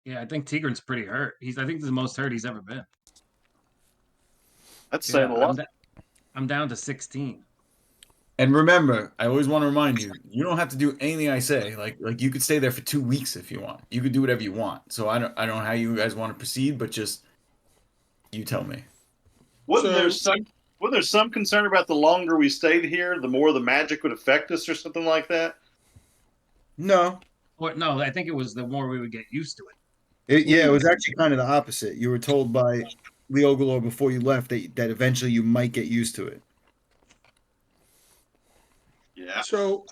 Yeah, I think Tigran's pretty hurt. I think this is the most hurt he's ever been. That's saying a lot. I'm down to 16. And remember, I always want to remind you, you don't have to do anything I say. Like you could stay there for 2 weeks if you want. You could do whatever you want. So I don't know how you guys want to proceed, but just you tell me. Wasn't there some concern about the longer we stayed here, the more the magic would affect us or something like that? No. No, I think it was the more we would get used to it. It was actually kind of the opposite. You were told by Leogolor before you left that eventually you might get used to it. Yeah. So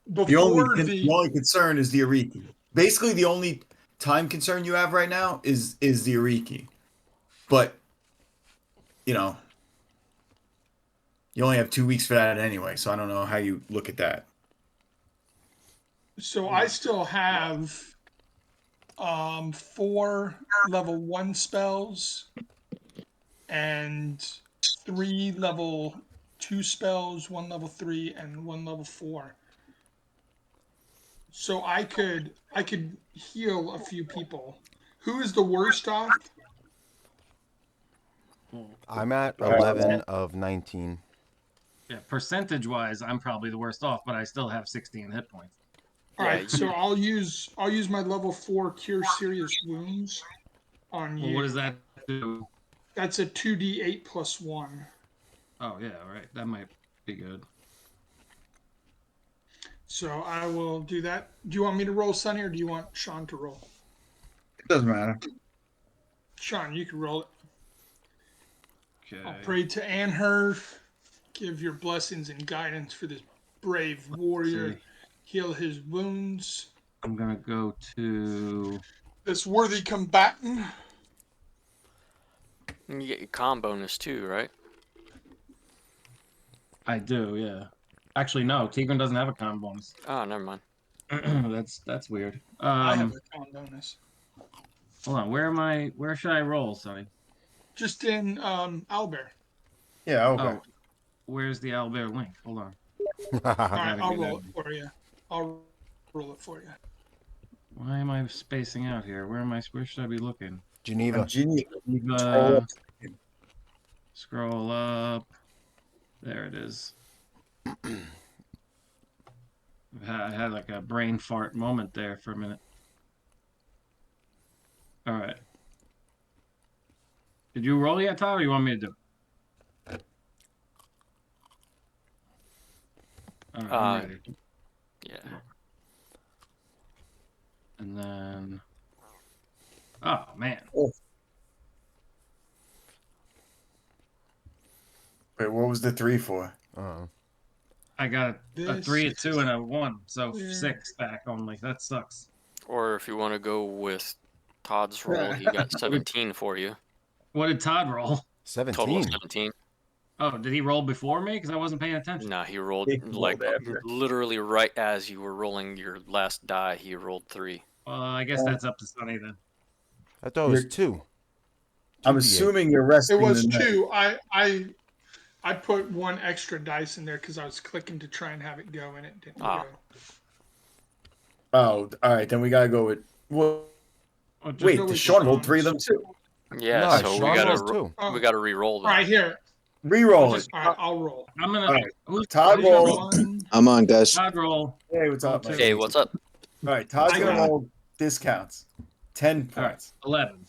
The only concern is the Ariki. Basically, the only time concern you have right now is the Ariki. But you only have 2 weeks for that anyway, so I don't know how you look at that. So I still have 4 level 1 spells and 3 level 2 spells, 1 level 3 and 1 level 4. So I could heal a few people. Who is the worst off? I'm at 11 of 19. Yeah, percentage-wise, I'm probably the worst off, but I still have 16 hit points. All right, so I'll use my level 4 Cure Serious Wounds on you. Well, what does that do? That's a 2d8 plus 1. Oh yeah, all right, that might be good. So I will do that. Do you want me to roll, Sonny, or do you want Sean to roll? It doesn't matter. Sean, you can roll it. Okay. I'll pray to Anher. Give your blessings and guidance for this brave warrior. Heal his wounds. I'm gonna go to this worthy combatant. You get your con bonus too, right? I do, yeah. Actually, no. Tigran doesn't have a con bonus. Oh, never mind. That's weird. I have a con bonus. Hold on. Where should I roll, Sonny? Just in Owlbear. Yeah, okay. Oh, where's the Owlbear link? Hold on. All right, I'll roll it for you. I'll roll it for you. Why am I spacing out here? Where should I be looking? Geneva. Geneva. Scroll up. There it is. I had like a brain fart moment there for a minute. All right. Did you roll yet, Todd, or you want me to do it? All right, I'm ready. Yeah. And then... Oh, man. Wait, what was the 3 for? I got a 3, a 2, and a 1, so 6 back only. That sucks. Or if you want to go with Todd's roll, he got 17 for you. What did Todd roll? 17. Total 17. Oh, did he roll before me? Because I wasn't paying attention. No, he rolled like literally right as you were rolling your last die. He rolled 3. Well, I guess that's up to Sonny then. I thought it was 2. I'm assuming you're resting. It was 2. I put 1 extra dice in there because I was clicking to try and have it go, and it didn't go. Oh, all right. Then we gotta go with. Well, wait, did Sean roll 3 of them too? Yeah, no, so we gotta re-roll them. All right, here. Re-roll it. All right, I'll roll. I'm gonna. Right. Todd roll. I'm on, guys. Todd roll. Hey, what's up? Hey, what's up? All right, Todd's gonna roll discounts. 10 points. All right, 11.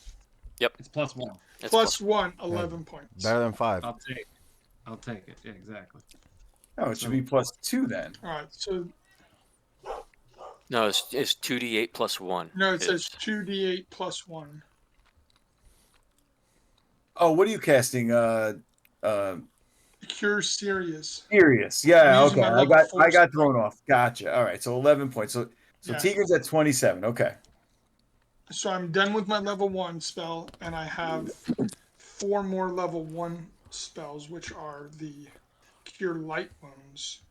Yep. It's plus 1. It's plus 1, 11 points. Better than 5. I'll take it. Yeah, exactly. Oh, it should be plus 2 then. All right, so. No, it's 2d8 plus 1. No, it says 2d8 plus 1. Oh, what are you casting? Cure Serious. Serious. Yeah, okay. I got thrown off. Gotcha. All right, so 11 points. So Tigran's at 27. Okay. So I'm done with my level 1 spell, and I have 4 more level 1 spells, which are the Cure Light Wounds.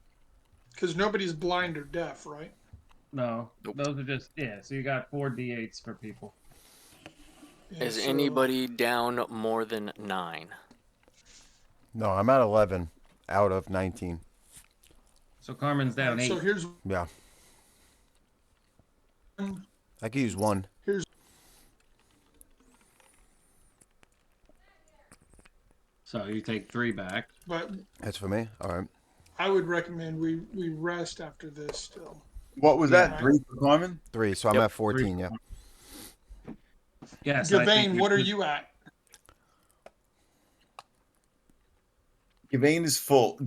Because nobody's blind or deaf, right? No, those are just so you got 4 d8s for people. Yeah, is anybody down more than 9? No, I'm at 11 out of 19. So Carmen's down 8. So here's I could use 1. So you take 3 back. But That's for me. All right. I would recommend we rest after this still. What was Yeah. that? 3 for Carmen? 3. So I'm Yep, at 14. Yeah. Yeah. So I think Gavain, what are you at? Gavain is full.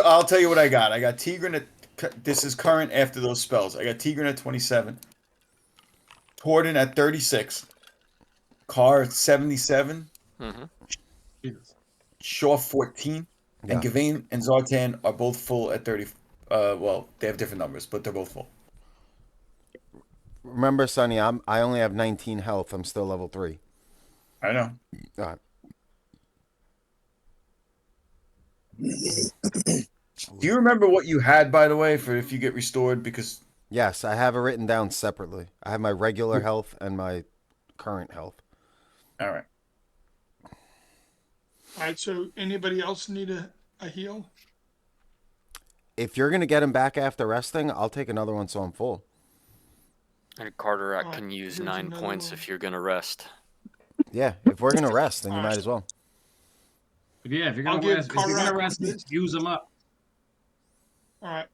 I'll tell you what I got. I got Tigran at. This is current after those spells. I got Tigran at 27. Torden at 36. Carr at 77. Mm-hmm. Jesus. Shaw 14. Yeah. And Gavain and Zartan are both full at 30. Well, they have different numbers, but they're both full. Remember, Sonny, I only have 19 health. I'm still level 3. I know. All right. Do you remember what you had, by the way, for if you get restored? Because Yes, I have it written down separately. I have my regular health and my current health. all right. All right. So anybody else need a heal? If you're gonna get him back after resting, I'll take another one so I'm full. And Carteret Alright, can use here's 9 another points one. if you're gonna rest. Yeah, if we're gonna rest, then you Alright. might as well. Yeah, if you're I'll gonna give rest, if you're gonna Carteret rest, this. use them up. All right.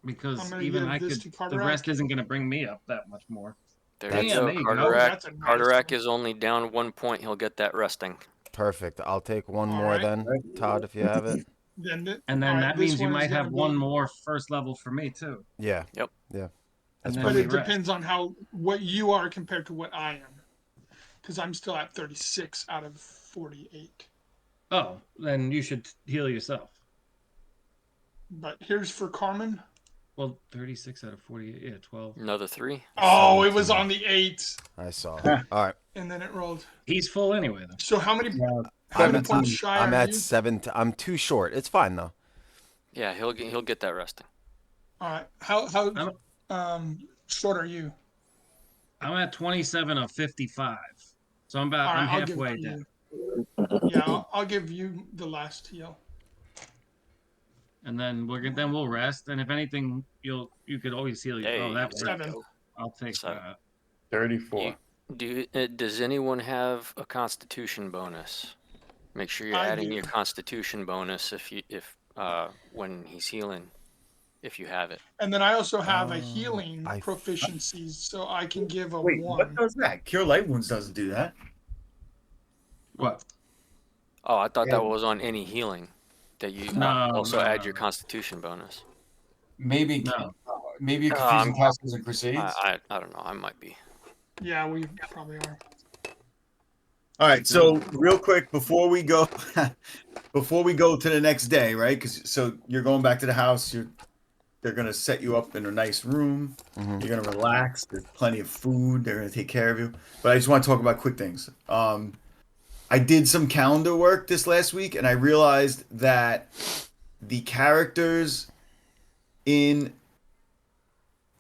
Because I'm gonna even give I this could. to The Carteret. rest isn't gonna bring me up that much more. There That's- you go. there you go. Oh, Carteret, that's a nice Carteret one. is only down 1 point. He'll get that resting. Perfect. I'll take one All more right. then, Todd, if you have it. Then And then all right, that this means you one is might have gonna one be- more first level for me too. Yeah. Yep. Yeah. And That's then But we it rest. depends on what you are compared to what I am, because I'm still at 36 out of 48. Oh, then you should heal yourself. But here's for Carmen. Well, 36 out of 48. Yeah, 12. Another 3. Oh, it was 17. on the 8, I saw it. All right. and then it rolled. He's full anyway, though. So how many Yeah, how many 17. points shy I'm are at you? 7. I'm too short. It's fine though. Yeah, he'll get that resting. All right. How I'm- short are you? I'm at 27 of 55. So I'm All right, I'm I'll give halfway you- down. Yeah, I'll give you the last heal. And then we'll rest. And if anything, you could always heal. Hey, Oh, that there worked. you 7. go. I'll take Seven. that. 34. Does anyone have a Constitution bonus? Make sure you're I adding do. your Constitution bonus if when he's healing, if you have it. And then I also have a healing I- proficiency, so I can give a Wait, 1. what does that? Cure Light Wounds doesn't do that. What? Oh, I thought Yeah. that was on any healing that you No, also no, add no. your Constitution bonus. Maybe. No. Maybe you're No, confusing I'm- Castles and Crusades. I don't know. I might be. Yeah, we probably are. All right, so real quick before we go, before we go to the next day, right? Because so you're going back to the house. They're gonna set you up in a nice room. Mhm. You're gonna relax. There's plenty of food. They're gonna take care of you. But I just want to talk about quick things. I did some calendar work this last week, and I realized that the characters in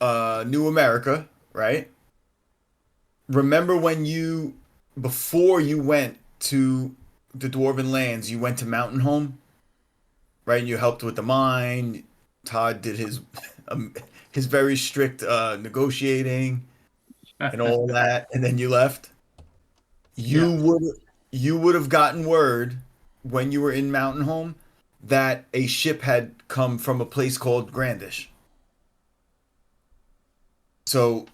New America, right? Remember when before you went to the Dwarven lands, you went to Mountain Home, right? And you helped with the mine. Todd did his very strict negotiating and all that, and then you left. You would have gotten word when you were in Mountain Home that a ship had come from a place called Grandish. So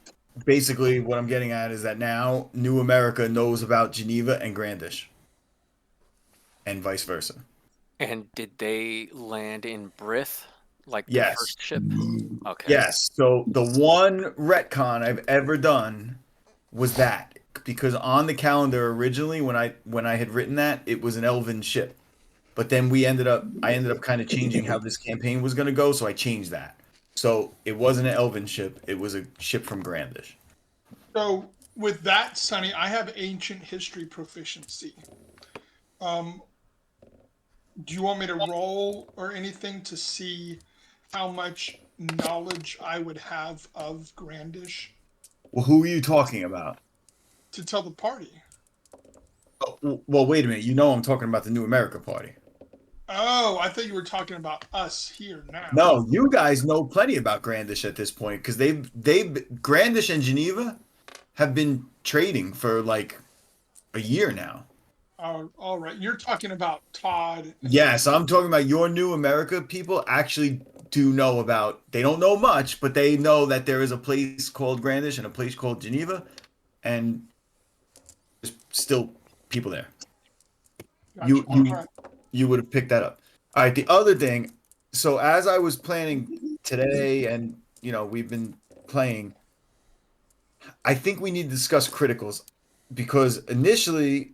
basically what I'm getting at is that now New America knows about Geneva and Grandish. And vice versa. And did they land in Brith, like the Yes. first ship? Okay. Yes. So the one retcon I've ever done was that, because on the calendar originally when I had written that, it was an elven ship. But then I ended up kind of changing how this campaign was going to go, so I changed that. So it wasn't an elven ship, it was a ship from Grandish. So with that, Sonny, I have ancient history proficiency. Do you want me to roll or anything to see how much knowledge I would have of Grandish Well, who are you talking about? to tell the party? Oh, well, wait a minute. You know I'm talking about the New America party. Oh, I thought you were talking about us here now. No, you guys know plenty about Grandish at this point, because they've Grandish and Geneva have been trading for like a year now. all right. You're talking about Todd. Yes, I'm talking about your new America people actually do know about. They don't know much, but they know that there is a place called Grandish and a place called Geneva, and there's still people there. Gotcha. All right. You would have picked that up. All right. The other thing. So as I was planning today, and we've been playing, I think we need to discuss criticals because initially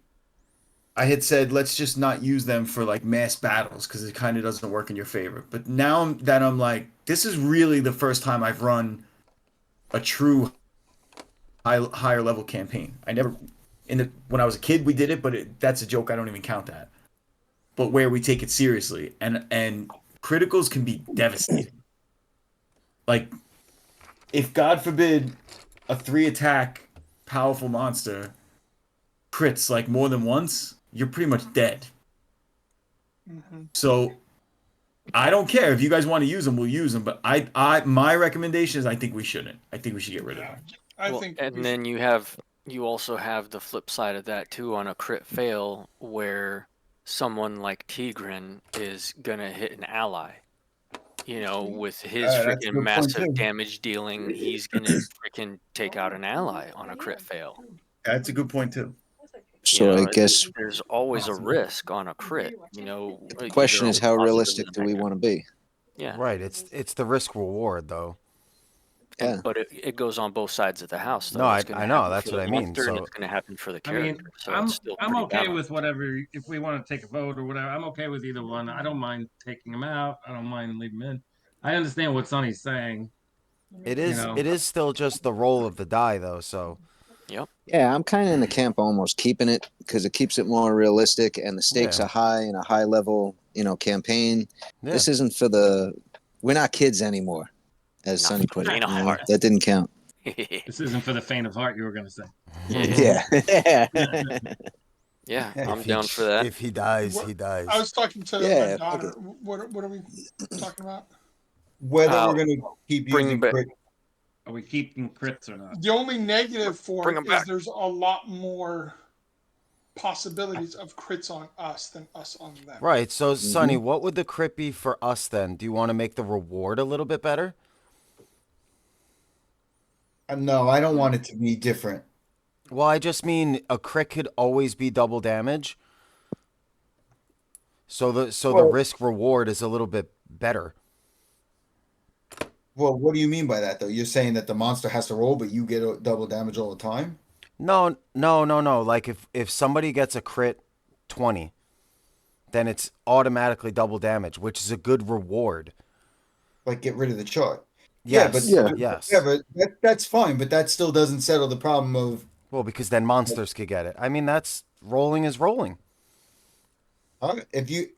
I had said let's just not use them for like mass battles because it kind of doesn't work in your favor. But now that I'm like, this is really the first time I've run a true higher level campaign. I never when I was a kid we did it, but that's a joke. I don't even count that. But where we take it seriously, and criticals can be devastating. Like, if God forbid a 3-attack powerful monster crits like more than once, you're pretty much dead. Mm-hmm. So I don't care if you guys want to use them, we'll use them. But my recommendation is I think we shouldn't. I think we should get rid of them. I think. And then you also have the flip side of that too on a crit fail where someone like Tigran is gonna hit an ally. With his That's a freaking good point, massive too. damage dealing, he's gonna freaking take out an ally on a crit fail. That's a good point too. So I guess there's always a risk on a crit. the question is how realistic do we want to be? Yeah. Right. It's the risk reward though. Yeah. But it goes on both sides of the house. Though. No, It's gonna I know, happen that's for what the I mean, monster and so- it's going to happen for the I mean, character. So I'm it's still I'm pretty okay balanced. with whatever. If we want to take a vote or whatever, I'm okay with either one. I don't mind taking them out. I don't mind leaving them in. I understand what Sonny's saying. It is know. it is still just the roll of the die though, so Yeah, I'm kind of in the camp almost keeping it because it keeps it more realistic and the stakes Yeah. are high in a high level, campaign. yeah. This isn't for we're not kids anymore, as Not Sonny for put the it. faint of you know, heart. that didn't count. This isn't for the faint of heart. You were going to say. Yeah. Yeah, I'm If he- down for that. If he dies, What- he dies. I was talking to Yeah, my fuck daughter. it. What are we talking about? Whether Uh, we're going to keep bring using back- crit. Are we keeping crits or not? The only negative for Bring it 'em is back. there's a lot more possibilities of crits on us than us on them. Right. So Sonny, what would the crit be for us then? Do you want to make the reward a little bit better? No, I don't want it to be different. Well, I just mean a crit could always be double damage. So the Well- risk reward is a little bit better. Well, what do you mean by that, though? You're saying that the monster has to roll, but you get a double damage all the time? No. Like if somebody gets a crit 20, then it's automatically double damage, which is a good reward. Like, get rid of the chart. Yes. Yeah. Yes. Yeah, but that's fine, but that still doesn't settle the problem of Well, because then monsters could get it. I mean, that's rolling is rolling. if you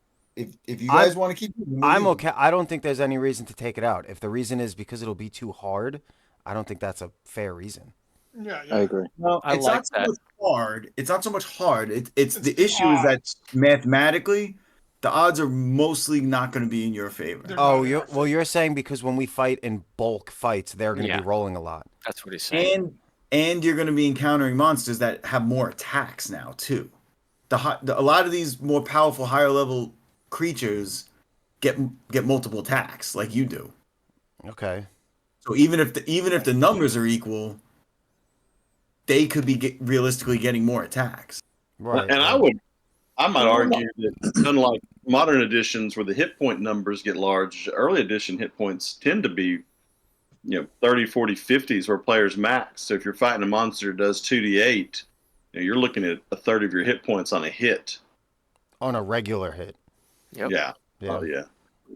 guys want to keep it, we'll I'm use it. okay. I don't think there's any reason to take it out. If the reason is because it'll be too hard, I don't think that's a fair reason. Yeah. I agree. No, I it's like not so that. much hard. It's not so much hard. It's the the issue is that odds. mathematically, the odds are mostly not going to be in your favor. They're Oh, not in you're our well. favor. You're saying because when we fight in bulk fights, they're going to Yeah. be rolling a lot. That's what he's saying. And you're going to be encountering monsters that have more attacks now too. A lot of these more powerful, higher level creatures get multiple attacks like you do. Okay. So even if the numbers are equal, they could be realistically getting more attacks. Right. And I might argue that unlike modern editions where the hit point numbers get large, early edition hit points tend to be 30, 40, 50s where players max. So if you're fighting a monster that does 2d8, you're looking at a third of your hit points on a hit. on a regular hit. Yep. Yeah. Yeah. Oh, yeah.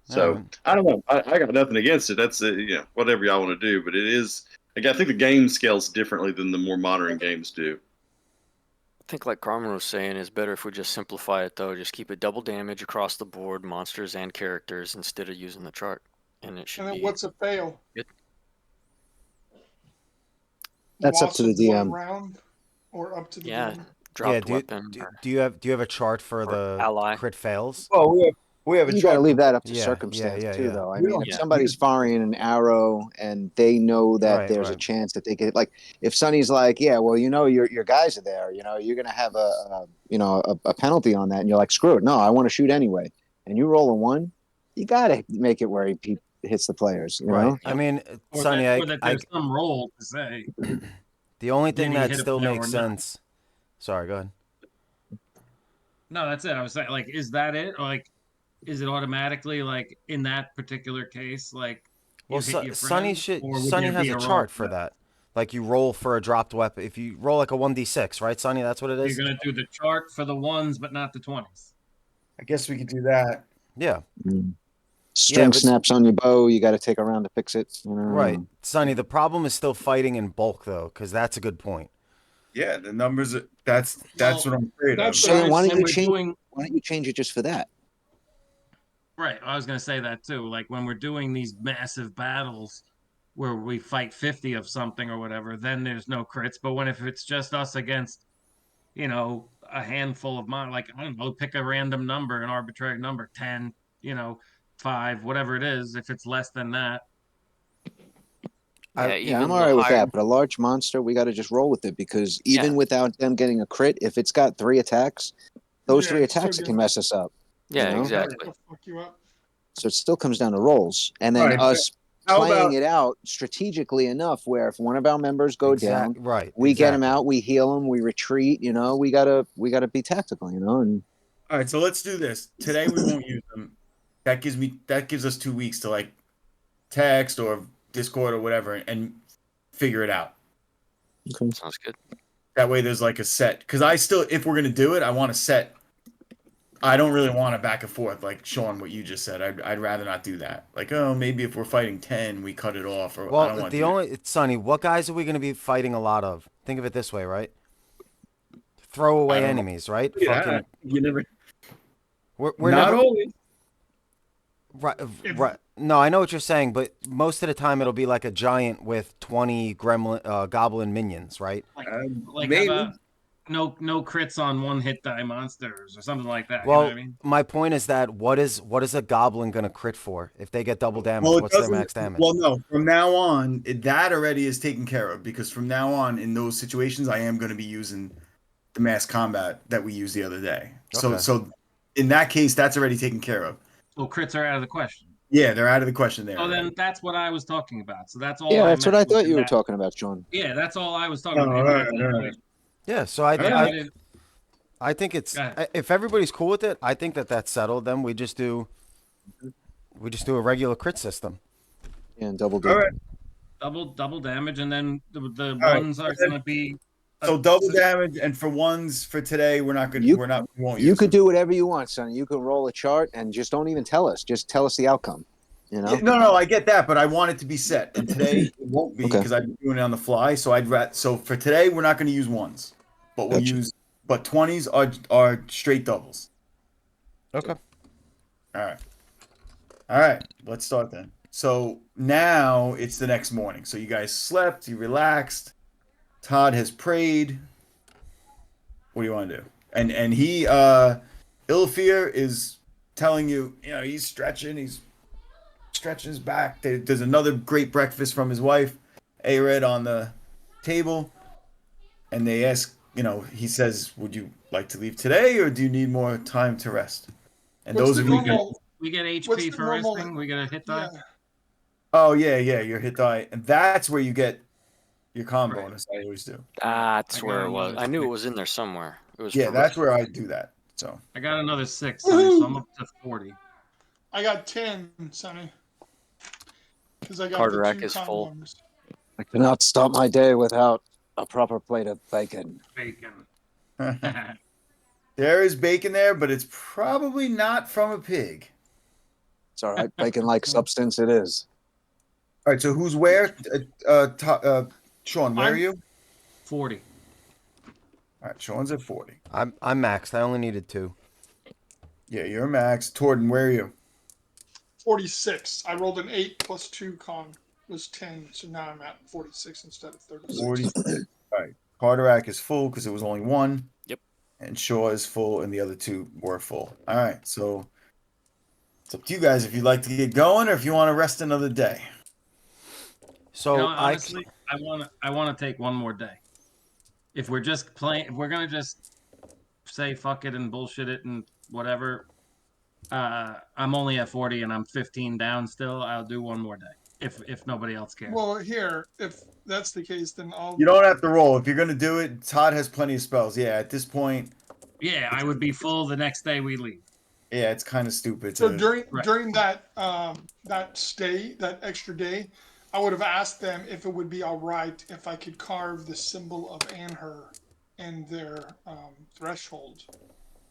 So Alright. I don't know. I got nothing against it. That's whatever y'all want to do. But it is. I think the game scales differently than the more modern games do. I think like Carmen was saying, is better if we just simplify it though. Just keep it double damage across the board, monsters and characters, instead of using the chart. And it should And then be. what's a fail? That's up Loss to the of one DM. round or up to the Yeah. DM? Dropped do weapon. you have a chart for the ally. crit fails? Well, We have a You got to truck. leave that up to Yeah, circumstance yeah, too, yeah. though. I We mean, don't- if Yeah. somebody's firing an arrow and they know that Right, there's a right. chance that they could, like, if Sonny's like, yeah, well, your guys are there, you're gonna have a penalty on that, and you're like, screw it, no, I want to shoot anyway, and you roll a 1, you got to make it where he hits the players, you Right. know. I mean, Or Sonny, that there's some role to say. the only Did thing he that hit a still player makes or not? sense. Sorry, go ahead. No, that's it. I was saying, like, is that it? Or, like, is it automatically like in that particular case, like you Well, hit your Sonny friend, or would Sonny there has be a a chart role for that? that. Like you roll for a dropped weapon. If you roll like a 1d6, right, Sonny? That's what it You're is. gonna do the chart for the ones, but not the 20s. I guess we could do that. Yeah. String but- snaps on your bow, you got to take a round to fix it. Right, Sonny. The problem is still fighting in bulk, though, because that's a good point. Yeah, the numbers. That's Well, what I'm afraid of. that's So then why don't when you we're change? doing Why don't you change it just for that? right, I was gonna say that too. Like when we're doing these massive battles where we fight 50 of something or whatever, then there's no crits. But when if it's just us against, a handful of mine, like I don't know, pick a random number, an arbitrary number, 10, 5, whatever it is. If it's less than that, Yeah, Yeah, I'm even all the right with higher. that. But a large monster, we got to just roll with it because even Yeah. without them getting a crit, if it's got 3 attacks, those Yeah, 3 it's still attacks can gonna- mess us up. Yeah, know? exactly. It'll fuck you up. So it still comes down to rolls, and then Right, us how playing about- it out strategically enough where if one of our members go down, Right. we get him exactly. out, we heal him, we retreat. We gotta be tactical, and All right, so let's do this. Today we won't use them. That gives us 2 weeks to like text or Discord or whatever and figure it out. Sounds good. That way there's like a set. Because if we're gonna do it, I want a set. I don't really want a back and forth like Sean, what you just said. I'd rather not do that. Like, oh, maybe if we're fighting 10, we cut it off. Or I don't Well, want the to do only Sonny, what guys are we going to be fighting a lot of? Think of it this way, right? Throwaway I don't know. enemies, right? Yeah, Fucking, you never. we're Not never always. right, right. No, I know what you're saying, but most of the time it'll be like a giant with 20 goblin minions, right? like Maybe. how about no crits on one hit die monsters or something like that. Well, You know what I mean? my point is that what is a goblin going to crit for if they get double damage? Well, it What's their doesn't- max damage? Well, no. From now on, that already is taken care of because from now on, in those situations, I am going to be using the mass combat that we used the other day. Okay. So in that case, that's already taken care of. So crits are out of the question. Yeah, they're out of the question there. So then that's what I was talking about. So that's all. yeah, I that's what I meant was thought in you were that- talking about, Sean. Yeah, that's all I was talking Oh, about. all in right, that all right. situation. Yeah, so Yeah, I didn't- I think it's Go ahead. if everybody's cool with it, I think that's settled. Then we just do a regular crit system. Yeah, and double All dip. right. double damage, and then the right, ones are and then- going to be. So double damage, and for ones for today, we're not going. You- We're not. We won't You use could them. do whatever you want, Sonny. You can roll a chart and just don't even tell us. Just tell us the outcome. Yeah, no, I get that, but I want it to be set, and today it won't be Okay. because I've been doing it on the fly. So for today, we're not going to use ones, but we'll Gotcha. use. But 20s are straight doubles. Okay. All right. Let's start then. So now it's the next morning. So you guys slept, you relaxed. Todd has prayed. What do you want to do? And he, Ilfir is telling you, he's stretching his back. There's another great breakfast from his wife, Ared, on the table. And they ask, he says, would you like to leave today or do you need more time to rest? And What's those the of you normal? We get What's HP the for normal- resting. We get a hit die. Yeah. Oh yeah, your hit die, and that's where you get your con Right. bonus. I always do. That's I where got it was. another I knew it six. was in there somewhere. It was. Yeah, for that's where I do that. So I got another 6, so I'm up to 40. I got 10, Sonny. Because I got Carter the rack 2 is full. condoms. I cannot start my day without a proper plate of bacon. Bacon. there is bacon there, but it's probably not from a pig. It's all right. Bacon-like substance it is. All right, so who's where? Sean, where are I'm- you? 40. All right, Sean's at 40. I'm maxed. I only needed 2. Yeah, you're max. Torden, where are you? 46. I rolled an 8 plus 2 con was 10, so now I'm at 46 instead of 36. 40. All right, Carterack is full because it was only 1. Yep. And Shaw is full, and the other 2 were full. All right, so It's up to you guys if you'd like to get going or if you want to rest another day. So You know, honestly, I want to take one more day. If we're just playing, if we're gonna just say fuck it and bullshit it and whatever, I'm only at 40 and I'm 15 down still. I'll do one more day if nobody else cares. Well, here, if that's the case, then I'll. You don't have to roll. If you're going to do it, Todd has plenty of spells. Yeah, at this point, Yeah, I would be full the next day we leave. yeah, it's kind of stupid. So To, during that that extra day, I would have asked them if it would be all right if I could carve the symbol of Anher in their threshold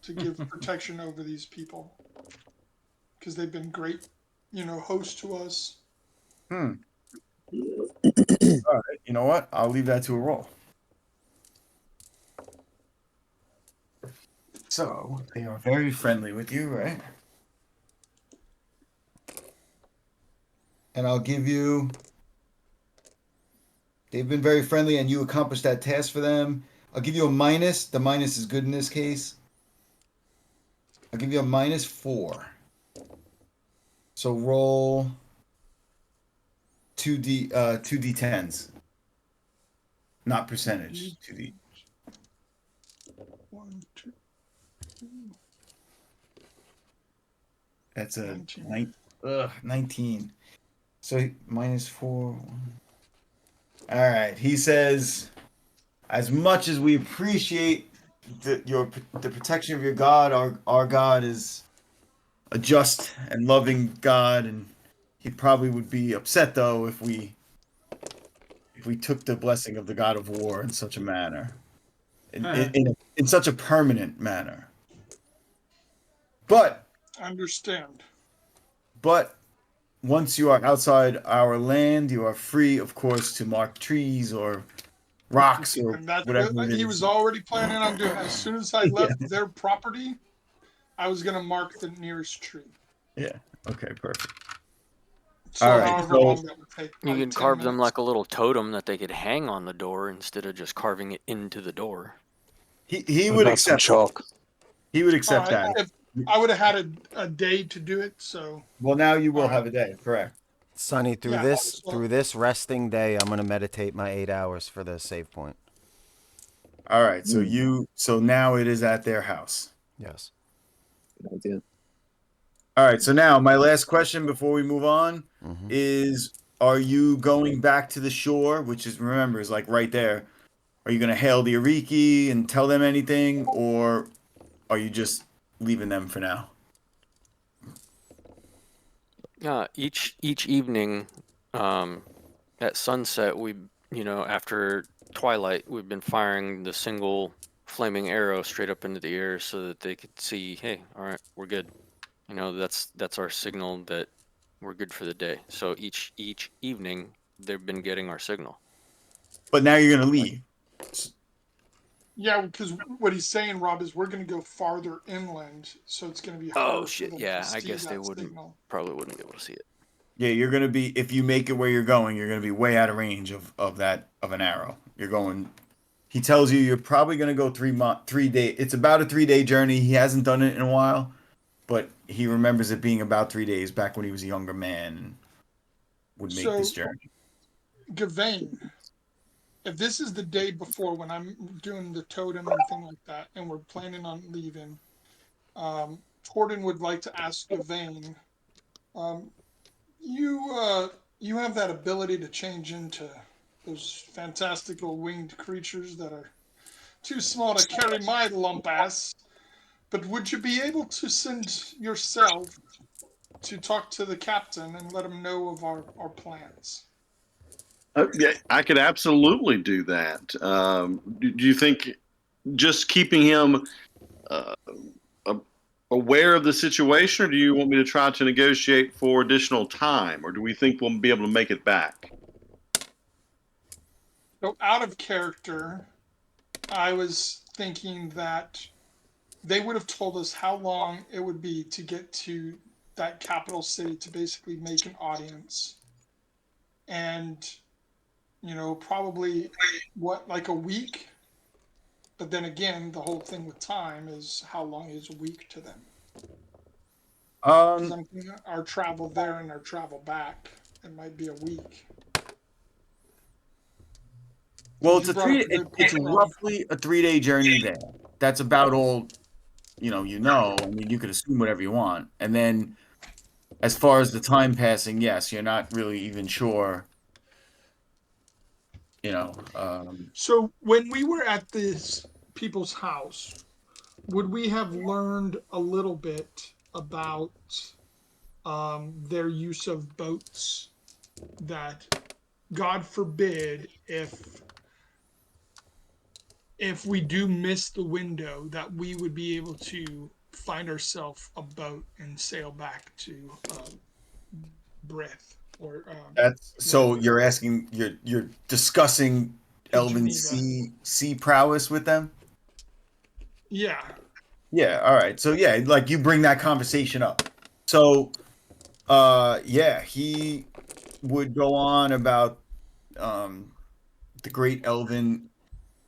to give protection over these people, because they've been great, hosts to us. All right, you know what? I'll leave that to a roll. So they are very friendly with you, right? And I'll give you. They've been very friendly, and you accomplished that task for them. I'll give you a minus. The minus is good in this case. I'll give you a -4. So roll 2d10s, not percentage. 2d. 1, 2, 3. That's a 19. 19. So -4. All right. He says, as much as we appreciate the protection of your God, our God is a just and loving God, and he probably would be upset though if we took the blessing of the God of War in such a manner, in such a permanent manner. But Understand. Once you are outside our land, you are free, of course, to mark trees or rocks or And that's whatever what it is. he was already planning on doing. As soon as I left their property, I was going to mark the nearest tree. Yeah. Okay. Perfect. So All right, however so- long that would take. You like could 10 carve them minutes. like a little totem that they could hang on the door instead of just carving it into the door. He What would about some accept. chalk. He would All accept right, that. if I would have had a day to do it, so Well, now you will All right. have a day. Correct. Sonny, through Yeah, this so- through this resting day, I'm gonna meditate my 8 hours for the save point. All right. So now it is at their house. Yes. Good idea. All right. So now my last question before we move on Mhm. is: are you going back to the shore, which is remember is like right there? Are you going to hail the Ariki and tell them anything, or are you just leaving them for now? Each evening, at sunset, after twilight, we've been firing the single flaming arrow straight up into the air so that they could see, hey, all right, we're good. That's our signal that we're good for the day. So each evening, they've been getting our signal. But now you're going to leave. yeah, because what he's saying, Rob, is we're going to go farther inland, so it's going to be harder. Oh shit! For them Yeah, to I see guess they that wouldn't signal. probably wouldn't be able to see it. Yeah, you're going to be if you make it where you're going, you're going to be way out of range of an arrow. You're going. He tells you you're probably going to go 3 day. It's about a 3-day journey. He hasn't done it in a while, but he remembers it being about 3 days back when he was a younger man and would make this journey. Gavain, if this is the day before when I'm doing the totem and thing like that, and we're planning on leaving, Torden would like to ask Gavain, you have that ability to change into those fantastical winged creatures that are too small to carry my lump ass, but would you be able to send yourself to talk to the captain and let him know of our plans? Yeah, I could absolutely do that. Do you think just keeping him aware of the situation, or do you want me to try to negotiate for additional time, or do we think we'll be able to make it back? So out of character, I was thinking that they would have told us how long it would be to get to that capital city to basically make an audience. And, probably like a week? But then again, the whole thing with time is how long is a week to them? 'Cause Um, I'm thinking our travel there and our travel back. It might be a week. well, You brought up a good it's point, Rob. roughly a 3-day journey there. That's about all, you know. I mean, you could assume whatever you want. And then as far as the time passing, yes, you're not really even sure, you know. So when we were at this people's house, would we have learned a little bit about their use of boats? That, God forbid, if we do miss the window, that we would be able to find ourselves a boat and sail back to Brith or That's so whatever, you're asking, you're discussing to Elven Geneva. sea prowess with them? Yeah. Yeah, all right. So yeah, like you bring that conversation up. So yeah, he would go on about the great Elven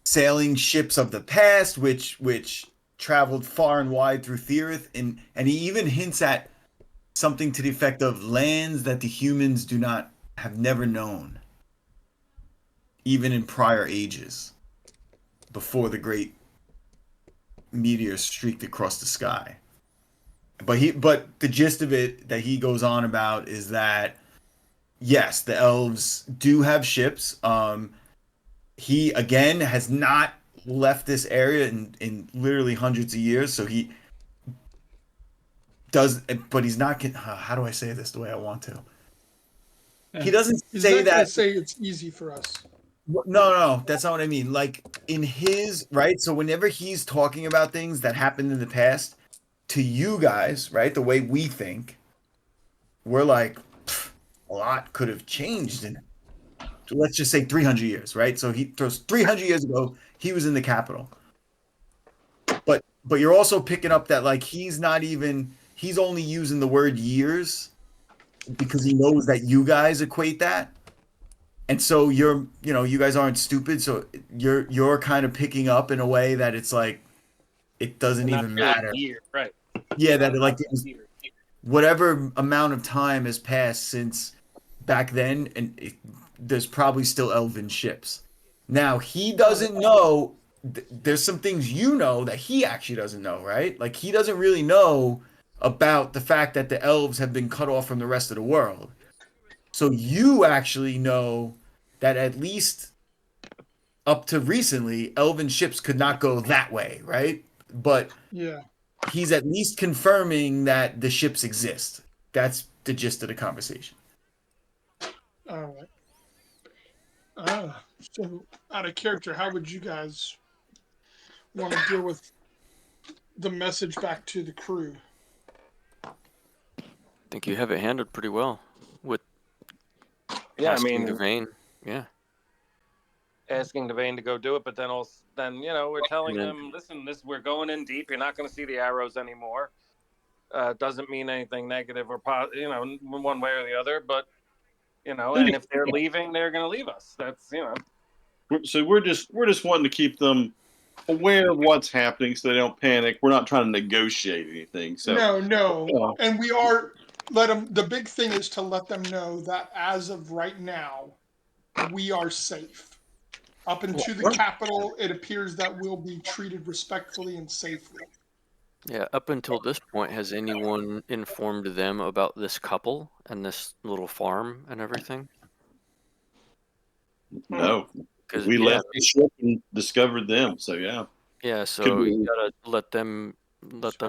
sailing ships of the past, which traveled far and wide through Theorith, and he even hints at something to the effect of lands that the humans do not have never known, even in prior ages, before the great meteor streaked across the sky. But the gist of it that he goes on about is that yes, the elves do have ships. He again has not left this area in literally hundreds of years, so he does, but he's not. How do I say this the way I want to? He doesn't He's say not going to that. say it's easy for us. No, that's not what I mean. Like in his right. So whenever he's talking about things that happened in the past, to you guys, right, the way we think, we're like, a lot could have changed in, let's just say 300 years, right? So he throws 300 years ago, he was in the capital. But you're also picking up that like he's only using the word years because he knows that you guys equate that. And so you guys aren't stupid, so you're kind of picking up in a way that it's like it doesn't Not even really matter. year, right? Yeah, that Not like about it was, year. whatever amount of time has passed since back then, and there's probably still elven ships. Now he doesn't know. There's some things you know that he actually doesn't know, right? Like he doesn't really know about the fact that the elves have been cut off from the rest of the world. So you actually know that at least up to recently, elven ships could not go that way, right? But Yeah. he's at least confirming that the ships exist. That's the gist of the conversation. All right. So, out of character, how would you guys want to deal with the message back to the crew? I think you have it handled pretty well with Yeah, I asking mean, Devane. Yeah. asking Devane to go do it, but then also then we're telling And then, him, listen, we're going in deep. You're not going to see the arrows anymore. Doesn't mean anything negative or one way or the other. But and if they're leaving, they're going to leave us. That's So we're just wanting to keep them aware of what's happening so they don't panic. We're not trying to negotiate anything. So No. And we are let them. The big thing is to let them know that as of right now, we are safe. Up into the capital, it appears that we'll be treated respectfully and safely. yeah, up until this point, has anyone informed them about this couple and this little farm and everything? no, Because we left the ship and discovered them. So yeah, yeah, could so be. you gotta let them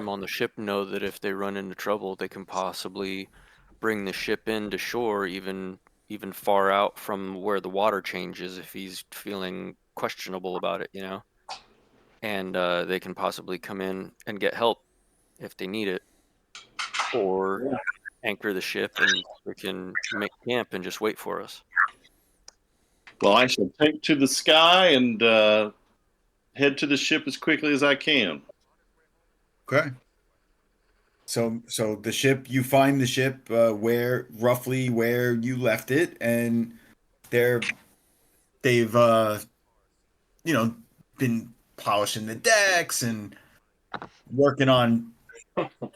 on the ship know that if they run into trouble, they can possibly bring the ship in to shore, even far out from where the water changes if he's feeling questionable about it, and they can possibly come in and get help if they need it, or anchor the ship and we can make camp and just wait for us. Well, I shall take to the sky and head to the ship as quickly as I can. Okay. So the ship, you find the ship roughly where you left it, and they've been polishing the decks and working on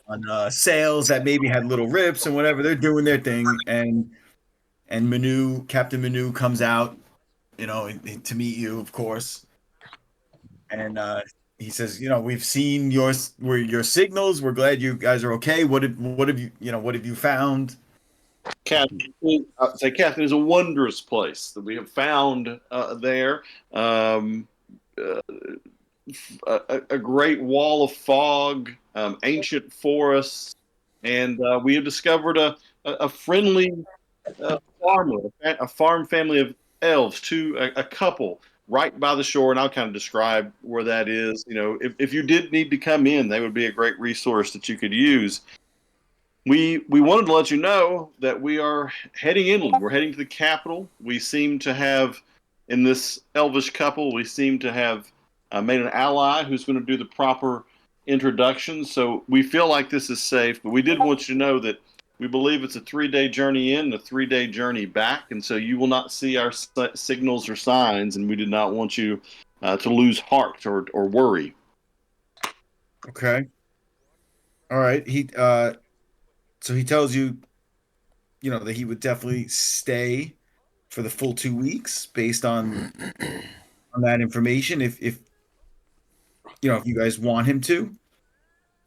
on sails that maybe had little rips and whatever. They're doing their thing, and Captain Manu comes out, to meet you, of course, and he says, we've seen your signals. We're glad you guys are okay. What have you found? Captain, I'd say Captain is a wondrous place that we have found there. A great wall of fog, ancient forests, and we have discovered a friendly farmer, a farm family of elves, a couple right by the shore. And I'll kind of describe where that is. If you did need to come in, they would be a great resource that you could use. We wanted to let you know that we are heading inland. We're heading to the capital. We seem to have, in this elvish couple, we seem to have made an ally who's going to do the proper introduction. So we feel like this is safe, but we did want you to know that we believe it's a 3-day journey in, a 3-day journey back, and so you will not see our signals or signs, and we did not want you to lose heart or worry. Okay. All right. So he tells you, that he would definitely stay for the full 2 weeks based on that information. If you guys want him to,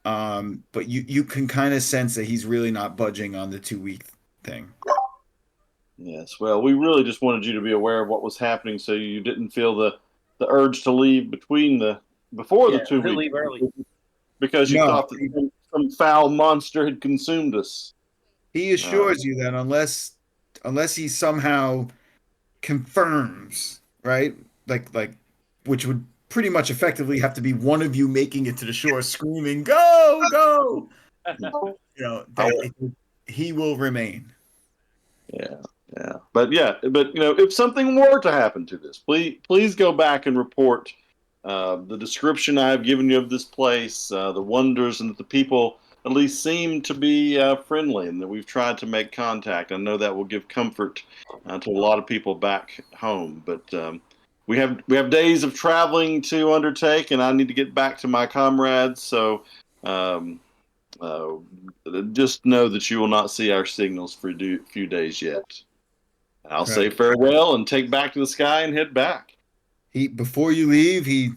but you can kind of sense that he's really not budging on the 2-week thing. Yes. Well, we really just wanted you to be aware of what was happening, so you didn't feel the urge to leave before the 2 weeks. Leave early. Because you thought that some foul monster had consumed us. He assures you that unless he somehow confirms, right? Like which would pretty much effectively have to be one of you making it to the shore screaming, "Go, go!" He will remain. Yeah. But if something were to happen to this, please go back and report the description I've given you of this place, the wonders, and that the people at least seem to be friendly, and that we've tried to make contact. I know that will give comfort to a lot of people back home. But we have days of traveling to undertake, and I need to get back to my comrades. So just know that you will not see our signals for a few days yet. I'll say farewell and take back to the sky and head back. Before you leave, he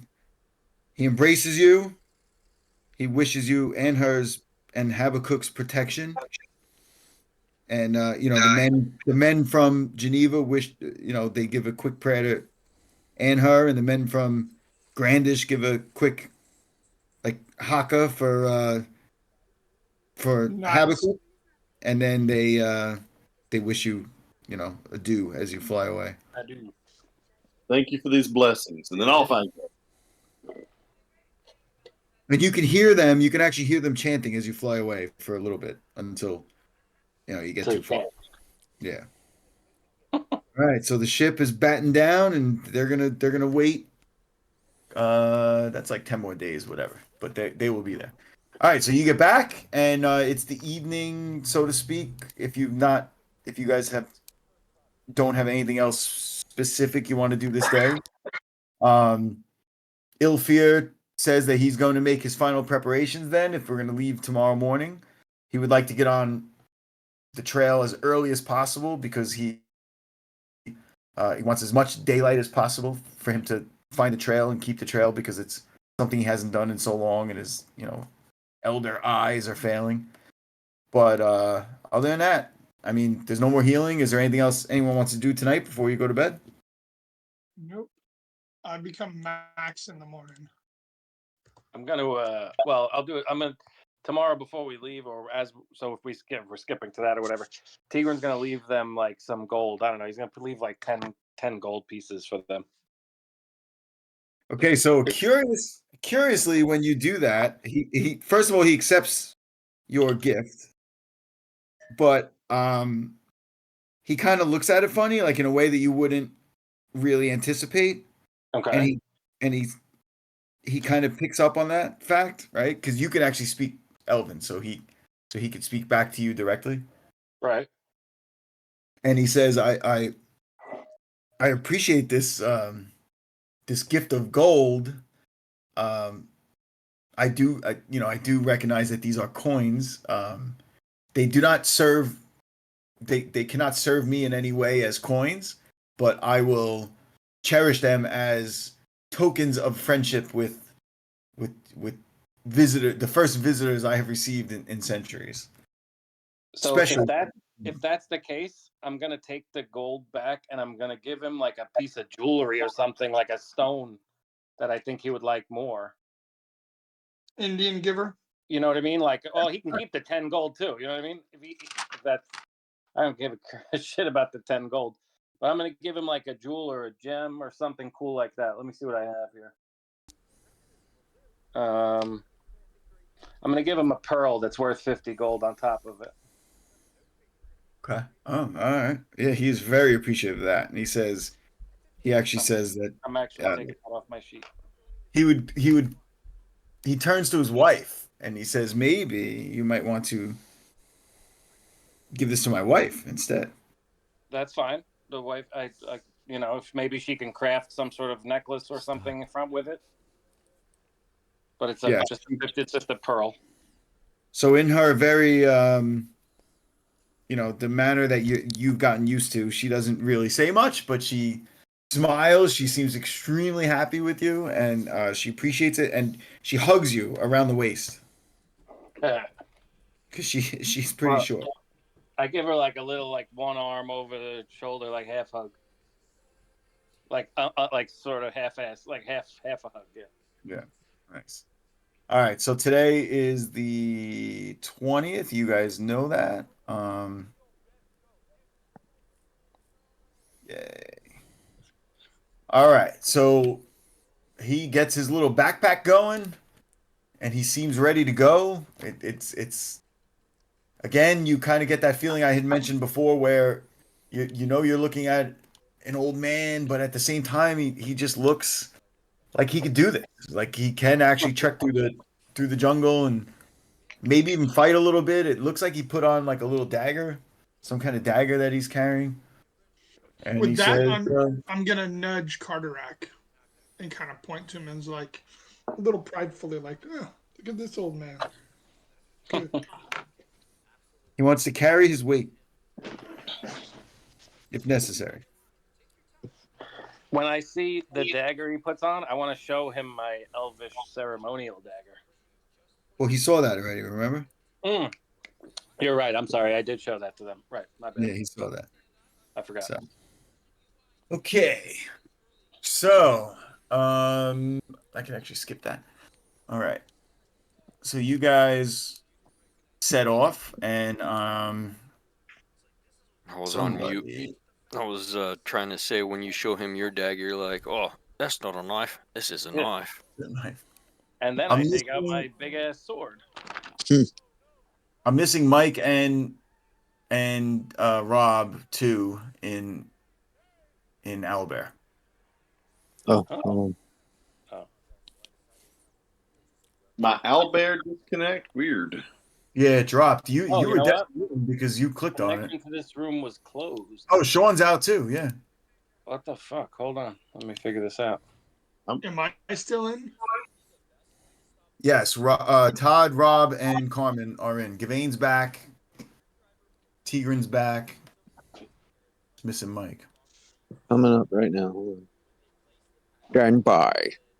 embraces you. He wishes you and hers and Habakkuk's protection. And the men from Geneva wish, they give a quick prayer to Anher, and the men from Grandish give a quick haka for Nice. Habakkuk, and then they wish you adieu as you fly away. I do. Thank you for these blessings, and then I'll find you. And you can hear them. You can actually hear them chanting as you fly away for a little bit until you get too far. Yeah. All right. So the ship is battened down, and they're gonna wait. That's like 10 more days, whatever. But they will be there. All right. So you get back, and it's the evening, so to speak. If you guys don't have anything else specific you want to do this day, Ilfir says that he's going to make his final preparations then. If we're going to leave tomorrow morning, he would like to get on the trail as early as possible because he wants as much daylight as possible for him to find the trail and keep the trail, because it's something he hasn't done in so long and his elder eyes are failing. But other than that, I mean, there's no more healing. Is there anything else anyone wants to do tonight before you go to bed? Nope. I become max in the morning. I'm gonna I'll do it. I'm gonna tomorrow before we leave, if we're skipping to that or whatever. Tigran's gonna leave them like some gold. I don't know. He's gonna leave like 10 gold pieces for them. Okay, so curiously, when you do that, he first of all he accepts your gift, but he kind of looks at it funny, like in a way that you wouldn't really anticipate. Okay. And he kind of picks up on that fact, right? Because you can actually speak Elven, so he could speak back to you directly. Right. And he says, I appreciate this this gift of gold. I do recognize that these are coins. They do not serve. They cannot serve me in any way as coins, but I will cherish them as tokens of friendship with the first visitors I have received in centuries. So Especially, if that's the case, I'm gonna take the gold back and I'm gonna give him like a piece of jewelry or something, like a stone that I think he would like more. Indian giver. You know what I mean? Like, oh, he can keep the 10 gold too. You know what I mean? If that's, I don't give a shit about the 10 gold, but I'm gonna give him like a jewel or a gem or something cool like that. Let me see what I have here. I'm gonna give him a pearl that's worth 50 gold on top of it. okay. Oh, all right. Yeah, he's very appreciative of that, and he actually says that I'm actually taking that off my sheet. he turns to his wife and he says, maybe you might want to give this to my wife instead. That's fine. The wife, if maybe she can craft some sort of necklace or something from with it. But it's just a pearl. So in her very the manner that you've gotten used to, she doesn't really say much, but she smiles. She seems extremely happy with you, and she appreciates it, and she hugs you around the waist because she's pretty short. I give her like a little, like one arm over the shoulder, like half hug, like sort of half-ass, like half a hug. Yeah. Yeah, nice. All right, so today is the 20th. You guys know that. Yay. All right, so he gets his little backpack going, and he seems ready to go. It's again, you kind of get that feeling I had mentioned before, where you're looking at an old man, but at the same time, he just looks like he could do this. Like he can actually trek through the jungle and maybe even fight a little bit. It looks like he put on like a little dagger, some kind of dagger that he's carrying. And With he that, says, I'm gonna nudge Carterac and kind of point to him and like a little pridefully, like, oh, look at this old man. Good. he wants to carry his weight if necessary. When I see the dagger he puts on, I want to show him my elvish ceremonial dagger. Well, he saw that already, remember? You're right. I'm sorry. I did show that to them. Right. My bad. Yeah, he saw that. I forgot. So. Okay. So, I can actually skip that. All right. So you guys set off, and I was on mute. I was trying to say, when you show him your dagger, you're like, oh, that's not a knife. This is a knife. And then I take out my big ass sword. I'm missing Mike and Rob too in Owlbear. Oh. My owlbear disconnect? Weird. Yeah, it dropped. You you were know dead what? because you clicked on it. Connection to this room was closed. Oh, Sean's out too. Yeah. What the fuck? Hold on. Let me figure this out. Am I still in? Yes. Todd, Rob, and Carmen are in. Gavain's back. Tigran's back. Missing Mike. Coming up right now. Driving by.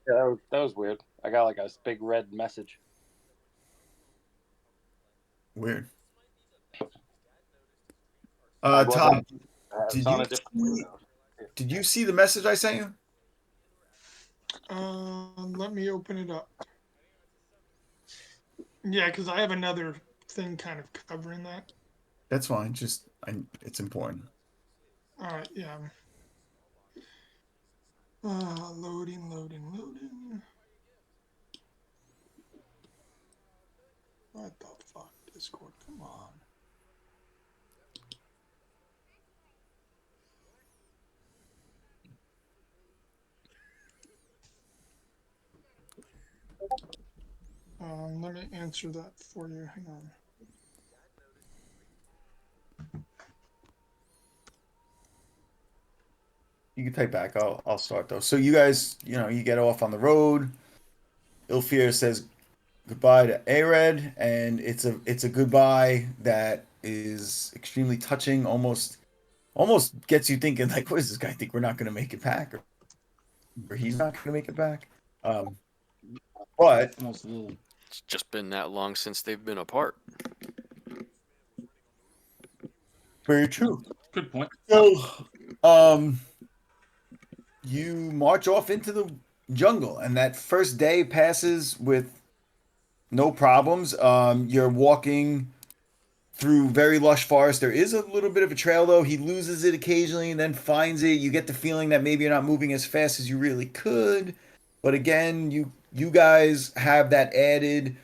Yeah, that was weird. I got like a big red message. Weird. Todd, did you see the message I sent you? Let me open it up. Yeah, because I have another thing kind of covering that. That's fine. It's important. All right, yeah. Loading. What the fuck, Discord? Come on. Let me answer that for you. Hang on. You can type back. I'll start though. So you guys, you get off on the road. Ilfir says goodbye to Ared, and it's a goodbye that is extremely touching. Almost gets you thinking like, what does this guy think we're not going to make it back, or he's not going to make it back? But Almost a little. It's just been that long since they've been apart. very true. Good point. So, you march off into the jungle, and that first day passes with no problems. You're walking through very lush forest. There is a little bit of a trail though. He loses it occasionally and then finds it. You get the feeling that maybe you're not moving as fast as you really could. But again, you guys have that added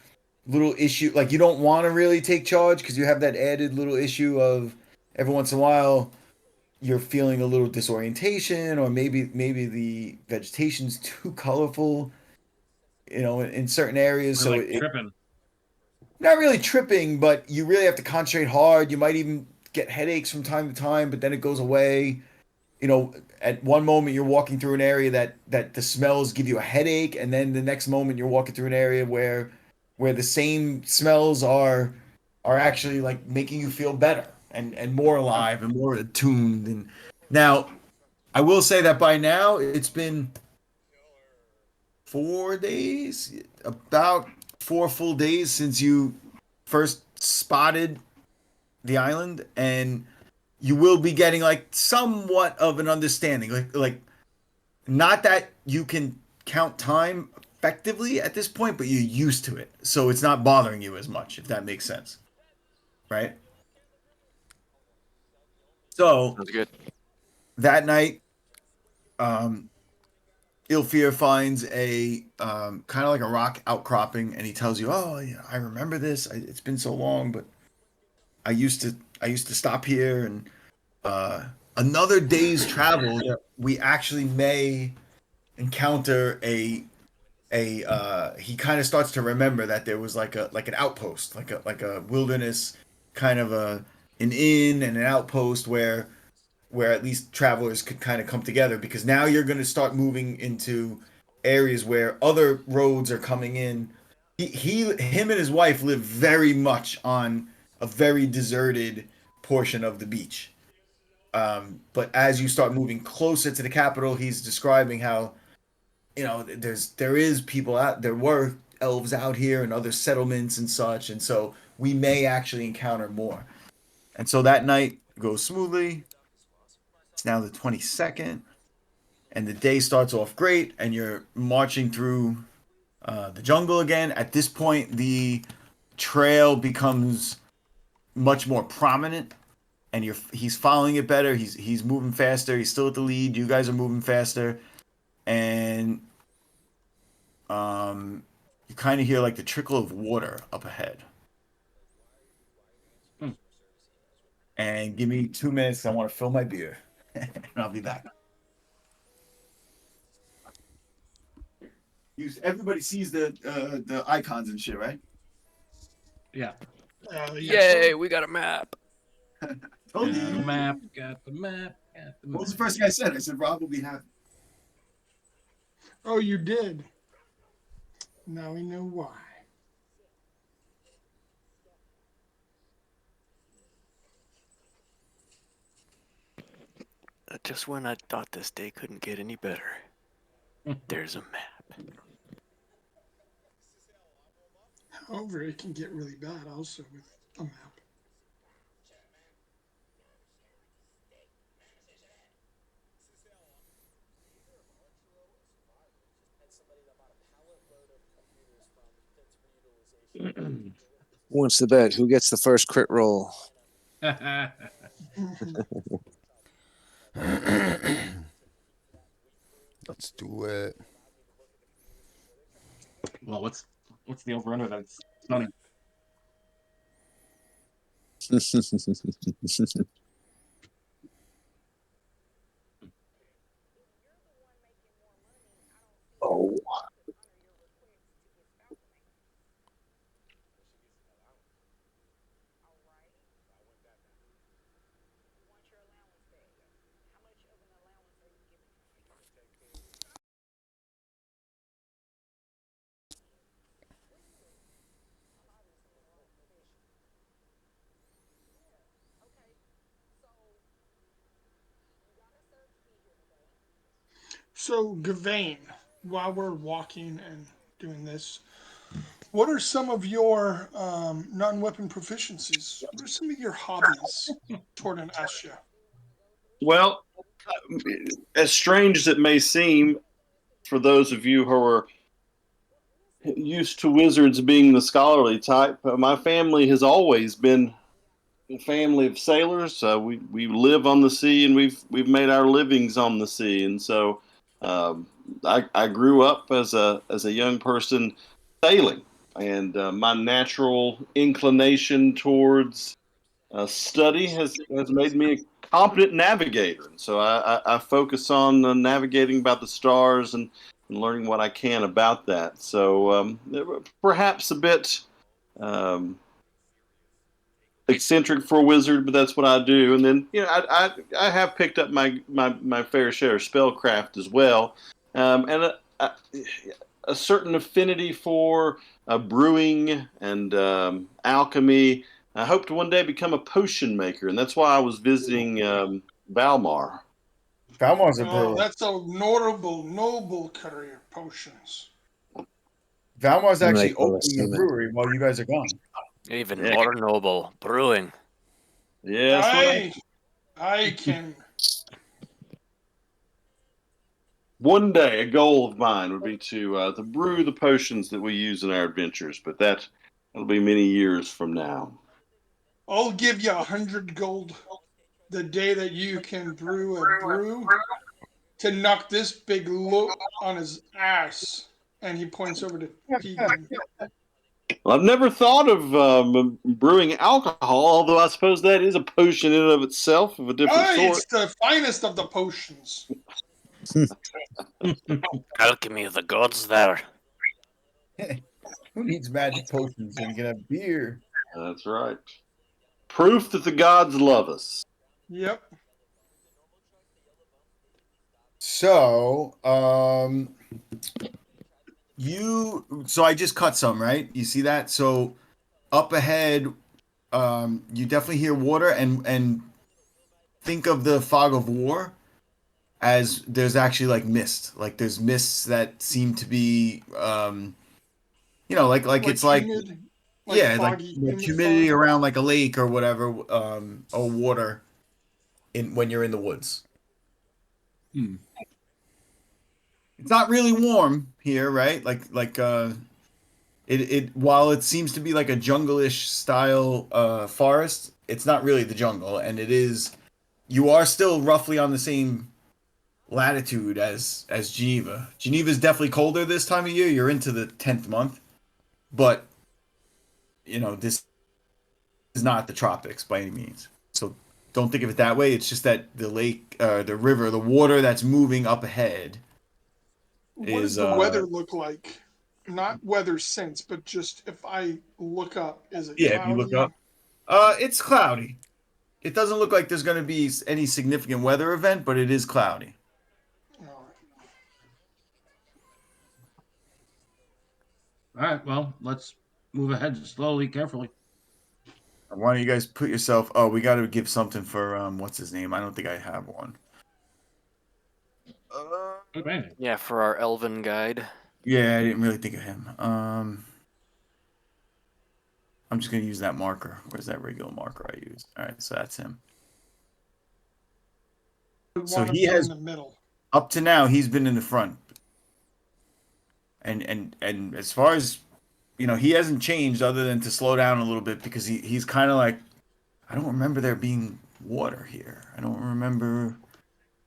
little issue. Like you don't want to really take charge because you have that added little issue of every once in a while you're feeling a little disorientation, or maybe the vegetation's too colorful, in certain areas. Or So like tripping. not really tripping, but you really have to concentrate hard. You might even get headaches from time to time, but then it goes away. At one moment you're walking through an area that the smells give you a headache, and then the next moment you're walking through an area where the same smells are actually like making you feel better and more alive and more attuned. And now I will say that by now it's been 4 days, about 4 full days since you first spotted the island, and you will be getting like somewhat of an understanding, like not that you can count time effectively at this point, but you're used to it, so it's not bothering you as much, if that makes sense, right? So Sounds good. that night, um, Ilfir finds a kind of like a rock outcropping, and he tells you, "Oh, yeah, I remember this. It's been so long, but I used to stop here." And another day's travel, that we actually may encounter a he kind of starts to remember that there was like an outpost, like a wilderness kind of an inn and an outpost where at least travelers could kind of come together, because now you're going to start moving into areas where other roads are coming in. Him and his wife live very much on a very deserted portion of the beach. But as you start moving closer to the capital, he's describing how, there is people out there, were elves out here and other settlements and such, and so we may actually encounter more. And so that night goes smoothly. It's now the 22nd, and the day starts off great, and you're marching through the jungle again. At this point, the trail becomes much more prominent, and he's following it better. He's moving faster. He's still at the lead. You guys are moving faster, and you kind of hear like the trickle of water up ahead. And give me 2 minutes. I want to fill my beer, and I'll be back. Everybody sees the icons and shit, right? Yeah. Yay, we got a map. Told Got the you. map. Got the map. Got the What was the map. first thing I said? I said Rob will be happy. Oh, you did. Now we know why. Just when I thought this day couldn't get any better, there's a map. However, it can get really bad also with a map. Who wants to bet? Who gets the first crit roll? Let's do it. Well, what's the over under? That's Sonny. Oh. So, Gavain, while we're walking and doing this, what are some of your non-weapon proficiencies? What are some of your hobbies toward an Asya? Well, as strange as it may seem for those of you who are used to wizards being the scholarly type, my family has always been a family of sailors. We live on the sea, and we've made our livings on the sea, and so I grew up as a young person sailing, and my natural inclination towards study has made me a competent navigator. And so I focus on navigating about the stars and learning what I can about that. So perhaps a bit eccentric for a wizard, but that's what I do. And then I have picked up my fair share of spellcraft as well, and a certain affinity for brewing and alchemy. I hope to one day become a potion maker, and that's why I was visiting Valmar. Valmar's a Oh, brewer. that's a noble career, potions. Valmar's actually Like, well, opening a brewery while you guys are gone. Even Yeah. more noble brewing. Yeah, that's right. I can. One day, a goal of mine would be to brew the potions that we use in our adventures, but that'll be many years from now. I'll give you 100 gold the day that you can brew a brew to knock this big look on his ass. And he points over to Pegan. Well, I've never thought of brewing alcohol, although I suppose that is a potion in and of itself of a different sort. It's the finest of the potions. Alchemy of the gods there. Who needs magic potions when you can have beer? That's right. Proof that the gods love us. Yep. So, so I just cut some, right? You see that? So up ahead, you definitely hear water and think of the fog of war as there's actually like mist. Like there's mists that seem to be like it's like humid, yeah, like foggy, the humid humidity fog. around like a lake or whatever, or water when you're in the woods. It's not really warm here, right? It while it seems to be like a jungle-ish style forest, it's not really the jungle, and you are still roughly on the same latitude as Geneva. Geneva is definitely colder this time of year. You're into the 10th month, but this is not the tropics by any means. So don't think of it that way. It's just that the lake, the river, the water that's moving up ahead. What does the weather look like? Not weather sense, but just if I look up, is it Yeah, cloudy? if you look up, it's cloudy. It doesn't look like there's going to be any significant weather event, but it is cloudy. All right, well, let's move ahead slowly, carefully. Why don't you guys put yourself? Oh, we got to give something for what's his name? I don't think I have one. Okay. Yeah, for our elven guide. Yeah, I didn't really think of him. I'm just gonna use that marker. Where's that regular marker I use? All right, so that's him. So he has in the middle. Up to now, he's been in the front, and as far as he hasn't changed other than to slow down a little bit because he's kind of like, I don't remember there being water here. I don't remember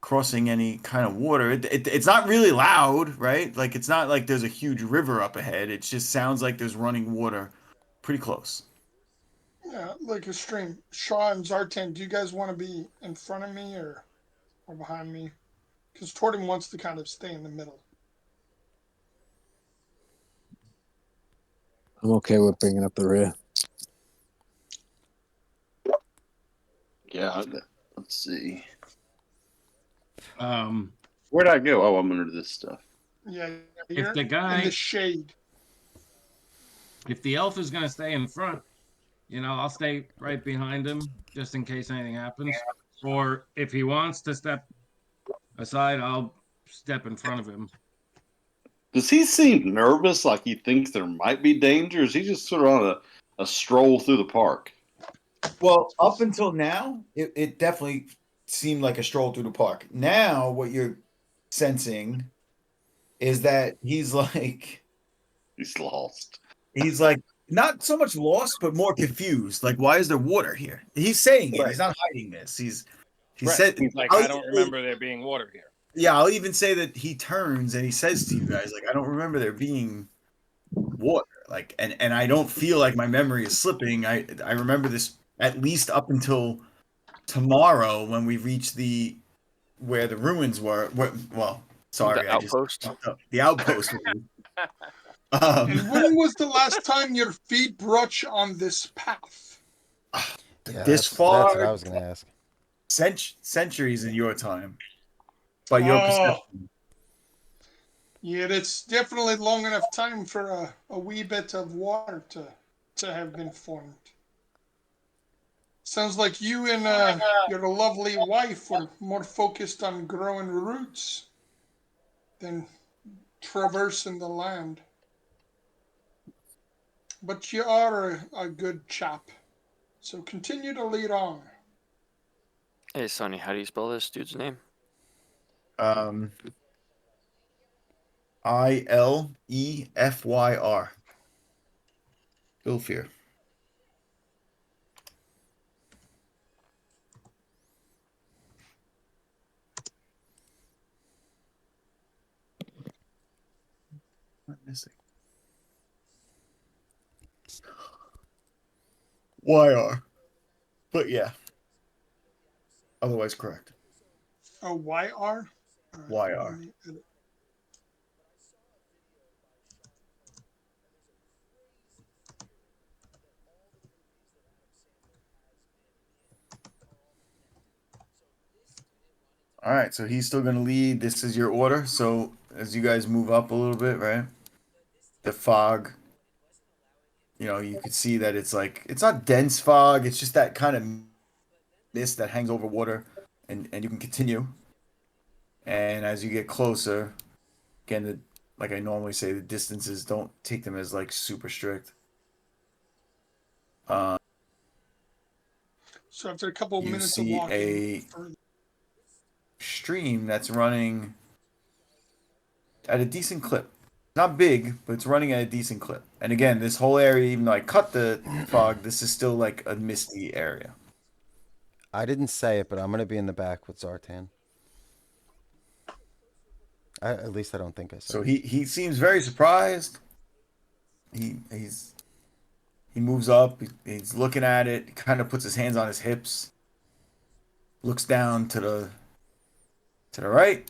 crossing any kind of water. It's not really loud, right? Like it's not like there's a huge river up ahead. It just sounds like there's running water pretty close. Yeah, like a stream. Shaw and Zartan, do you guys want to be in front of me or behind me? Because Torten wants to kind of stay in the middle. I'm okay with bringing up the rear. Yeah, let's see. Um, Where'd I go? Oh, I'm under this stuff. Yeah, if the guy in the shade. If the elf is going to stay in front, I'll stay right behind him just in case anything happens. Or if he wants to step aside, I'll step in front of him. Does he seem nervous, like he thinks there might be danger? Or is he just sort of on a stroll through the park? Well, up until now, it definitely seemed like a stroll through the park. Now, what you're sensing is that he's like not so much lost, but more confused. Like, why is there water here? He's saying it. Right. He's not hiding this. He Right. said He's like, I don't remember there being water here. Yeah, I'll even say that he turns and he says to you guys, like, I don't remember there being water. Like, and I don't feel like my memory is slipping. I remember this at least up until tomorrow when we reach where the ruins were. Well, sorry, The outpost. The outpost. And when was the last time your feet brushed on this path? Yeah, this that's far, what I was gonna ask. centuries in your time, by your perception. Yeah, it's definitely long enough time for a wee bit of water to have been formed. Sounds like you and your lovely wife were more focused on growing roots than traversing the land. But you are a good chap, so continue to lead on. Hey, Sonny, how do you spell this dude's name? Ilefyr. Ilfir. Not missing. YR. But yeah. Otherwise correct. A YR? YR. All right, so he's still going to lead. This is your order. So as you guys move up a little bit, right? The fog, you could see that it's not dense fog. It's just that kind of mist that hangs over water, and you can continue. And as you get closer, again, like I normally say, the distances, don't take them as like super strict. So after a couple of You minutes of see walking a further, stream that's running at a decent clip. Not big, but it's running at a decent clip. And again, this whole area, even though I cut the fog, this is still like a misty area. I didn't say it, but I'm gonna be in the back with Zartan. At least I don't think I said. So he seems very surprised. He moves up. He's looking at it. Kind of puts his hands on his hips. Looks down to the right.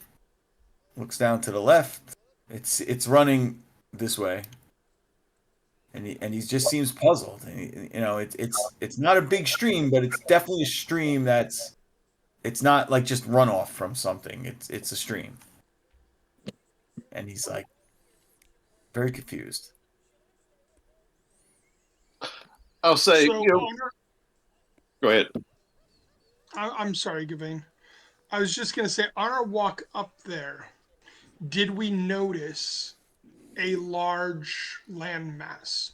Looks down to the left. It's running this way. And he just seems puzzled. And it's not a big stream, but it's definitely a stream it's not like just runoff from something. It's a stream. And he's like very confused. I'll say, so go ahead. I'm sorry, Gavain. I was just gonna say, on our walk up there, did we notice a large landmass,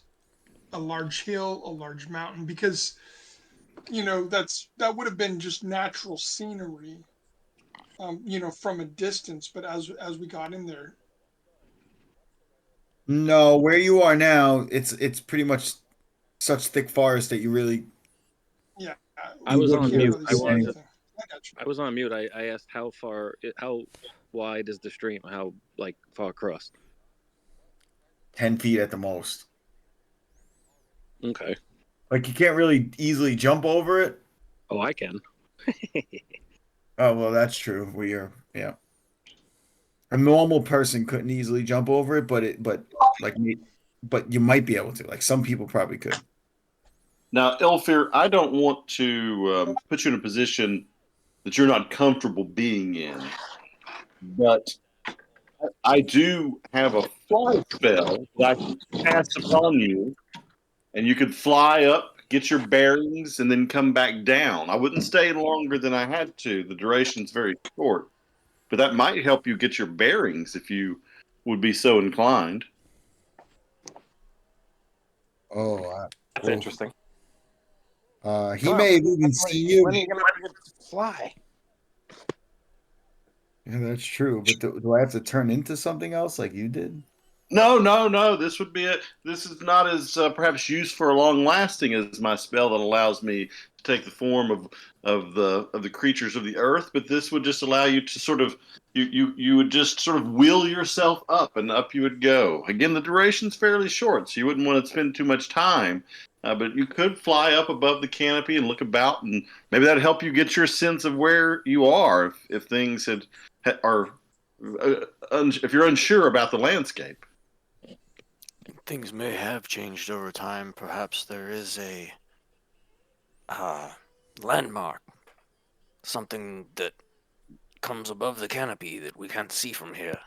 a large hill, a large mountain? Because that would have been just natural scenery, from a distance. But as we got in there, No, where you are now, it's pretty much such thick forest that you really. yeah, I was you on can't mute. really I see wanted anything. to. I got you. I was on mute. I asked how wide is the stream? How far across? 10 feet at the most. Okay. Like you can't really easily jump over it. Oh, I can. Oh well, that's true. Yeah. A normal person couldn't easily jump over it, but you might be able to. Like some people probably could. Now, Elfir, I don't want to put you in a position that you're not comfortable being in, but I do have a fly spell that I can cast upon you, and you could fly up, get your bearings, and then come back down. I wouldn't stay longer than I had to. The duration's very short. but that might help you get your bearings if you would be so inclined. Oh, That's interesting. he may have even seen you. When are you going to fly? Yeah, that's true. But do I have to turn into something else like you did? No. This would be this is not as perhaps useful or long lasting as my spell that allows me to take the form of the creatures of the earth. But this would just allow you to sort of you would just sort of will yourself up, and up you would go. Again, the duration's fairly short, so you wouldn't want to spend too much time. But you could fly up above the canopy and look about, and maybe that'd help you get your sense of where you are if things are if you're unsure about the landscape. Things may have changed over time. Perhaps there is a landmark, something that comes above the canopy that we can't see from here.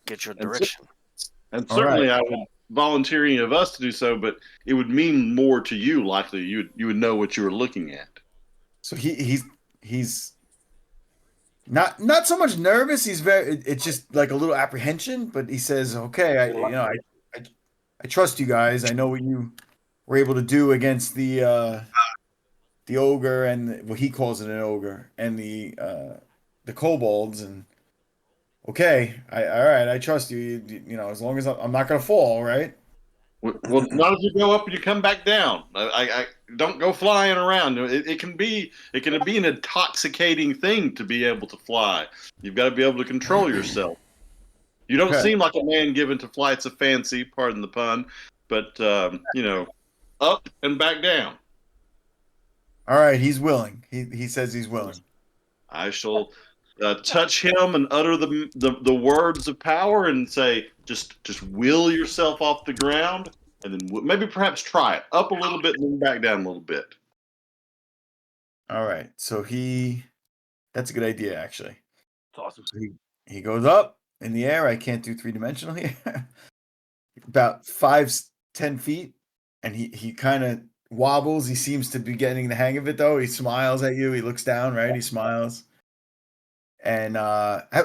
Get your direction. And All certainly, right. I would volunteer any of us to do so, but it would mean more to you. Likely, you would know what you were looking at. So he's not so much nervous. He's it's just like a little apprehension, but he says, "Okay, I trust you guys. I know what you were able to do against the ogre and what he calls it an ogre and the kobolds and okay, all right, I trust you. You know, as long as I'm not gonna fall, right?" Well, not if you go up and you come back down. I don't go flying around. It can be an intoxicating thing to be able to fly. You've got to be able to control yourself. You don't Okay. seem like a man given to flights of fancy, pardon the pun, but up and back down. All right, he's willing. He says he's willing. I shall touch him and utter the words of power and say, just will yourself off the ground, and then maybe perhaps try it up a little bit and then back down a little bit. All right, so that's a good idea actually. It's awesome. So he goes up in the air. I can't do 3-dimensional here. About 5-10 feet, and he kind of wobbles. He seems to be getting the hang of it though. He smiles at you. He looks down, right? He smiles. And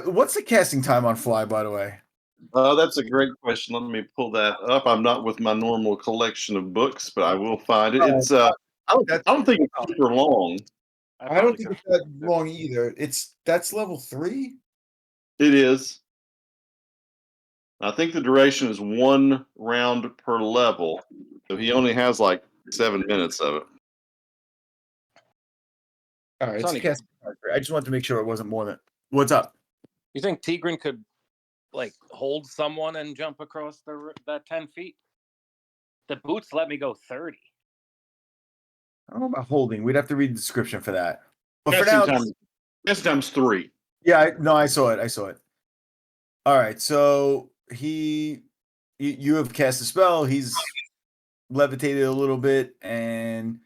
what's the casting time on fly, by the way? That's a great question. Let me pull that up. I'm not with my normal collection of books, but I will find it. It's I don't think it's super long. I don't think it's that long either. That's level 3. It is. I think the duration is 1 round per level, so he only has like 7 minutes of it. All right, Sonny, I just wanted to make sure it wasn't more than. What's up? you think Tigran could like hold someone and jump across that 10 feet? The boots let me go 30. I don't know about holding. We'd have to read the description for that. But for now, Casting time's 3. yeah, I saw it. All right, so you have cast a spell. He's levitated a little bit, and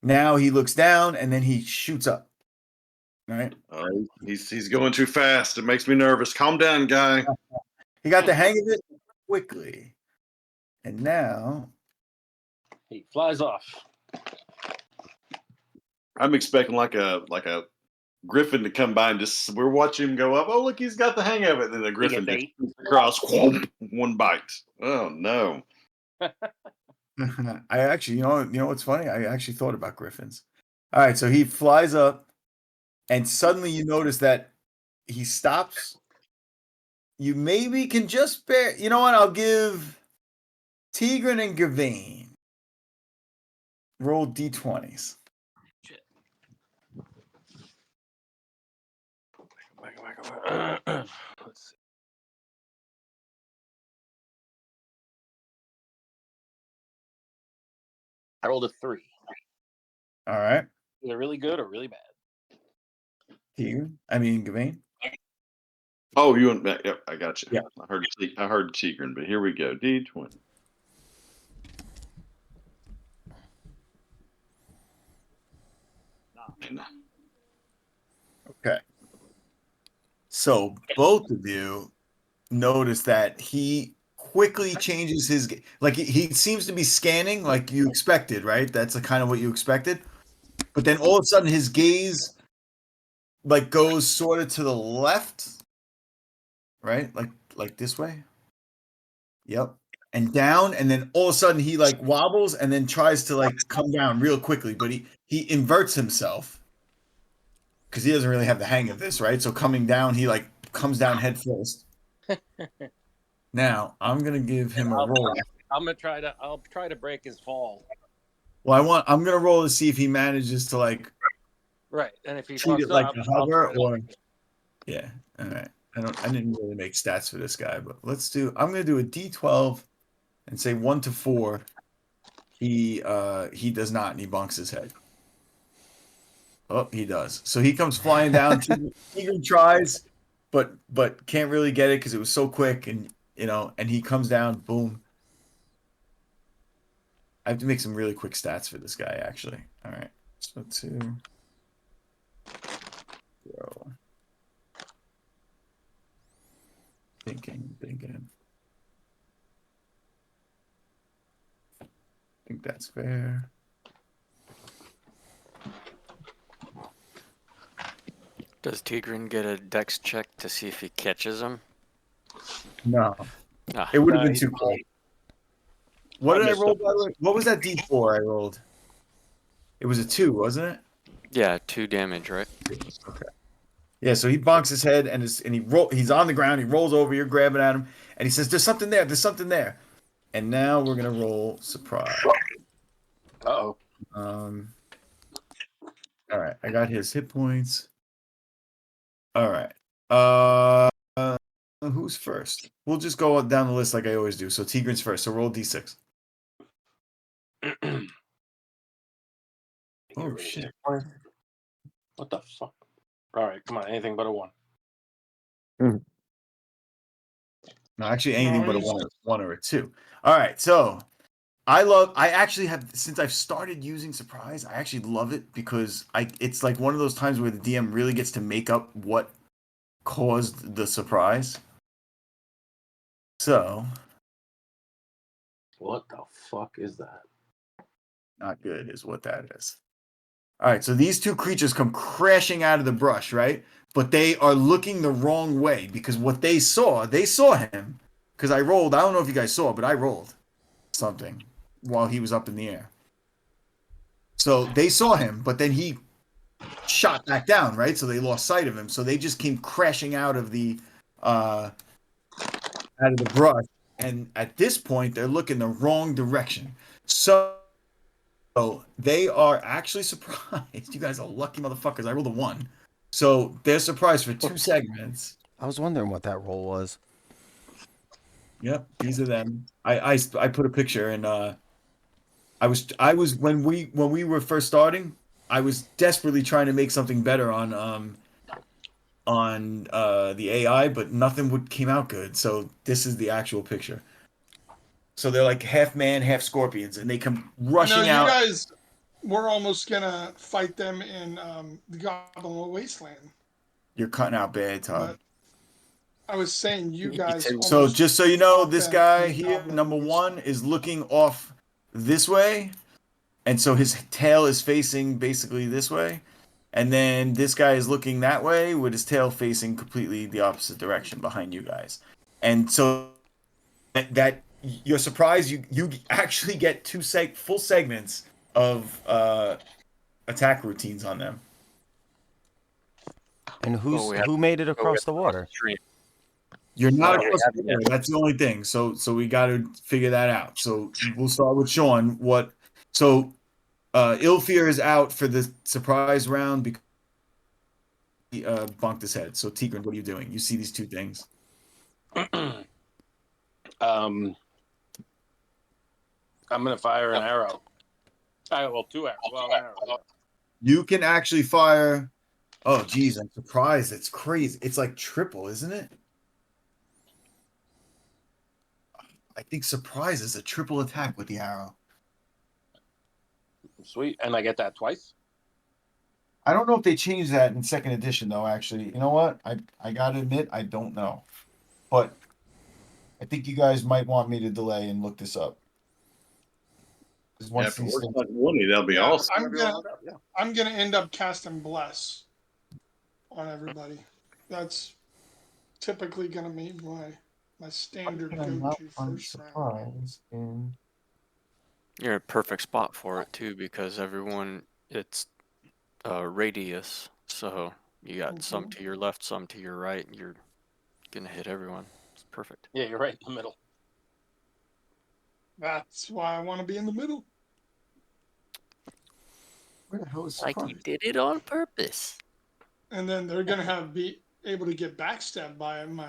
now he looks down, and then he shoots up. All right. He's going too fast. It makes me nervous. Calm down, guy. He got the hang of it quickly, and now He flies off. I'm expecting like a griffin to come by and just we're watching him go up. Oh, look, he's got the hang of it. And then the griffin gets eight. across, whoomp, 1 bite. Oh no! I actually, you know what's funny? I actually thought about griffins. All right, so he flies up, and suddenly you notice that he stops. You maybe can just bear. You know what? I'll give Tigran and Gavain roll d20s. Shit. Let's see. I rolled a 3. All right, Either really good or really bad. Gavain. Oh, you went back. Yep, I got you. Yeah. I heard Tigran, but here we go. D20. Okay. So both of you notice that he quickly changes his like he seems to be scanning like you expected, right? That's kind of what you expected. But then all of a sudden his gaze like goes sort of to the left, right? Like this way. Yep. And down, and then all of a sudden he like wobbles and then tries to like come down real quickly, but he inverts himself because he doesn't really have the hang of this, right? So coming down, he like comes down head first. Now I'm gonna give him a roll. I'll try to break his fall. Well, I'm gonna roll to see if he manages to like Right, and if he treat fucks it like up, a I'll hover try to- or yeah. All right. I didn't really make stats for this guy, but I'm gonna do a D12 and say 1 to 4. He does not, and he bonks his head. Oh, he does. So he comes flying down. Tigran tries, but can't really get it because it was so quick, and and he comes down. Boom. I have to make some really quick stats for this guy, actually. All right. So 2. Bro. Thinking. I think that's fair. Does Tigran get a dex check to see if he catches him? No. Ah, It would have been he's too fine. quick. What I did I missed roll, up. by the way? What was that D4 I rolled? It was a 2, wasn't it? yeah, 2 damage, right? Okay. Yeah, so he bonks his head and he's on the ground, he rolls over, you're grabbing at him, and he says, there's something there. And now we're gonna roll surprise. Uh-oh. All right, I got his hit points. All right. Who's first? We'll just go down the list like I always do. So Tigran's first. So roll D6. Oh shit. What the fuck? All right, come on, anything but a 1. No, actually anything but a 1 or a 2. All right, so I actually have, since I've started using surprise, I actually love it because it's like one of those times where the DM really gets to make up what caused the surprise. So What the fuck is that? not good is what that is. All right, so these two creatures come crashing out of the brush, right? But they are looking the wrong way because what they saw him. Because I rolled, I don't know if you guys saw, but I rolled something while he was up in the air. So they saw him, but then he shot back down, right? So they lost sight of him. So they just came crashing out of the brush. And at this point, they're looking the wrong direction. So they are actually surprised. You guys are lucky motherfuckers. I rolled a 1. So they're surprised for 2 segments. I was wondering what that roll was. Yep, these are them. I put a picture, and I was when we were first starting, I was desperately trying to make something better on the AI, but nothing came out good. So this is the actual picture. So they're like half man, half scorpions, and they come rushing out. You guys, we're almost gonna fight them in the Goblin Wasteland. You're cutting out bad, Todd. But I was saying you guys. So just so you know, fought this them guy in here, Goblin number Wasteland. 1, is looking off this way, and so his tail is facing basically this way, and then this guy is looking that way with his tail facing completely the opposite direction behind you guys, and so that you're surprised you actually get 2 full segments of attack routines on them. And who made it across the water? You're not Oh, across the water. That's the only thing. So we got to figure that out. So we'll start with Sean. So Ilfir is out for the surprise round because he bonked his head. So Tigran, what are you doing? You see these 2 things. I'm gonna fire an arrow. Well, 2 arrows. Well, an arrow. You can actually fire. Oh, geez, I'm surprised. It's crazy. It's like triple, isn't it? I think surprise is a triple attack with the arrow. Sweet, and I get that twice. I don't know if they changed that in 2nd edition, though. Actually, you know what? I gotta admit, I don't know, but I think you guys might want me to delay and look this up. After works like 20, that'll be awesome. I'm gonna end up casting Bless on everybody. That's typically going to be my standard Can I not go-to find first round. surprise in? You're in a perfect spot for it too, because everyone, it's radius, so you got some to your left, some to your right. You're gonna hit everyone. It's perfect. Yeah, you're right in the middle. That's why I want to be in the middle. Where the hell is Like surprise? you did it on purpose. And then they're going to be able to get backstabbed by my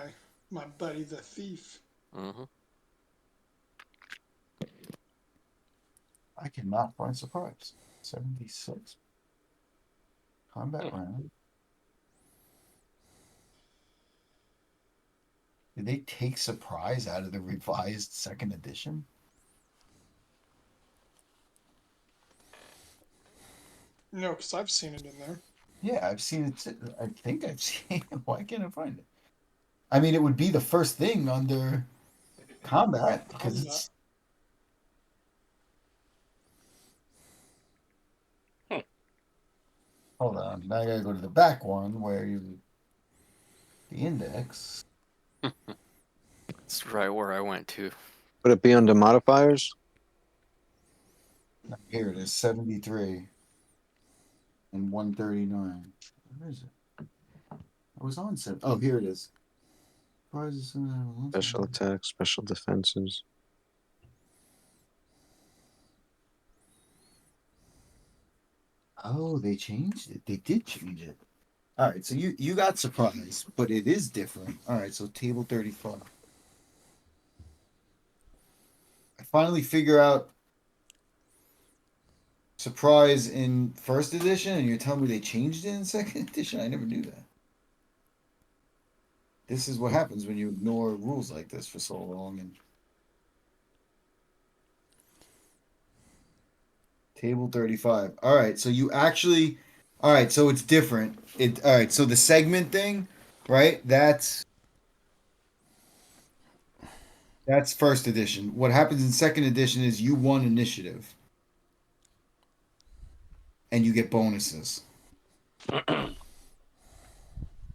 buddy, the thief. Mm-hmm. I cannot find surprise. 76. Combat round. Did they take surprise out of the revised second edition? No, because I've seen it in there. Yeah, I've seen it. I think I've seen it. Why can't I find it? I mean, it would be the first thing under combat because it's. Hold on. Now I gotta go to the back one where you. The index. It's right where I went to. Would it be under modifiers? Here it is, 73 and 139. Where is it? I was on 7. Oh, here it is. Special attacks, special defenses. Oh, they changed it. They did change it. All right, so you got surprise, but it is different. All right, so table 35. I finally figure out surprise in first edition, and you're telling me they changed it in second edition? I never knew that. This is what happens when you ignore rules like this for so long. And table 35. All right, so you actually. All right, so it's different. All right, so the segment thing, right? That's first edition. What happens in second edition is you won initiative, and you get bonuses. All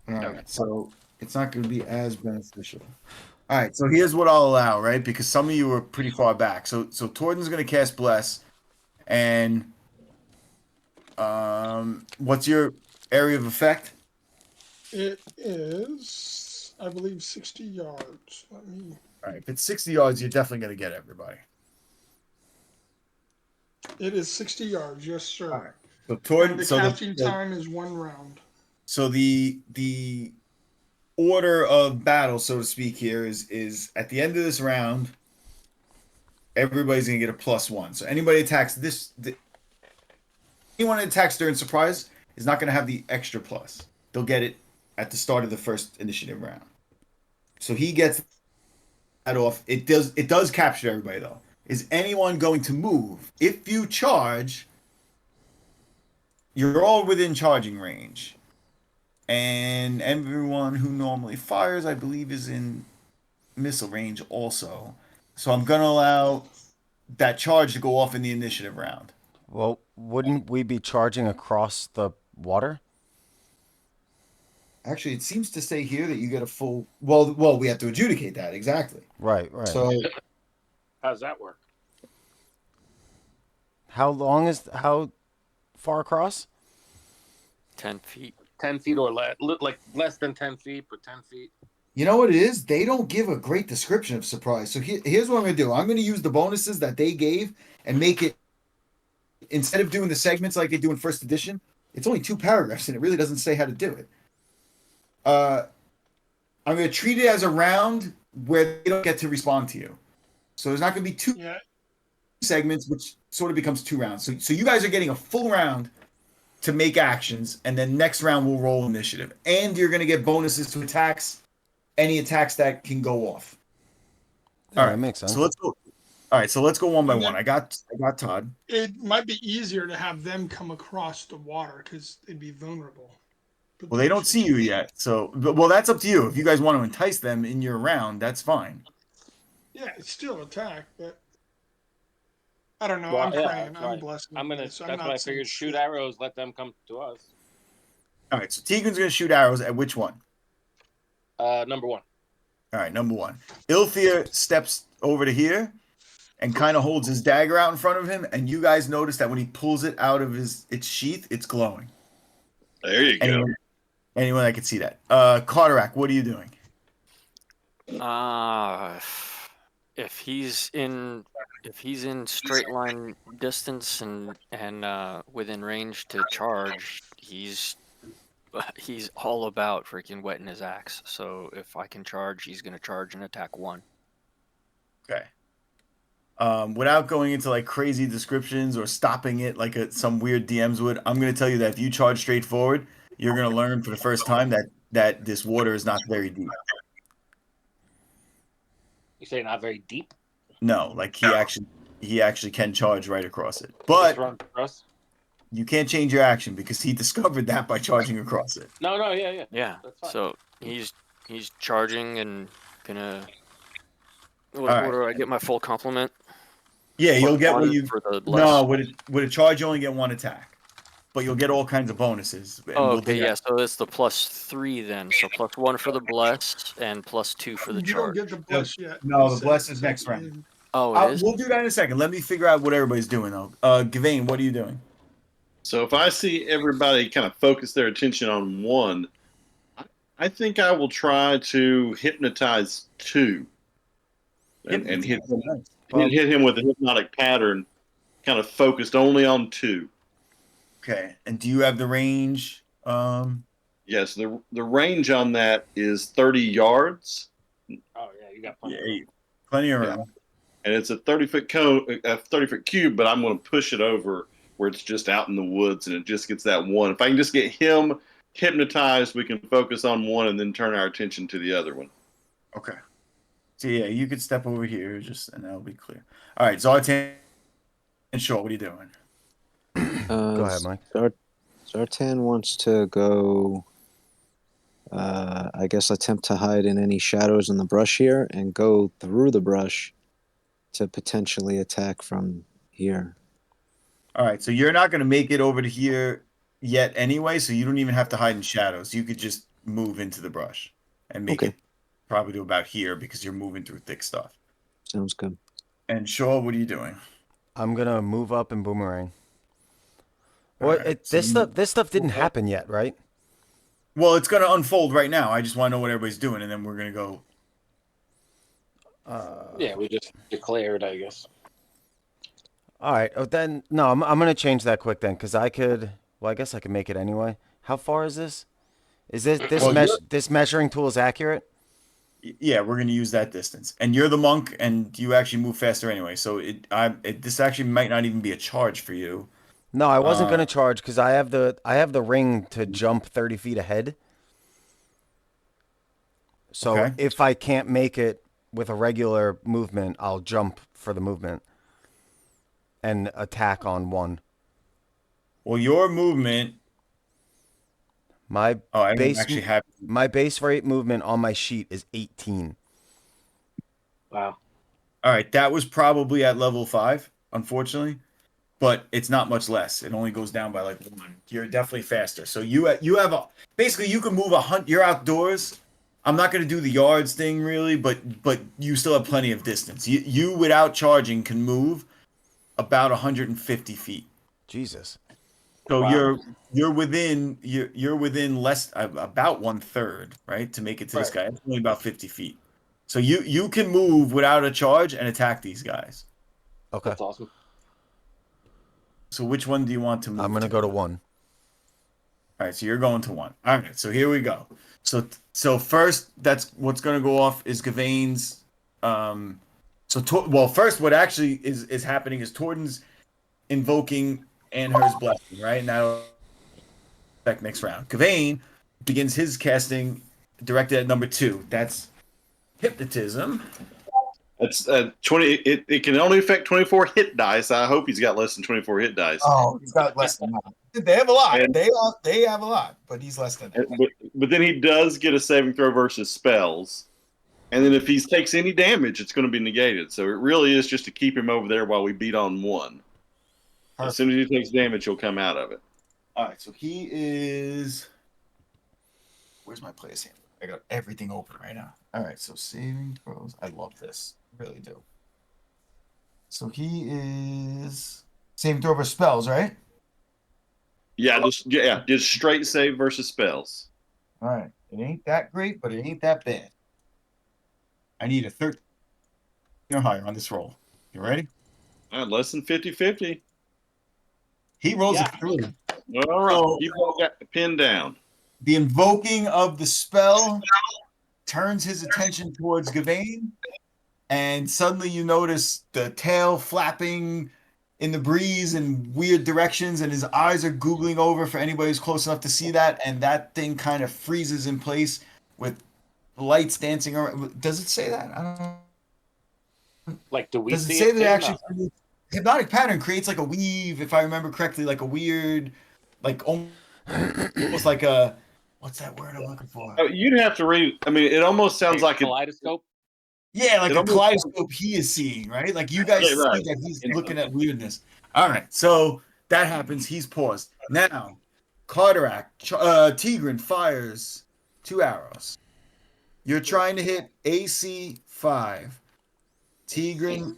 right, so it's not going to be as beneficial. All right, so here's what I'll allow, right? Because some of you are pretty far back. So Torden's going to cast Bless, and what's your area of effect? It is, I believe, 60 yards. Let me. All right, if it's 60 yards, you're definitely going to get everybody. It is 60 yards, yes, sir. All right. So And the casting time is 1 round. So the order of battle, so to speak, here is at the end of this round, everybody's gonna get a +1. So anybody attacks anyone that attacks during surprise is not gonna have the extra plus. They'll get it at the start of the first initiative round. So he gets that off. It does capture everybody though. Is anyone going to move? If you charge, you're all within charging range. And everyone who normally fires, I believe, is in missile range also. So I'm going to allow that charge to go off in the initiative round. Well, wouldn't we be charging across the water? Actually, it seems to say here that you get a full. Well, we have to adjudicate that exactly. Right. So How does that work? How far across? 10 feet. 10 feet or less, like less than 10 feet, but 10 feet. you know what it is? They don't give a great description of surprise. So here's what I'm going to do. I'm going to use the bonuses that they gave and make it, instead of doing the segments like they do in first edition, it's only 2 paragraphs and it really doesn't say how to do it. I'm going to treat it as a round where they don't get to respond to you. So there's not going to be 2 segments, which sort of becomes 2 rounds. So you guys are getting a full round to make actions, and then next round we'll roll initiative. And you're going to get bonuses to attacks, any attacks that can go off. All right, that makes sense. So let's go. All right, so let's go one by one. I got Todd. It might be easier to have them come across the water because they'd be vulnerable. Well, they don't see you yet, so that's up to you. If you guys want to entice them in your round, that's fine. Yeah, it's still attack, but I don't know. Well, I'm yeah, praying. that's I'm right. blessing. That's what I figured. Shoot arrows, let them come to us. All right, so Tegan's going to shoot arrows at which one? Number 1. All right, number 1. Ilthir steps over to here and kind of holds his dagger out in front of him, and you guys notice that when he pulls it out of its sheath, it's glowing. There you go. Anyone that can see that. Carterac, what are you doing? If he's in straight line distance and within range to charge, he's all about freaking wetting his axe. So if I can charge, he's gonna charge and attack 1. Okay. Without going into like crazy descriptions or stopping it like some weird DMs would, I'm going to tell you that if you charge straight forward, you're going to learn for the first time that this water is not very deep. You say not very deep? No, like he actually can charge right across it. But Run across? you can't change your action because he discovered that by charging across it. No, yeah. Yeah. That's fine. So he's charging and gonna. What All right. do I get my full complement? Yeah, you'll get what One you. for the No, bless. with a charge, you only get 1 attack, but you'll get all kinds of bonuses. and Oh, we'll do okay, that. yeah. So it's the +3 then. So +1 for the bless and +2 for the You don't charge. get the bless yet. No, You the said bless it is at next the round. end. Oh, it is. We'll do that in a second. Let me figure out what everybody's doing though. Gavain, what are you doing? So if I see everybody kind of focus their attention on one, I think I will try to hypnotize 2 and hit him with a hypnotic pattern, kind of focused only on 2. Okay, and do you have the range? Yes, the range on that is 30 yards, Oh, yeah, you got plenty. Plenty of room. Yeah. and it's a 30-foot cone, a 30-foot cube. But I'm going to push it over where it's just out in the woods, and it just gets that one. If I can just get him hypnotized, we can focus on one and then turn our attention to the other one. Okay. So yeah, you could step over here, and that'll be clear. All right, Zartan and Shaw, what are you doing? Go ahead, Mike. Zartan wants to go. I guess attempt to hide in any shadows in the brush here and go through the brush to potentially attack from here. All right, so you're not going to make it over to here yet anyway, so you don't even have to hide in shadows. You could just move into the brush and make it probably to about here because you're moving through thick stuff. Sounds good. And Shaw, what are you doing? I'm gonna move up and boomerang. All Well, right, this stuff didn't happen yet, right? Well, it's going to unfold right now. I just want to know what everybody's doing, and then we're going to go. Yeah, we just declared, I guess. All right. Oh, then no, I'm gonna change that quick then, because I could. Well, I guess I could make it anyway. How far is this? Is this measuring tool is accurate? Yeah, we're going to use that distance. And you're the monk, and you actually move faster anyway. So this actually might not even be a charge for you. No, I wasn't gonna charge because I have the ring to jump 30 feet ahead. So Okay. if I can't make it with a regular movement, I'll jump for the movement and attack on 1. Well, your movement. My I don't base actually have. my base rate movement on my sheet is 18. Wow. All right, that was probably at level 5, unfortunately, but it's not much less. It only goes down by like 1. You're definitely faster. So you have basically you can move You're outdoors. I'm not going to do the yards thing really, but you still have plenty of distance. You without charging can move about 150 feet. Jesus. So Wow. you're within less about 1/3, right, to make it to this guy. It's only about 50 feet. So you can move without a charge and attack these guys. Okay. That's awesome. So which one do you want to move? I'm gonna go to 1. All right, so you're going to 1. All right, so here we go. So first, that's what's going to go off is Gavain's. First, what actually is happening is Torden's invoking Anher's blessing, right? And that'll affect next round. Gavain begins his casting directed at number 2. That's hypnotism. That's 20. It can only affect 24 hit dice. I hope he's got less than 24 hit dice. Oh, he's got less than that. They have a lot. And- They have a lot, but he's less than that. But then he does get a saving throw versus spells. And then if he takes any damage, it's going to be negated. So it really is just to keep him over there while we beat on 1. As soon as he takes damage, he'll come out of it. All right, so he is Where's my player's hand? I got everything open right now. All right, so saving throws. I love this. I really do. So he is saving throw for spells, right? Just straight save versus spells. All right. It ain't that great, but it ain't that bad. I need a 13 or higher on this roll. You ready? Less than 50-50. He rolls Yeah. a 3. All right, So- you all got the pin down. The invoking of the spell turns his attention towards Gavain, and suddenly you notice the tail flapping in the breeze in weird directions, and his eyes are googling over for anybody who's close enough to see that, and that thing kind of freezes in place with lights dancing around. Does it say that? I don't. Like, do we Does it see say it that too? it actually No. hypnotic pattern creates like a weave, if I remember correctly, like a weird, like almost like a, what's that word I'm looking for? Oh, you'd have to read. I mean, it almost sounds like it. Kaleidoscope. Yeah, like It a almost- kaleidoscope he is seeing, right? Like you guys Yeah, right. see that he's looking at weirdness. All right, so that happens. He's paused. Now, Carteract, Tigran fires 2 arrows. You're trying to hit AC 5. Tigran,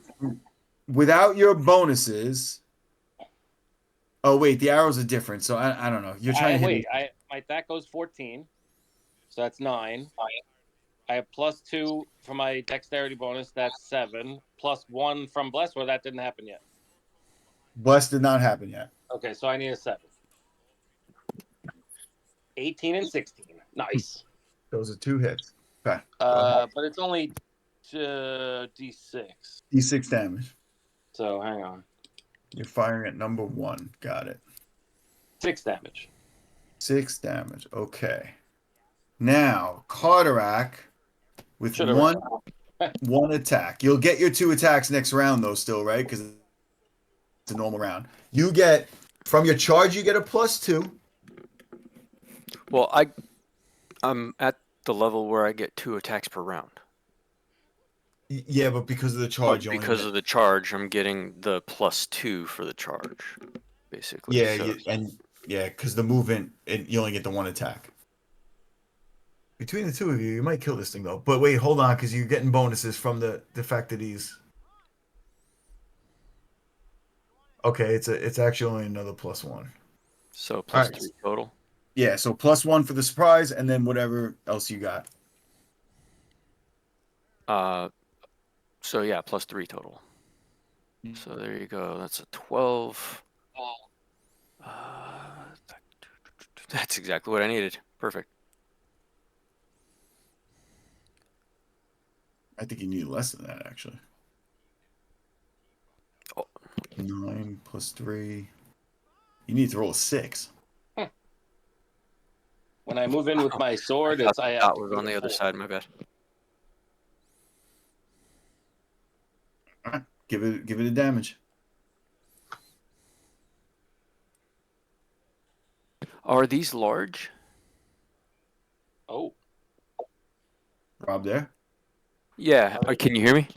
without your bonuses. Oh wait, the arrows are different, so I don't know. You're trying to hit. My attack goes 14, so that's 9. I have +2 for my dexterity bonus. That's 7. +1 from Bless. Well, that didn't happen yet. Bless did not happen yet. Okay, so I need a 7. 18 and 16. Nice. Those are 2 hits. Okay. But it's only D6. D6 damage. So hang on. You're firing at number 1. Got it. 6 damage. 6 damage. Okay. Now, Carteract with Should've one attack. You'll get your 2 attacks next round, though, still, right? Because it's a normal round. You get, from your charge, you get a +2. Well, I'm at the level where I get 2 attacks per round. Yeah, but because of the But charge, you only because get- of the charge, I'm getting the +2 for the charge, basically. Yeah, So- because the movement, you only get the 1 attack. Between the 2 of you, you might kill this thing, though. But wait, hold on, because you're getting bonuses from the fact that he's... Okay, it's actually only another +1. So +3 Alright. total. Yeah, so +1 for the surprise, and then whatever else you got. So yeah, +3 total. So there you go. That's a 12. That's exactly what I needed. Perfect. I think you need less than that, actually. Oh. 9 + 3. You need to roll a 6. When I move in with my sword, That I have to was beat on the a other 4. side. My bad. All right, give it a damage. Are these large? Oh, Rob there. Yeah. Can you hear me?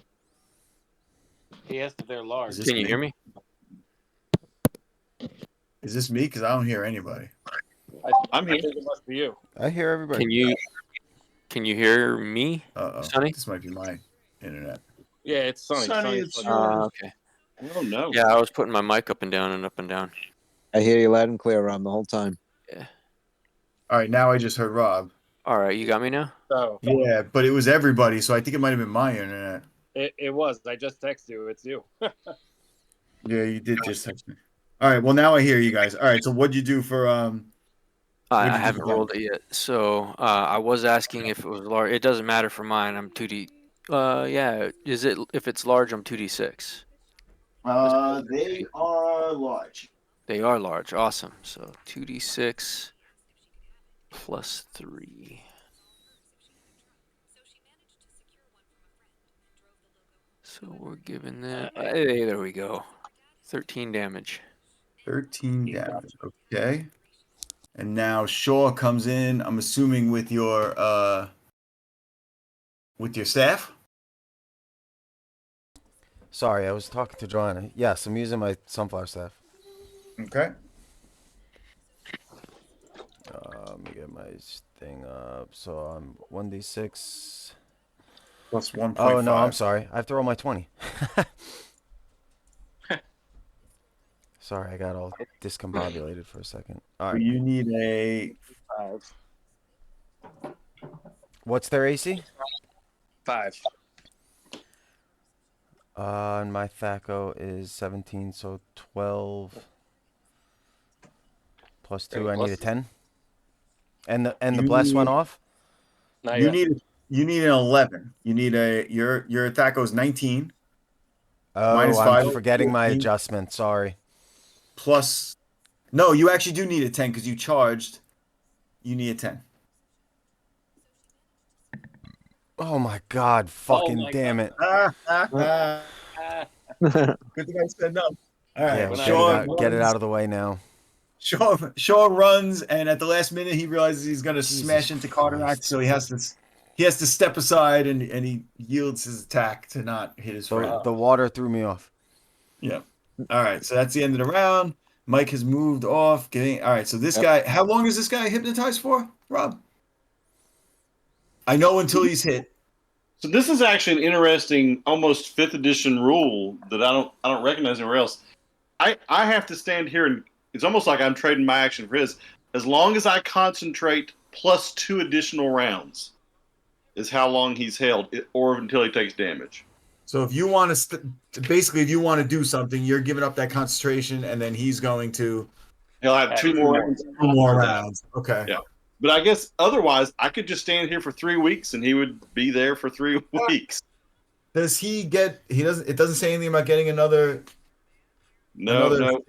he asked if they're large. Is this Can you me? hear me? Is this me? Because I don't hear anybody. I'm here. I think it must be you. I hear everybody. Can you hear me, Uh-oh. Sonny? This might be my internet. Yeah, it's Sonny. Sonny, Sonny's it's funny. yours. Okay. Oh no. Yeah, I was putting my mic up and down and up and down. I hear you loud and clear, Rob, the whole time. All right, now I just heard Rob. All right, you got me now? So Yeah, but it was everybody, so I think it might have been my internet. it was. I just texted you. It's you. Yeah, you did just text me. All right, well now I hear you guys. All right, so what'd you do for What'd I you do haven't for rolled it yet. So I was asking if it was large. It doesn't matter for mine. I'm 2D. Yeah. Is it if it's large? I'm 2D6. They are large. They are large. Awesome. So 2D6 plus 3. So we're giving that. Hey, there we go. 13 damage. 13 damage. Okay. And now Shaw comes in, I'm assuming with your staff? Sorry, I was talking to Joanna. Yes, I'm using my sunflower staff. Okay. Let me get my thing up. So I'm 1d6. Plus 1.5. Oh no, I'm sorry. I have to roll my 20. Sorry, I got all discombobulated for a second. All So right. you need a 5. What's their AC? 5. And my THACO is 17, so 12 plus 2. Great, I need a plus- 10. And the You bless went need- off. Not you yet. need an 11. You need your THACO is 19 Oh, minus I'm 5 forgetting my 14. adjustment. Sorry. Plus. No, you actually do need a 10 because you charged. You need a 10. Oh my God! Fucking my damn God. it! Ah, Good thing I said no. All right, Yeah, when get Sean it runs- out of the way now. Sean runs, and at the last minute, he realizes he's going to Jesus smash into Carteract, Christ. so he has to step aside, and he yields his attack to not hit his friend. The water threw me off. Yeah. All right, so that's the end of the round. Mike has moved off. All right, so this guy, how long is this guy hypnotized for, Rob? I know until he's hit. So this is actually an interesting, almost 5th edition rule that I don't recognize anywhere else. I have to stand here and it's almost like I'm trading my action for his. As long as I concentrate plus 2 additional rounds is how long he's held, or until he takes damage. So if you want to, basically, if you want to do something, you're giving up that concentration, and then he's going to He'll have 2 more rounds. 2 more rounds. Okay. Yeah. But I guess otherwise, I could just stand here for 3 weeks and he would be there for 3 weeks. Does he get? He doesn't. It doesn't say anything about getting another. No. state?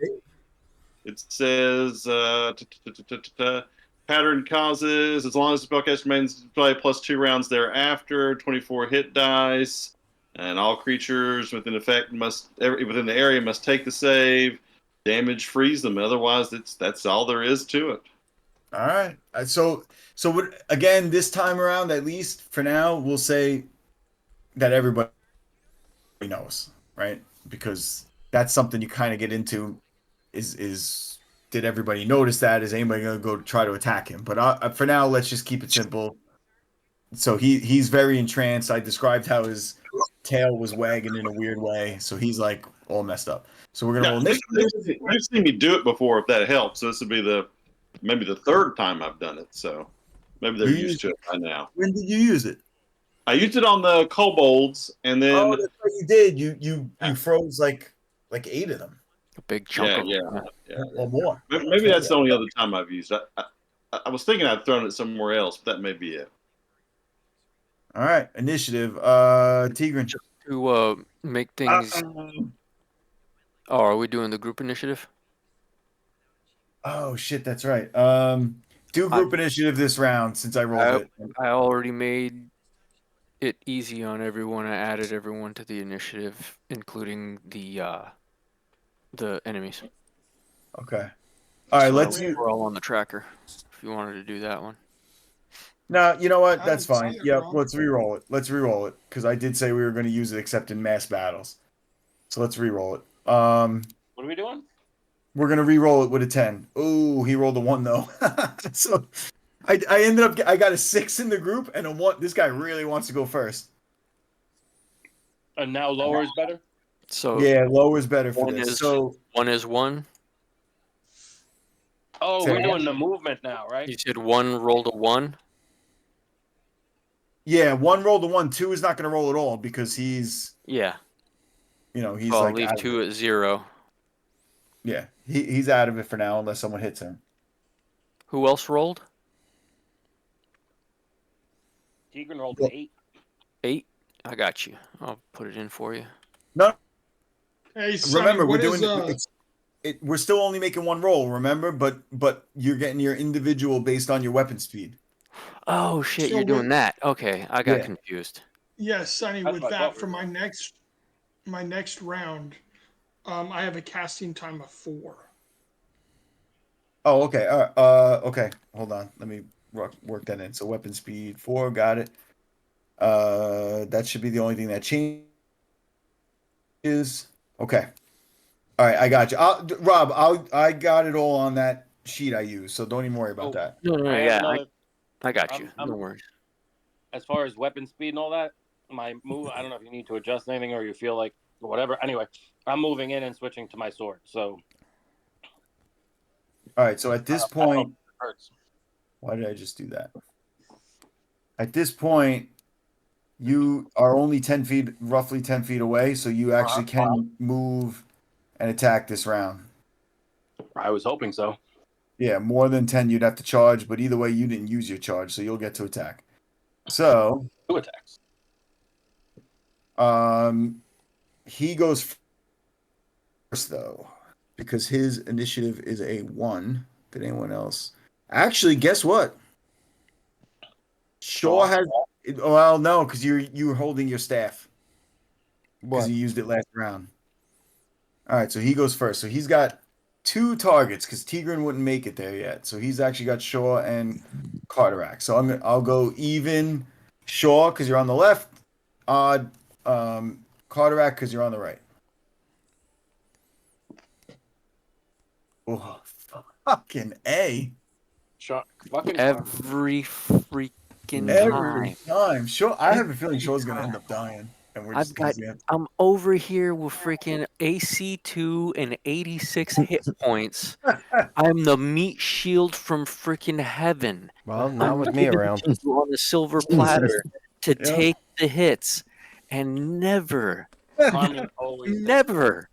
It says pattern causes as long as the spellcaster remains play plus 2 rounds thereafter. 24 hit dice, and all creatures within effect within the area must take the save. Damage frees them. Otherwise, that's all there is to it. All right. So again, this time around, at least for now, we'll say that everybody knows, right? Because that's something you kind of get into. Is did everybody notice that? Is anybody going to go try to attack him? But for now, let's just keep it simple. So he's very entranced. I described how his tail was wagging in a weird way, so he's like all messed up. So we're gonna roll initiative. They've seen me do it before. If that helps, so this would be maybe the 3rd time I've done it. So maybe they're used to it by now. When did you use it? I used it on the kobolds, and then Oh, that's what you did. You froze like 8 of them. A big chunk yeah. Or more. Maybe that's the only other time I've used it. I was thinking I'd thrown it somewhere else, but that may be it. All right, initiative. Tigran. To make things. Oh, are we doing the group initiative? Oh shit, that's right. Do group initiative this round since I rolled it. I already made it easy on everyone. I added everyone to the initiative, including the enemies. Okay. All right, So let's use. we're all on the tracker. If you wanted to do that one. No, you know what? I That's don't see fine. it, Yeah, Rob. let's re-roll it. Let's re-roll it because I did say we were going to use it except in mass battles. So let's re-roll it. What are we doing? We're gonna re-roll it with a 10. Oh, he rolled a 1 though. So I ended up I got a 6 in the group and a 1. This guy really wants to go first. And now lower is better? So Yeah, low is better for one this. is So 1 is 1. Oh, Say we're it doing the movement now, You right? said 1 rolled a 1. yeah, 1 rolled a 1. 2 is not gonna roll at all because he's Yeah. he's So I'll like leave out of 2 it. at 0. Yeah, he's out of it for now unless someone hits him. Who else rolled? Tigran rolled an 8. 8. I got you. I'll put it in for you. No, Hey, Sonny, remember we're what doing is, we're still only making 1 roll, remember? But you're getting your individual based on your weapon speed. Oh shit, So you're doing with- that. Okay, I got Yeah. confused. yeah, Sonny, That's with what I that thought for we my next round, I have a casting time of 4. Oh, okay. Okay. Hold on. Let me work that in. So weapon speed 4, got it. That should be the only thing that changes. Okay. All right, I got you. Rob, I got it all on that sheet I use, so don't even worry about Oh, that. No, I have yeah, another. I got I'm- you. I'm- No worries. As far as weapon speed and all that, my move. I don't know if you need to adjust anything or you feel like whatever. Anyway, I'm moving in and switching to my sword. So All right, so at this I don't know if point, it hurts. why did I just do that? At this point, you are only 10 feet, roughly 10 feet away, so you actually can move and attack this round. I was hoping so. Yeah, more than 10 you'd have to charge, but either way, you didn't use your charge, so you'll get to attack. So, 2 attacks. he goes first, though, because his initiative is a 1. Did anyone else? Actually, guess what? Shaw has. Well, no, because you were holding your staff because What? you used it last round. All right, so he goes first. So he's got 2 targets because Tigran wouldn't make it there yet. So he's actually got Shaw and Carteract. So I'll go even Shaw because you're on the left, odd Carteract because you're on the right. Oh, fucking A. Fucking Every freaking Every time. time. Shaw, I have a feeling Shaw's gonna end up dying, and we're just I've got. I'm over here with freaking AC2 and 86 hit points. I'm the meat shield from freaking heaven. Well, not with me around. On a silver platter to Yeah. take the hits, and never, Carmen always. never.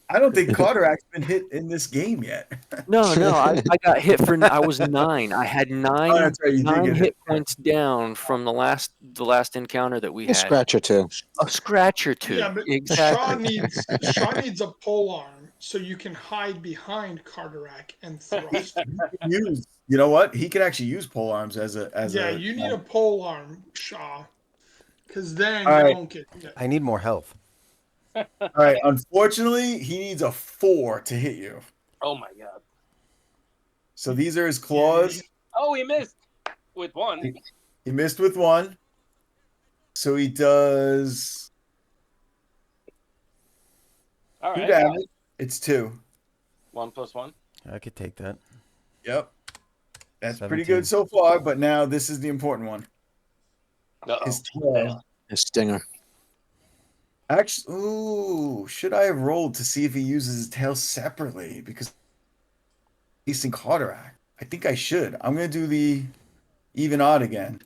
I don't think Carteract's been hit in this game yet. No, I got hit for. I was 9. I had 9, Oh, that's right, you did 9 get hit hit. points down from the last encounter that we A had. scratch or two. A scratch or 2. Yeah, but Exactly. Shaw needs a pole arm so you can hide behind Carteract and thrust. You know what? He could actually use pole arms as a Yeah, you need a pole arm, Shaw, because then All you right. won't get hit. I need more health. All right. Unfortunately, he needs a 4 to hit you. Oh my god. So these are his claws. Oh, he missed with 1. He missed with 1. So he does All 2 right. damage. It's 2. 1 plus 1. I could take that. Yep. That's pretty 17. good so far, but now this is the important one. Uh-oh. His tail. A stinger. Actually, ooh, should I have rolled to see if he uses his tail separately? Because he's in Carteract. I think I should. I'm going to do the even odd again.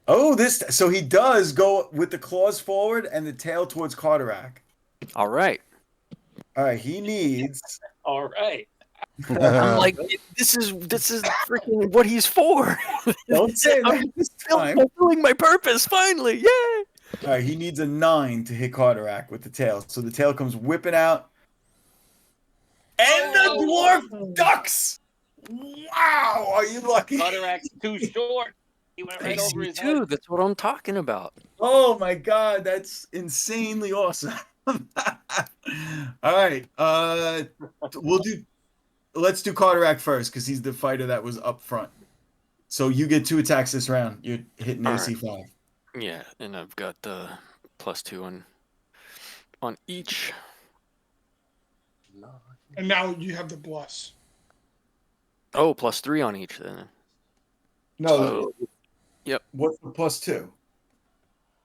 Oh, so he does go with the claws forward and the tail towards Carteract. All right. All right, he needs. All right. I'm like, this is freaking what he's for. Don't say that I'm this still time. fulfilling my purpose. Finally, yay! All right, he needs a 9 to hit Carteract with the tail. So the tail comes whipping out. And the dwarf ducks! Wow, are you lucky? Carteract's too short. He went right over his head. AC2. That's what I'm talking about. Oh my god, that's insanely awesome. All right. Let's do Carteract first because he's the fighter that was up front. So you get 2 attacks this round. You're hitting All AC 5. Yeah, and I've got the +2 on each. And now you have the bless. Oh, +3 on each then. No. Yep. What's the +2?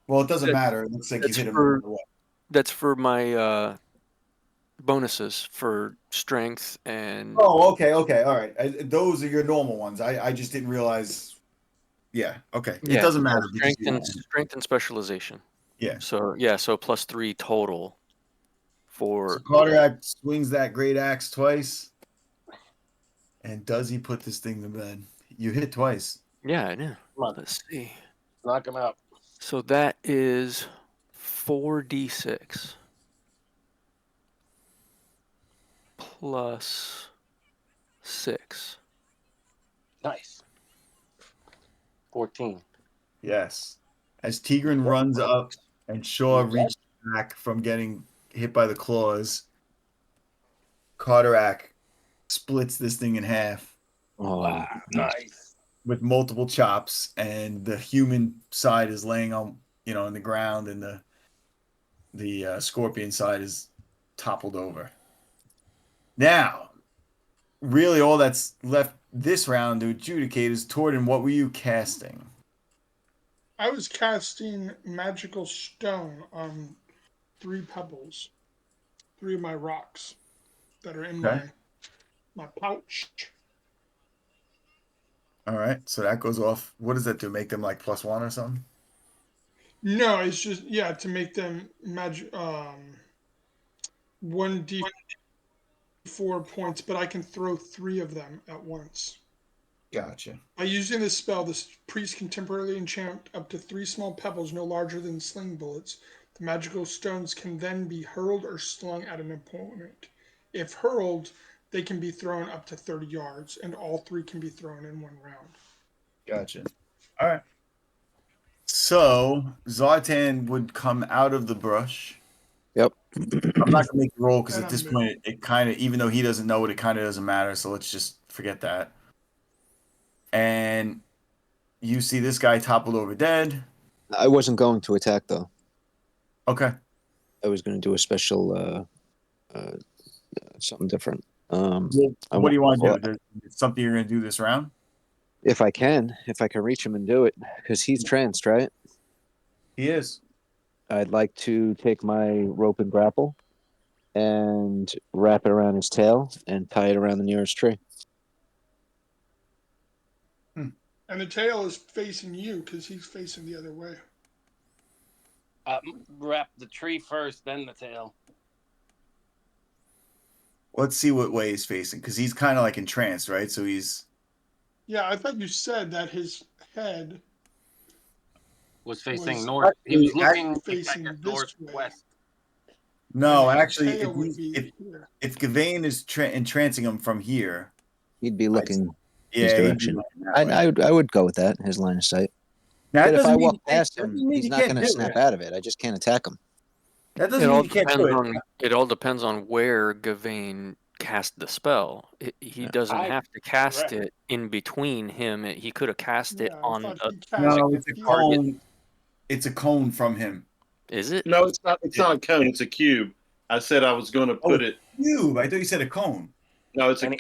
Well, it doesn't matter. It looks like you That's hit him. for- no matter what. That's for my bonuses for strength and. Oh, okay, all right. Those are your normal ones. I just didn't realize. Yeah, okay. It doesn't matter. because Strength and specialization. Yeah. So +3 total for. So Carteract swings that great axe twice. And does he put this thing to bed? You hit twice. Yeah, I know. Come on. Let's see. Knock him out. So that is 4d6 plus 6. Nice. 14. Yes. As Tigran runs up and Shaw reaches back from getting hit by the claws, Carteract splits this thing in half Oh, Wow. Nice. with multiple chops, and the human side is laying on, in the ground, and the scorpion side is toppled over. Now, really all that's left this round to adjudicate is Torden. What were you casting? I was casting magical stone on 3 pebbles, 3 of my rocks that are in Okay. my pouch. All right, so that goes off. What does that do? Make them like +1 or something? No, it's just to make them 1d4 points, but I can throw 3 of them at once. Gotcha. By using this spell, this priest can temporarily enchant up to 3 small pebbles no larger than sling bullets. The magical stones can then be hurled or slung at an opponent. If hurled, they can be thrown up to 30 yards, and all 3 can be thrown in one round. Gotcha. All right. So Zartan would come out of the brush. Yep. I'm not gonna make the roll because And at this I'm point it kind of, even though he doesn't know it, it kind of doesn't matter. So let's just forget that. And you see this guy toppled over dead. I wasn't going to attack though. Okay. I was going to do a special something different. What do you want to do? Is something you're gonna do this round? If I can reach him and do it, because he's tranced, right? He is. I'd like to take my rope and grapple and wrap it around his tail and tie it around the nearest tree. And the tail is facing you because he's facing the other way. Wrap the tree first, then the tail. Let's see what way he's facing because he's kind of like entranced, right? So he's. Yeah, I thought you said that his head Was facing Was north. He was looking facing like this northwest. No, And his actually, tail would be here. if Gavain is entrancing him from here, He'd be looking his yeah, he'd be direction. looking that way. I would go with that, his line of sight. Now, But that if I doesn't mean walk past him, doesn't mean he's you not can't going to do snap it. out of it. I just can't attack him. That doesn't mean you can't do it. It all depends on where Gavain cast the spell. He doesn't have to cast it in between him. He could have cast it on a No, it's a cone. It's a cone from him. Is it? No, it's not. It's not a cone. It's a cube. I said I was going to put it. Cube. I thought you said a cone. No, it's a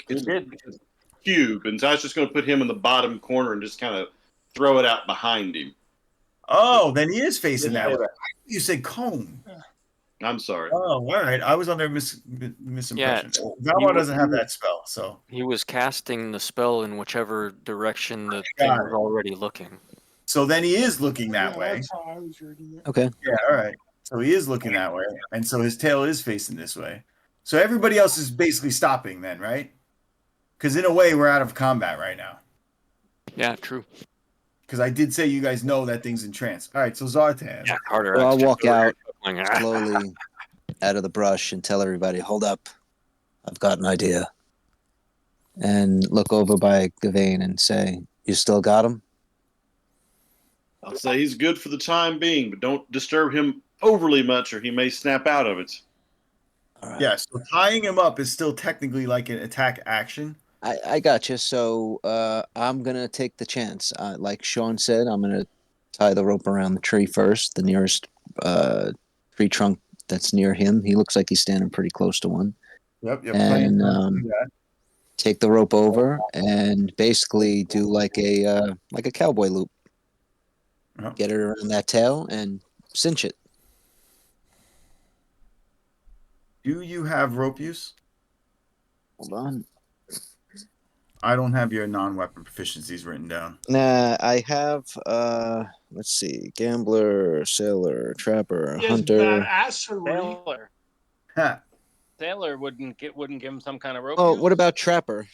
cube, and so I was just going to put him in the bottom corner and just kind of throw it out behind him. Oh, then he is facing that way. You said cone. I'm sorry. Oh, all right. I was under misimpression. Yeah, Galmar doesn't have that spell, so he was casting the spell in whichever direction the thing was already looking. So then he is looking that way. That's how I was reading it. Okay. Yeah, all right. So he is looking that way, and so his tail is facing this way. So everybody else is basically stopping then, right? Because in a way, we're out of combat right now. Yeah, true. Because I did say you guys know that thing's in trance. All right, so Zartan. Yeah, harder. Well, I'll walk out slowly out of the brush and tell everybody, hold up. I've got an idea. And look over by Gavain and say, you still got him? I'll say he's good for the time being, but don't disturb him overly much or he may snap out of it. All right. Yeah, so tying him up is still technically like an attack action. I got you. So I'm going to take the chance. Like Sean said, I'm going to tie the rope around the tree first, the nearest tree trunk that's near him. He looks like he's standing pretty close to one. Yep. And take the rope over and basically do like a cowboy loop. Yep. Get it around that tail and cinch it. Do you have rope use? Hold on. I don't have your non-weapon proficiencies written down. Nah, I have let's see, gambler, sailor, trapper, He has hunter. badassery. Sailor wouldn't give him some kind of rope. Oh, what about trapper?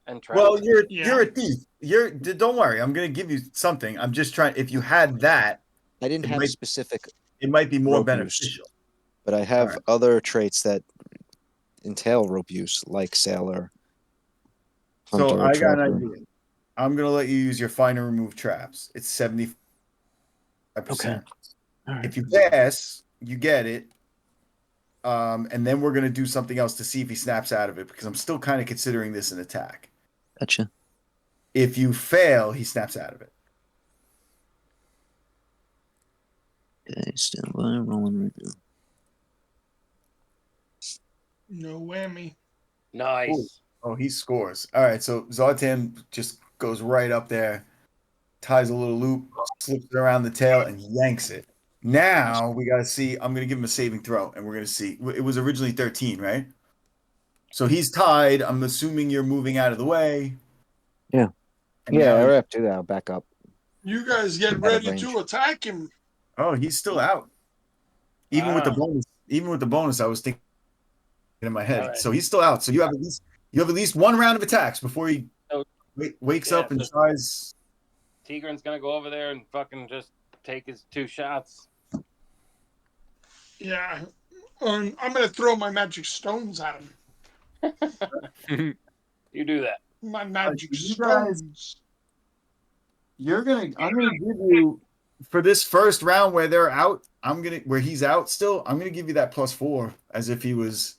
And trapper. Well, you're a thief. Don't worry. I'm gonna give you something. I'm just trying. If you had that, I didn't have a specific. It might be more rope beneficial. use, but I have other traits that entail rope use, like sailor. So Hunter, I got trapper. an idea. I'm gonna let you use your find and remove traps. It's 75%. Okay. All right. If you pass, you get it. And then we're gonna do something else to see if he snaps out of it because I'm still kind of considering this an attack. Gotcha. If you fail, he snaps out of it. Okay, stand by, rolling right now. No whammy. Nice. Oh, he scores. All right, so Zartan just goes right up there, ties a little loop, slips it around the tail, and yanks it. Now we got to see. I'm going to give him a saving throw, and we're going to see. It was originally 13, right? So he's tied. I'm assuming you're moving out of the way. Yeah. And Yeah, now I he- have to. That'll back up. You guys get Out of ready range. to attack him. oh, he's still out. Even with the Wow. bonus, I was thinking in my head. All right. So he's still out. So you have at least one round of attacks before he So- wakes yeah, up and so- tries. Tigran's gonna go over there and fucking just take his 2 shots. Yeah. I'm going to throw my magic stones at him. You do that. My magic you guys- stones. I'm gonna give you for this first round where they're out. Where he's out still. I'm gonna give you that +4 as if he was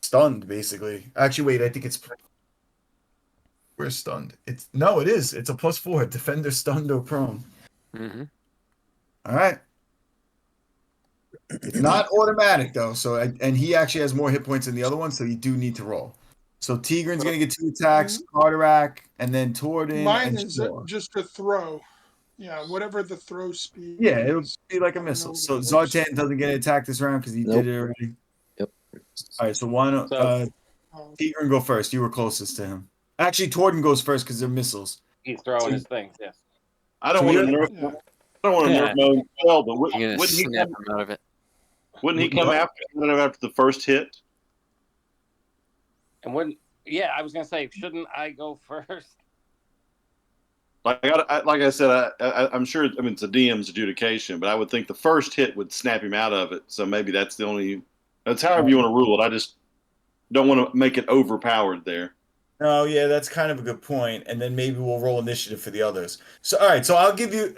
stunned, basically. Actually, wait. I think it's we're stunned. It is. It's a +4. Defender stunned or prone. Mm-hmm. All right. It's not automatic though. So and he actually has more hit points than the other one, so you do need to roll. So Tigran's gonna get 2 attacks, Carterac, and then Torden. Mine and is Shaw. just a throw. Yeah, whatever the throw speed. Yeah, it'll is. be like a I don't know missile. what So it is. Zartan doesn't get attacked this round because he Nope. did it already. Yep. All right, so why don't So- Tigran go first? You were closest to him. Actually, Torden goes first because they're missiles. He's throwing his things. Yes. I don't So want to you're- nerf. Yeah. I don't want to Yeah. nerf my own spell, but You're gonna wouldn't he snap come, him out of it. wouldn't he come What? after the first hit? And when, yeah, I was gonna say, shouldn't I go first? Like I said, I'm sure. I mean, it's a DM's adjudication, but I would think the first hit would snap him out of it. So maybe that's the only. That's however you want to rule it. I just don't want to make it overpowered there. No, yeah, that's kind of a good point. And then maybe we'll roll initiative for the others. So, all right, so I'll give you.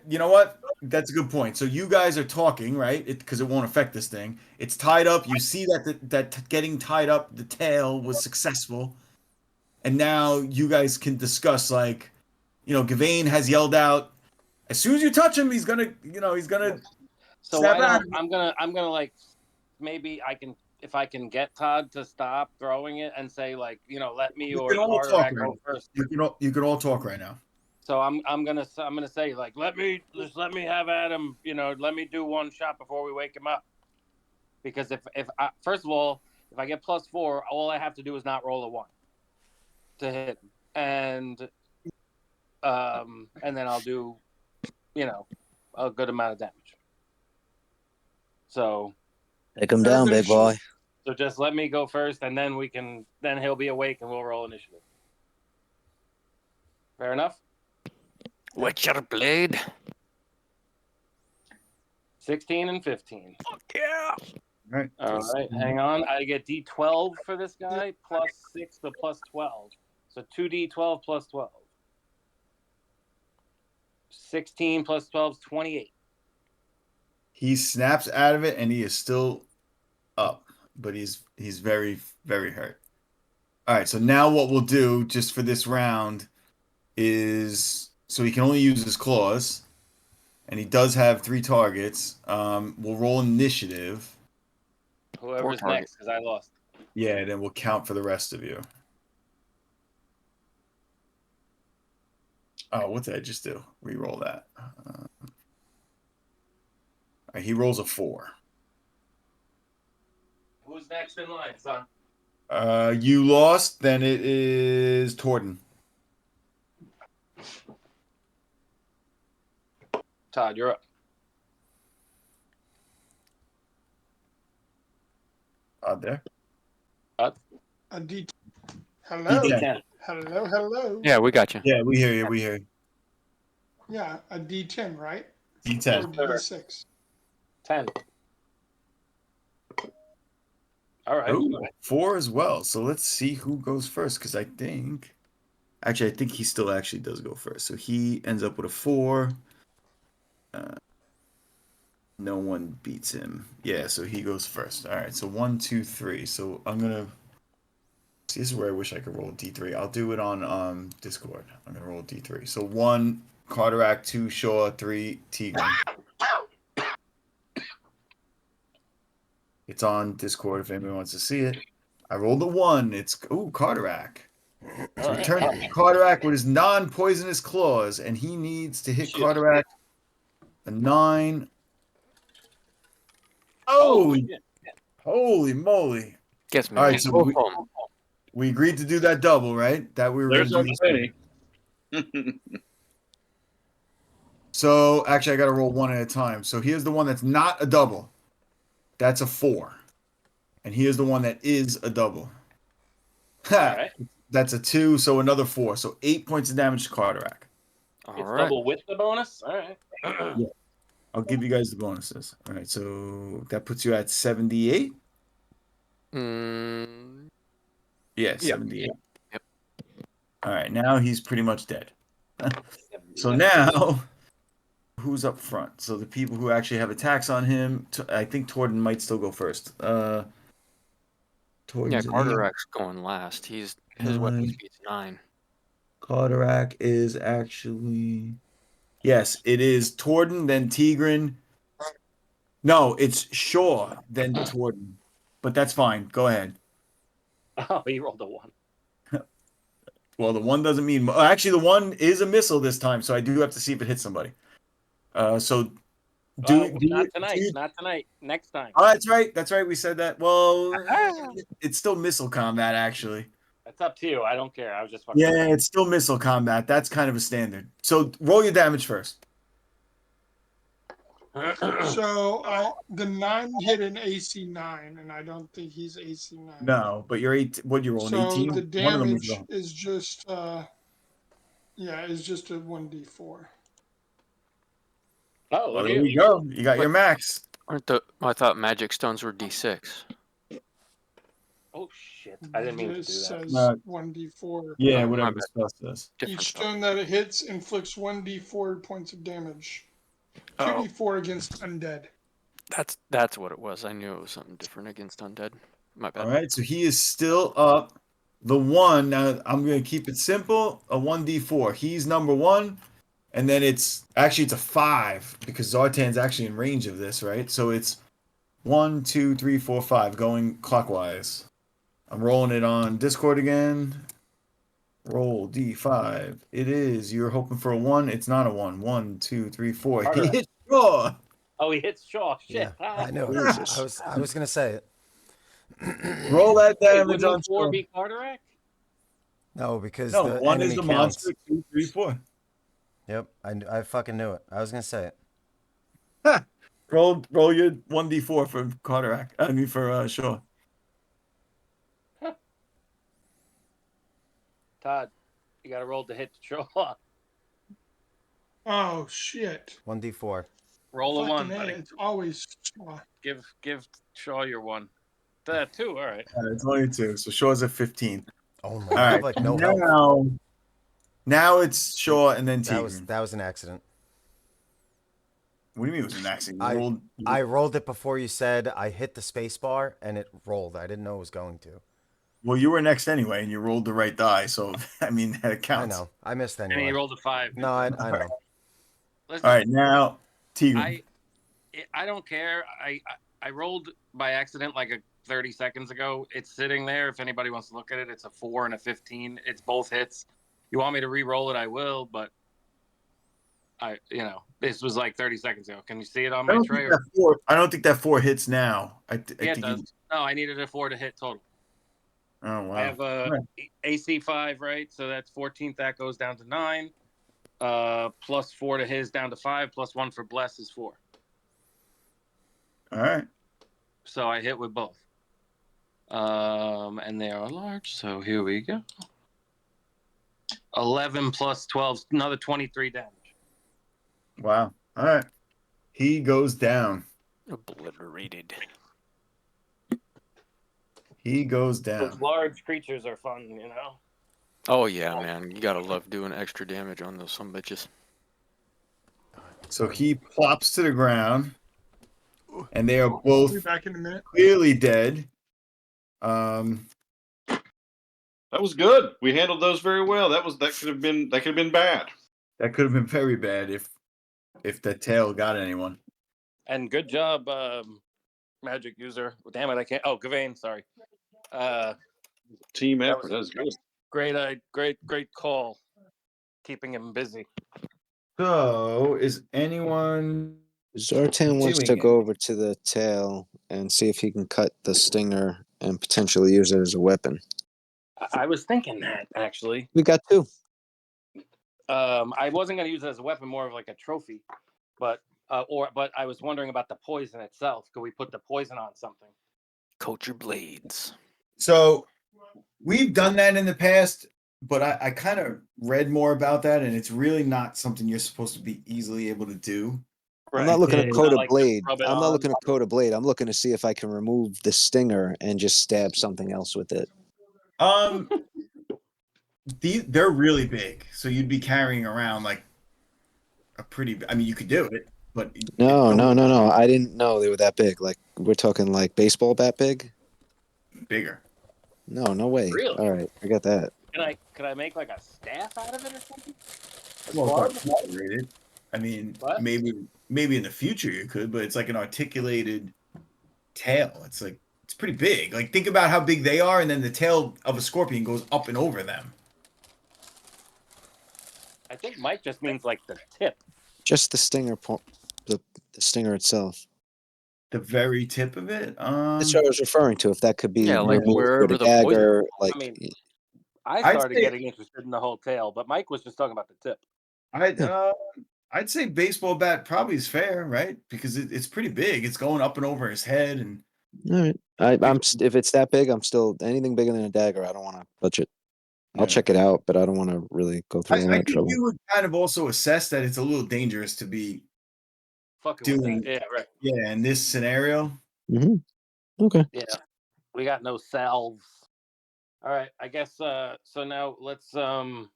You know what? That's a good point. So you guys are talking, right? Because it won't affect this thing. It's tied up. You see that getting tied up, the tail was successful, and now you guys can discuss like. Gavain has yelled out, as soon as you touch him, he's gonna. So Snap why out. don't, I'm gonna like, maybe I can, if I can get Todd to stop throwing it and say like, let me You or can all talk Carterac right go first. You can all talk right now. So I'm gonna say like, let me have Adam, let me do 1 shot before we wake him up. Because if I, first of all, if I get +4, all I have to do is not roll a 1 to hit him, and then I'll do, a good amount of damage. So Take him down, big boy. So just let me go first, and then then he'll be awake, and we'll roll initiative. Fair enough. Witcher blade. 16 and 15. Yeah. Right. All right, hang on. I get D12 for this guy, +6 to +12. So 2D12 plus 12. 16 plus 12 is 28. He snaps out of it, and he is still up, but he's very, very hurt. All right, so now what we'll do just for this round is so he can only use his claws, and he does have 3 targets. We'll roll initiative. Whoever's target. next, because I lost. Yeah, and then we'll count for the rest of you. Oh, what did I just do? Reroll that. All right, he rolls a 4. Who's next in line, son? You lost, then it is Torden. Todd, you're up. There. A D. Hello. D10. Hello. Yeah, we got you. Yeah, we hear you. Yeah, a D10, right? D10. Or D6. 10. All right. Ooh, 4 as well. So let's see who goes first, because I think he still actually does go first. So he ends up with a 4. No one beats him. Yeah, so he goes first. All right, so 1, 2, 3. So I'm gonna see. This is where I wish I could roll D3. I'll do it on Discord. I'm gonna roll D3. So 1 Carterac, 2 Shaw, 3 Tigran. It's on Discord if anybody wants to see it. I rolled a 1. It's Carterac. So All return right. Carterac with his non-poisonous claws, and he needs to hit Shit. Carterac a 9. Oh, Oh, shit. holy moly! Gets me. All right, with so both we, of 'em. we agreed to do that double, right? That we were going There's to our do this. penny. So actually, I got to roll one at a time. So here's the one that's not a double. That's a 4, and here's the one that is a double. All right. That's a 2, so another 4. So 8 points of damage to Carterac. All It's right. double with the bonus. All right. Yeah. I'll give you guys the bonuses. All right, so that puts you at 78. Mm, Yeah, Yep. 78. Yep. All right, now he's pretty much dead. So now, who's up front? So the people who actually have attacks on him. I think Torden might still go first. Yeah, Torden's Carterac's going last. His weapon Nine. speed's 9. Carterac is actually. Yes, it is Torden, then Tigran. No, it's Shaw, then Torden. But that's fine. Go ahead. Oh, he rolled a 1. Well, the 1 doesn't mean. Actually, the 1 is a missile this time, so I do have to see if it hits somebody. So Not tonight. Not tonight. Next time. Oh, that's right. That's right. We said that. Well, it's still missile combat, actually. That's up to you. I don't care. I was just fucking. Yeah, it's still missile combat. That's kind of a standard. So roll your damage first. So the 9 hit an AC 9, and I don't think he's AC 9. No, but you're 8. What you roll? An So 18. the One of them was damage wrong. is just is just a 1d4. Oh, Well, look there at you go. You got your max. I thought magic stones were D6. Oh shit! I didn't mean to do This that. says 1d4. Yeah, Oh, whatever my the spell says. Different Each spell. stone that it hits inflicts 1d4 points of damage. 2d4 against undead. That's what it was. I knew it was something different against undead. My bad. All right, so he is still up. The 1. Now I'm going to keep it simple. A 1d4. He's number 1, and then it's a 5 because Zartan's actually in range of this, right? So it's 1, 2, 3, 4, 5 going clockwise. I'm rolling it on Discord again. Roll D5. It is. You're hoping for a 1. It's not a 1. 1, 2, 3, 4. He hit Shaw. Oh, he hits Shaw. Shit. Yeah, I knew it. I was gonna say it. Roll that Wait, damage wouldn't on the 4 Shaw. be Carterac? No, because No, the 1 enemy is the counts. monster. 2, 3, 4. Yep, I fucking knew it. I was gonna say it. Roll your 1d4 for Carterac. I mean for Shaw. Todd, you got to roll to hit Shaw. Oh shit! 1d4. Roll a 1, Fucking A, buddy. it's always Shaw. Give Shaw your 1. 2. All right. It's only 2, so Shaw's at 15. Oh no, All I have right, like no health. now it's Shaw and then Tigran. That was an accident. What do you mean it was an accident? I rolled it before you said. I hit the space bar and it rolled. I didn't know it was going to. Well, you were next anyway, and you rolled the right die, so I mean that counts. I know. I missed And anyway. he rolled a 5. No, I know. Listen, All right, now Tigran. I don't care. I rolled by accident like 30 seconds ago. It's sitting there. If anybody wants to look at it, it's a 4 and a 15. It's both hits. You want me to re-roll it? I will, but this was like 30 seconds ago. Can you see it on my tray? I don't think that 4 hits now. I Yeah, think it does. No, I needed a 4 to hit total. Oh wow. I have AC 5, right? So that's 14th. That goes down to 9. Plus 4 to his down to 5. Plus 1 for Bless is 4. All right. So I hit with both. And they are large. So here we go. 11 plus 12, another 23 damage. Wow. All right. He goes down. Obliterated. He goes down. Those large creatures are fun, Oh yeah, man. You gotta love doing extra damage on those bitches. So he plops to the ground, and they are We'll both be back in a minute. clearly dead. That was good. We handled those very well. That could have been bad. That could have been very bad if the tail got anyone. And good job, magic user. Damn it, I can't. Oh, Gavain, sorry. Team That effort. was That's good. great call. Keeping him busy. So, is anyone Zartan wants doing to it? go over to the tail and see if he can cut the stinger and potentially use it as a weapon. I was thinking that actually. We got two. I wasn't going to use it as a weapon, more of like a trophy, but I was wondering about the poison itself. Could we put the poison on something? Coat your blades. So, we've done that in the past, but I kind of read more about that, and it's really not something you're supposed to be easily able to do. I'm not looking to Yeah. coat Not a like just blade. rub it I'm not on. looking to coat a blade. I'm looking to see if I can remove the stinger and just stab something else with it. They're really big, so you'd be carrying around like a pretty. I mean, you could do it, but No. I didn't know they were that big. Like we're talking like baseball bat big. bigger. No way. Really? All right, I got that. Could I make like a staff out of it or something? A Well, club? it's not articulated. I mean, What? maybe in the future you could, but it's like an articulated tail. It's pretty big. Like think about how big they are, and then the tail of a scorpion goes up and over them. I think Mike just means like the tip. Just the stinger, the stinger itself. The very tip of it. That's what I was referring to. If that could be Yeah, like removed wherever with a the poison- dagger, like I mean, I'd I started say- getting interested in the whole tail, but Mike was just talking about the tip. I'd say baseball bat probably is fair, right? Because it's pretty big. It's going up and over his head, and all right. If it's that big, I'm still anything bigger than a dagger. I don't want to touch it. I'll check it out, but I don't want to really go through all I that think trouble. you would kind of also assess that it's a little dangerous to be Fucking with doing. that. Yeah, right. Yeah, in this scenario. Mm-hmm. Okay. Yeah, we got no salves. All right, I guess. So now let's not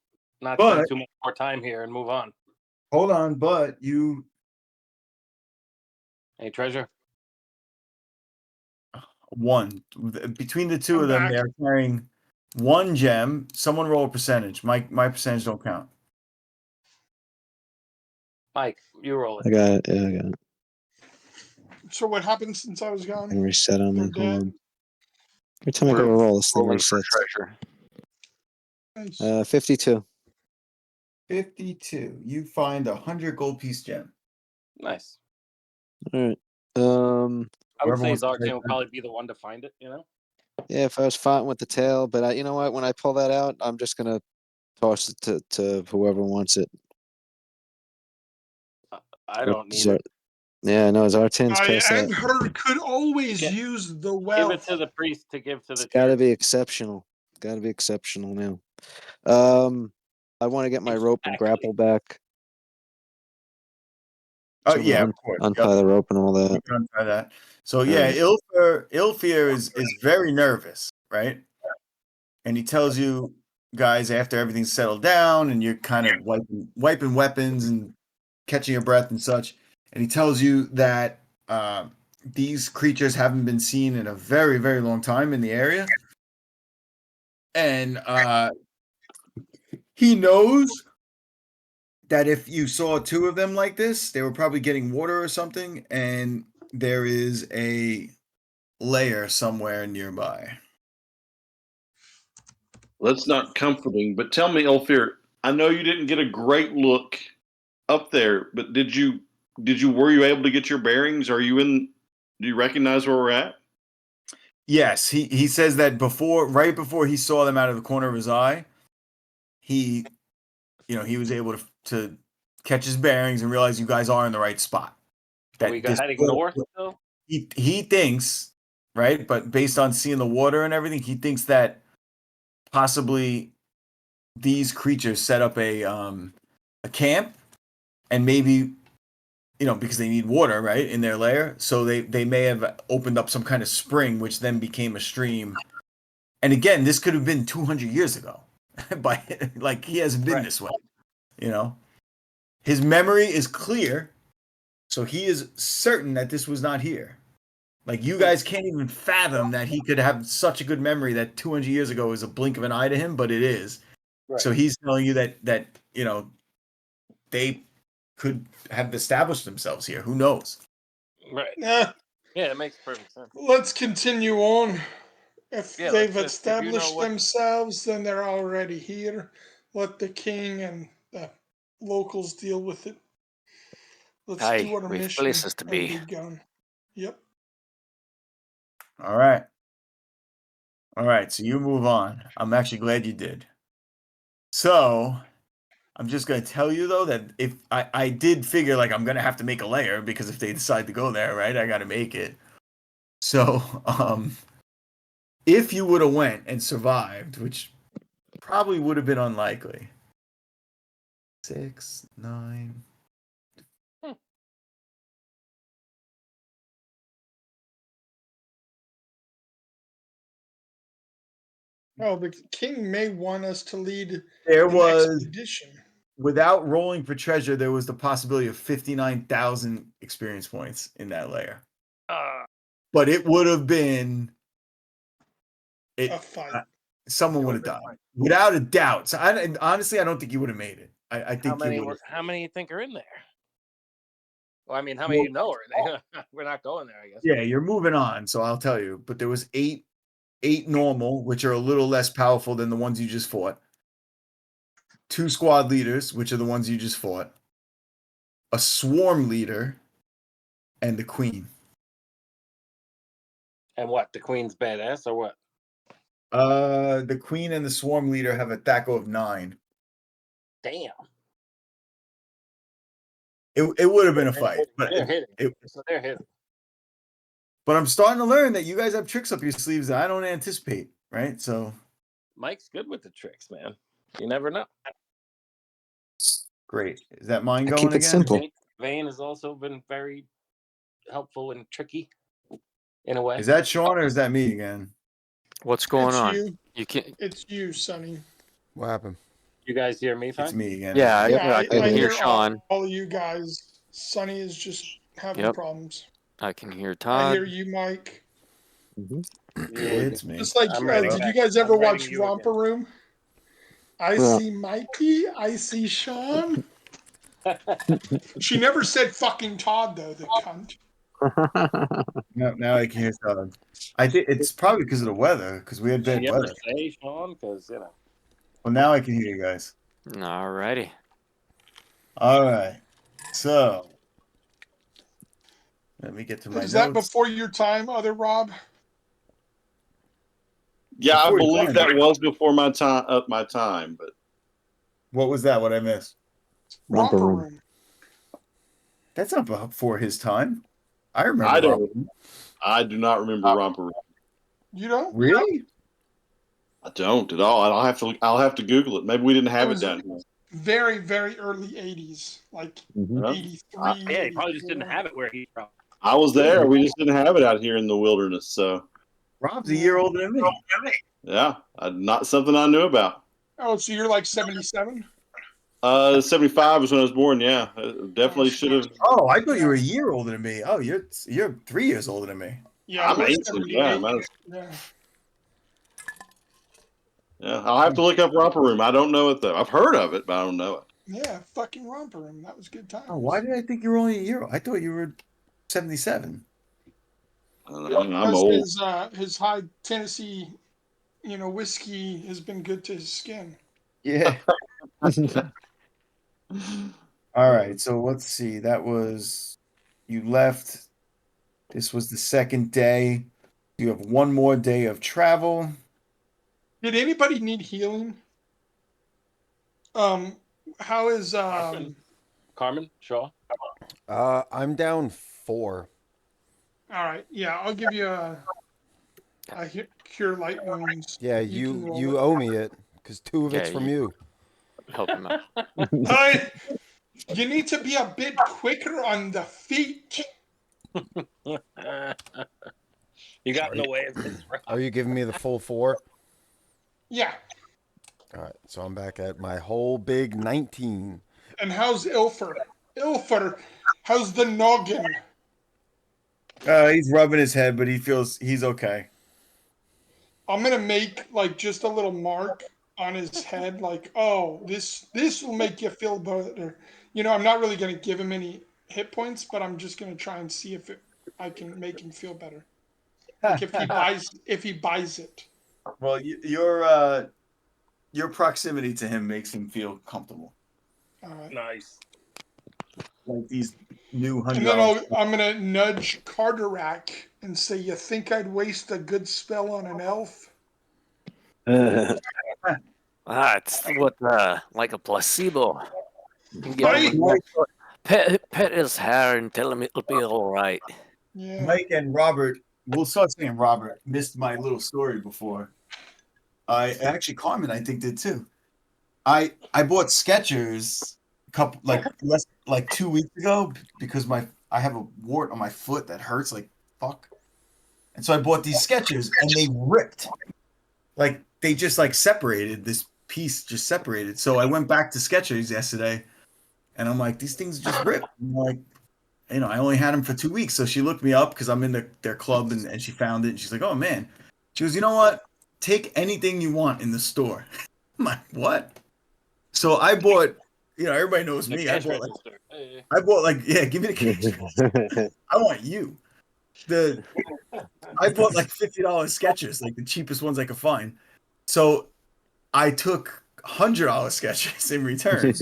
spend too much more time here and move on. Hold on, but you. Any treasure? One between the two I'm of them, back. they're carrying one gem. Someone roll a percentage. My percentage don't count. Mike, you roll I it. got it. Yeah, I got it. So what happened since I was And gone? reset on me. They're Hold dead. on. Every time I go to roll, this thing Rolling for resets. treasure. Nice. 52. 52. You find 100 gold piece gem. Nice. All right. I would Whoever say wants to Zartan take would that. probably be the one to find it. You know. Yeah, if I was fighting with the tail, but you know what? When I pull that out, I'm just gonna toss it to whoever wants it. I don't need it. Yeah, no, Zartan's I past that. and her could always use the Give wealth. it to the priest to give to the It's got to church. be exceptional. Got to be exceptional now. I want to get my rope and grapple back. Oh So I'm yeah, gonna of course. untie the rope and all that. You can untie that. So yeah, Alright. Ilfir is very nervous, right? And he tells you guys after everything's settled down and you're kind of wiping weapons and catching your breath and such. And he tells you that these creatures haven't been seen in a very, very long time in the area. And he knows that if you saw two of them like this, they were probably getting water or something, and there is a lair somewhere nearby. That's not comforting. But tell me, Elfir, I know you didn't get a great look up there, but were you able to get your bearings? Do you recognize where we're at? Yes, he says that right before he saw them out of the corner of his eye, he was able to catch his bearings and realize you guys are in the right spot. Are we heading north still? He thinks, right? But based on seeing the water and everything, he thinks that possibly these creatures set up a camp, and maybe because they need water, right, in their lair, so they may have opened up some kind of spring, which then became a stream. And again, this could have been 200 years ago. He hasn't been this way, His memory is clear, so he is certain that this was not here. Like, you guys can't even fathom that he could have such a good memory that 200 years ago is a blink of an eye to him, but it is. Right. So he's telling you that they could have established themselves here. Who knows? Right. Yeah, it makes perfect sense. Let's continue on. If Yeah, they've let's just, if you know established what. themselves, then they're already here. Let the king and the locals deal with it. Let's do Aye, our we've mission places to and be. be gone. Yep. All right. All right. So you move on. I'm actually glad you did. So I'm just going to tell you, though, that if I did figure like I'm going to have to make a layer because if they decide to go there, right, I got to make it. So if you would have went and survived, which probably would have been unlikely. 6, 9. Oh, the king may want us to lead There an was, expedition. without rolling for treasure, there was the possibility of 59,000 experience points in that layer. But it would have been A fight. someone would have died without a doubt. So honestly, I don't think you would have made it. I think you would. How many you think are in there? Well, I mean, how many you know are there? We're not going there, I guess. Yeah, you're moving on, so I'll tell you. But there was eight normal, which are a little less powerful than the ones you just fought. 2 squad leaders, which are the ones you just fought. A swarm leader, and the queen. And what? The queen's badass or what? The queen and the swarm leader have a THACO of 9. Damn. It would have been a fight, but They're hitting. So they're hitting. But I'm starting to learn that you guys have tricks up your sleeves that I don't anticipate, right? So Mike's good with the tricks, man. You never know. great. Is that mine I going keep it again? simple. Vane has also been very helpful and tricky in a way. Is that Sean or is that me again? What's going It's on? you. You can't. It's you, Sonny. What happened? You guys hear me fine? It's me again. Yeah, Yeah, I can I hear hear Sean. all of you guys. Sonny is just having Yep. problems. I can hear I Todd. hear you, Mike. It's me. Just like, I'm writing did you back. guys ever I'm writing watch you Romper Room? I Yeah. see Mikey. I see Sean. She never said fucking Todd though. The cunt. Now I can hear Todd. I think it's probably because of the weather, because we had Did bad she ever weather. say Sean? Because you know. Well, now I can hear you guys. Alrighty. All right. So let me get to my Is that notes. before your time, other Rob? Yeah, I Before you believe find that it. was before my time, but What was that? What I missed? Romper Romper room. Room. That's not before his time. I remember. I Romper don't. Room. I do not remember Romper Room. You don't? Really? I don't at all. I'll have to Google it. Maybe we didn't have it was down here. very, very early 80s. Like Huh? 83. Yeah, he probably just didn't 84. have it where he's from. I was there. We just didn't have it out here in the wilderness. So Rob's a year older than me. yeah, not something I knew about. Oh, so you're like 77? 75 was when I was born. Yeah, definitely should have. Oh, I thought you were a year older than me. Oh, you're 3 years older than me. Yeah, I'm we're 18. 78. Yeah, Yeah. I'll have to look up Romper Room. I don't know it though. I've heard of it, but I don't know it. Yeah, fucking Romper Room. That was good times. Oh, why did I think you were only a year old? I thought you were 77. I don't know. I'm Because old. his high Tennessee, whiskey has been good to his skin. Yeah. All right. So let's see. That was you left. This was the second day. You have one more day of travel. Did anybody need healing? How is Carmen Shaw? I'm down 4. All right, yeah, I'll give you a cure light wounds. Yeah, can you roll you it. owe me it because 2 of it's Yeah, from you. Help him out. You need to be a bit quicker on the feet. You got in the way of this. Are you giving me the full 4? Yeah. All right, so I'm back at my whole big 19. And how's Ilfer? Ilfer, how's the noggin? He's rubbing his head, but he feels he's okay. I'm gonna make like just a little mark on his head, like, oh, this will make you feel better. I'm not really gonna give him any hit points, but I'm just gonna try and see if I can make him feel better. Like if he buys it. Well, your proximity to him makes him feel comfortable. All right. Nice. Like these new And then $100. I'm gonna nudge Carterack and say, "You think I'd waste a good spell on an elf?" It's what like a placebo. You can give him Right? pet his hair and tell him it'll be all right. Yeah. Mike and Robert, we'll start saying Robert, missed my little story before. Actually, Carmen, I think, did too. I bought Skechers a couple like 2 weeks ago because I have a wart on my foot that hurts like fuck. And so I bought these Skechers and they ripped. Like they just like separated, this piece just separated. So I went back to Skechers yesterday and I'm like, these things just ripped. I'm like, I only had them for 2 weeks. So she looked me up because I'm in their club and she found it. And she's like, oh man. She goes, you know what? Take anything you want in the store. I'm like, what? So I bought, everybody knows me. I bought yeah, give me the cash. I want you. I bought like $50 Skechers, like the cheapest ones I could find. So I took $100 Skechers in return.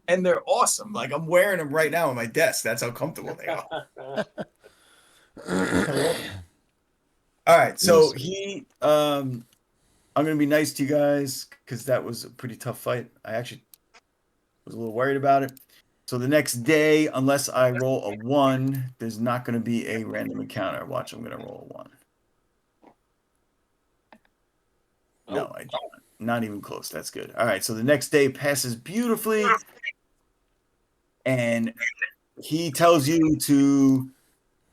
And they're awesome. Like I'm wearing them right now on my desk. That's how comfortable they are. All right. So I'm going to be nice to you guys because that was a pretty tough fight. I actually was a little worried about it. So the next day, unless I roll a 1, there's not going to be a random encounter. Watch, I'm going to roll a 1. No, I don't. Not even close. That's good. All right. So the next day passes beautifully. And he tells you to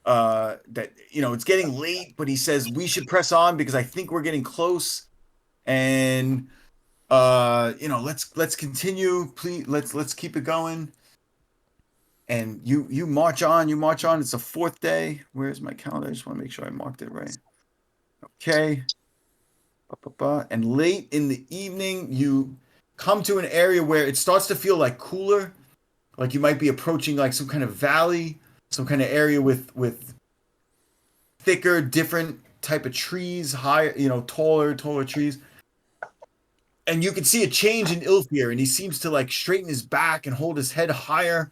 that it's getting late, but he says we should press on because I think we're getting close. And let's continue. Please, let's keep it going. And you march on. It's the 4th day. Where's my calendar? I just want to make sure I marked it right. Okay. And late in the evening, you come to an area where it starts to feel like cooler. Like you might be approaching like some kind of valley, some kind of area with thicker, different type of trees, higher, taller trees. And you can see a change in Ilfir, and he seems to like straighten his back and hold his head higher.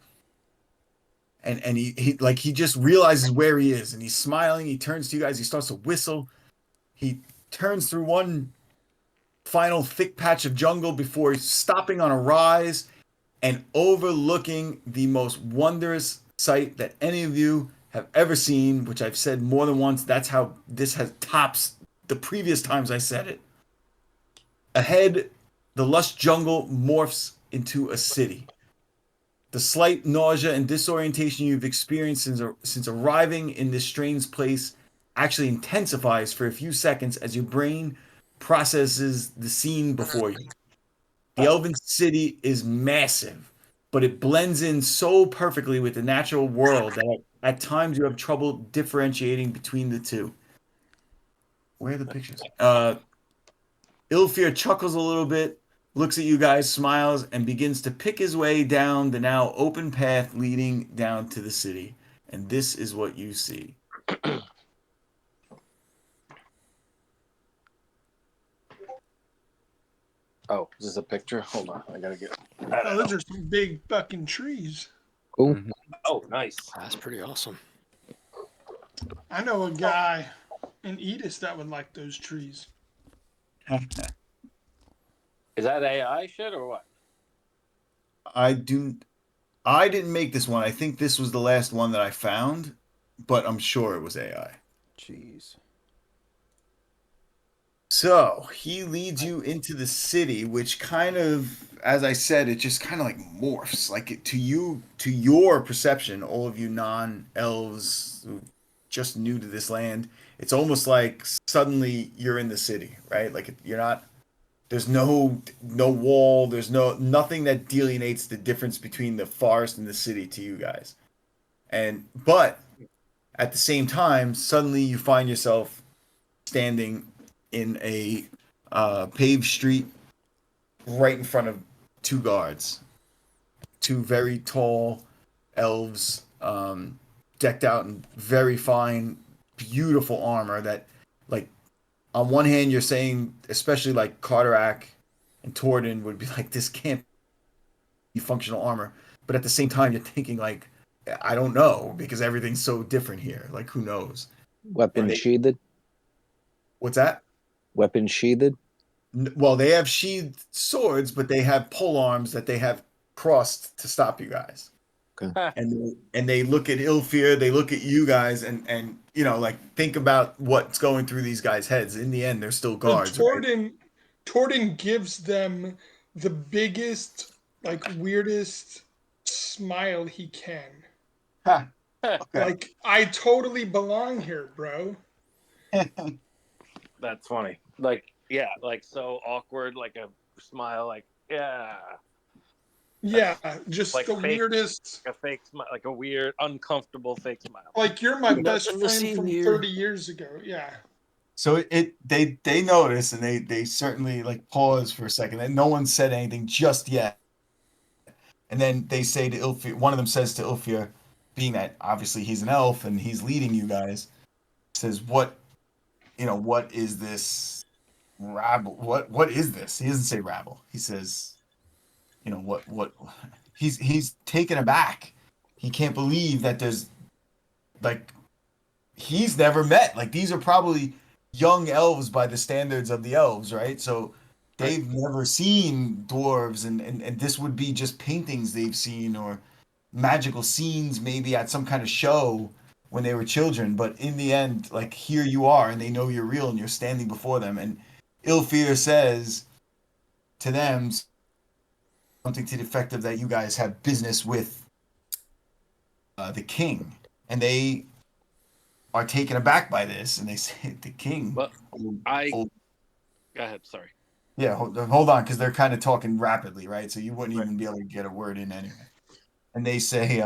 And he just realizes where he is, and he's smiling. He turns to you guys. He starts to whistle. He turns through one final thick patch of jungle before stopping on a rise and overlooking the most wondrous sight that any of you have ever seen, which I've said more than once. That's how this has tops the previous times I said it. Ahead, the lush jungle morphs into a city. The slight nausea and disorientation you've experienced since arriving in this strange place actually intensifies for a few seconds as your brain processes the scene before you. The Elven City is massive, but it blends in so perfectly with the natural world that at times you have trouble differentiating between the two. Where are the pictures? Ilfir chuckles a little bit, looks at you guys, smiles, and begins to pick his way down the now open path leading down to the city. And this is what you see. Oh, is this a picture? Hold on, I gotta get. Oh, those are some big fucking trees. Cool. Oh, nice. That's pretty awesome. I know a guy in Edis that would like those trees. Is that AI shit or what? I didn't make this one. I think this was the last one that I found, but I'm sure it was AI. Jeez. So he leads you into the city, which kind of, as I said, it just kind of like morphs. Like to your perception, all of you non-elves who just new to this land, it's almost like suddenly you're in the city, right? Like you're not. There's no wall. There's nothing that delineates the difference between the forest and the city to you guys. But at the same time, suddenly you find yourself standing in a paved street right in front of 2 guards, 2 very tall elves, decked out in very fine beautiful armor that, like, on one hand you're saying, especially like Carterac and Torden would be like, this can't be functional armor, but at the same time you're thinking like, I don't know, because everything's so different here. Like, who knows? Weapon Right. sheathed. What's that? Weapon sheathed. Well, they have sheathed swords, but they have pole arms that they have crossed to stop you guys. Okay. And they look at Ilfir, they look at you guys, and you know, like, think about what's going through these guys' heads. In the end, they're still So guards, right? Torden gives them the biggest, like, weirdest smile he can. Ha. Okay. Like, I totally belong here, bro. That's funny. Like, yeah, like so awkward, like a smile, like, yeah. Yeah, just Like the fake, weirdest. like a fake smile, like a weird, uncomfortable fake smile. Like, you're my best Nothing to friend see from here. 30 years ago. Yeah. So they notice, and they certainly like pause for a second, and no one said anything just yet. And then they say to Ilfir, one of them says to Ilfir, being that obviously he's an elf and he's leading you guys, says, "What, what is this rabble? What is this?" He doesn't say rabble. He says, what he's taken aback. He can't believe that there's, like, he's never met, like, these are probably young elves by the standards of the elves, right? So they've never seen dwarves, and this would be just paintings they've seen or magical scenes maybe at some kind of show when they were children. But in the end, like, here you are, and they know you're real, and you're standing before them. And Ilfir says to them something to the effect of that you guys have business with the king, and they are taken aback by this, and they say, "The king." Well, Go ahead. Sorry. Yeah, hold on, because they're kind of talking rapidly, right? So you wouldn't even be able to get a word in anyway. And they say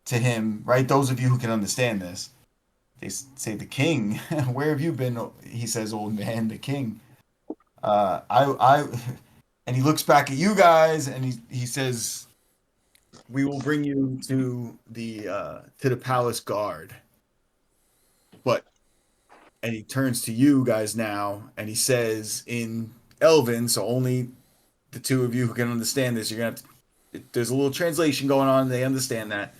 to him, right? Those of you who can understand this, they say, "The king, where have you been?" He says, "Old man, the king." I, and he looks back at you guys, and he says, "We will bring you to the palace guard." But and he turns to you guys now, and he says in Elven, so only the two of you who can understand this. You're gonna have to, there's a little translation going on. They understand that.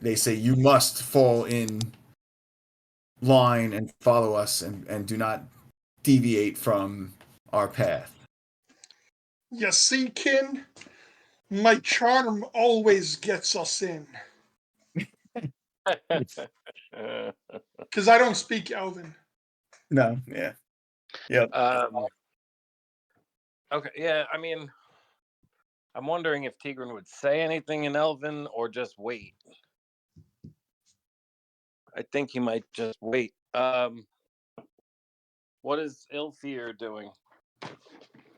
They say you must fall in line and follow us, and do not deviate from our path. You see, kin, my charm always gets us in. Because I don't speak Elven. No, yeah, yep. Okay, yeah, I mean, I'm wondering if Tigran would say anything in Elven or just wait. I think he might just wait. What is Ilfir doing?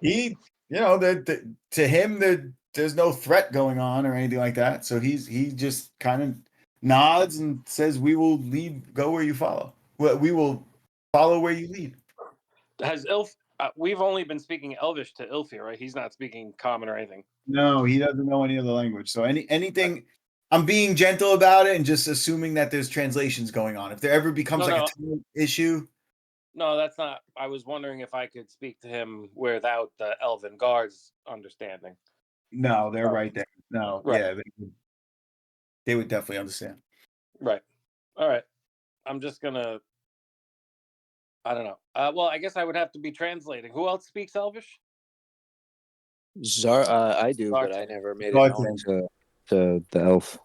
He, to him, there's no threat going on or anything like that. So he just kind of nods and says, "We will go where you follow. Well, we will follow where you lead." Has we've only been speaking Elvish to Ilfir, right? He's not speaking Common or anything. No, he doesn't know any other language. So anything, I'm being gentle about it and just assuming that there's translations going on. If there ever becomes a tongue issue. No, that's not. I was wondering if I could speak to him without the Elven guards understanding. No, they're right there. No, Right. yeah, they would definitely understand. Right. All right. I'm just gonna. I don't know. Well, I guess I would have to be translating. Who else speaks Elvish? I do, but I never made it known to the elf.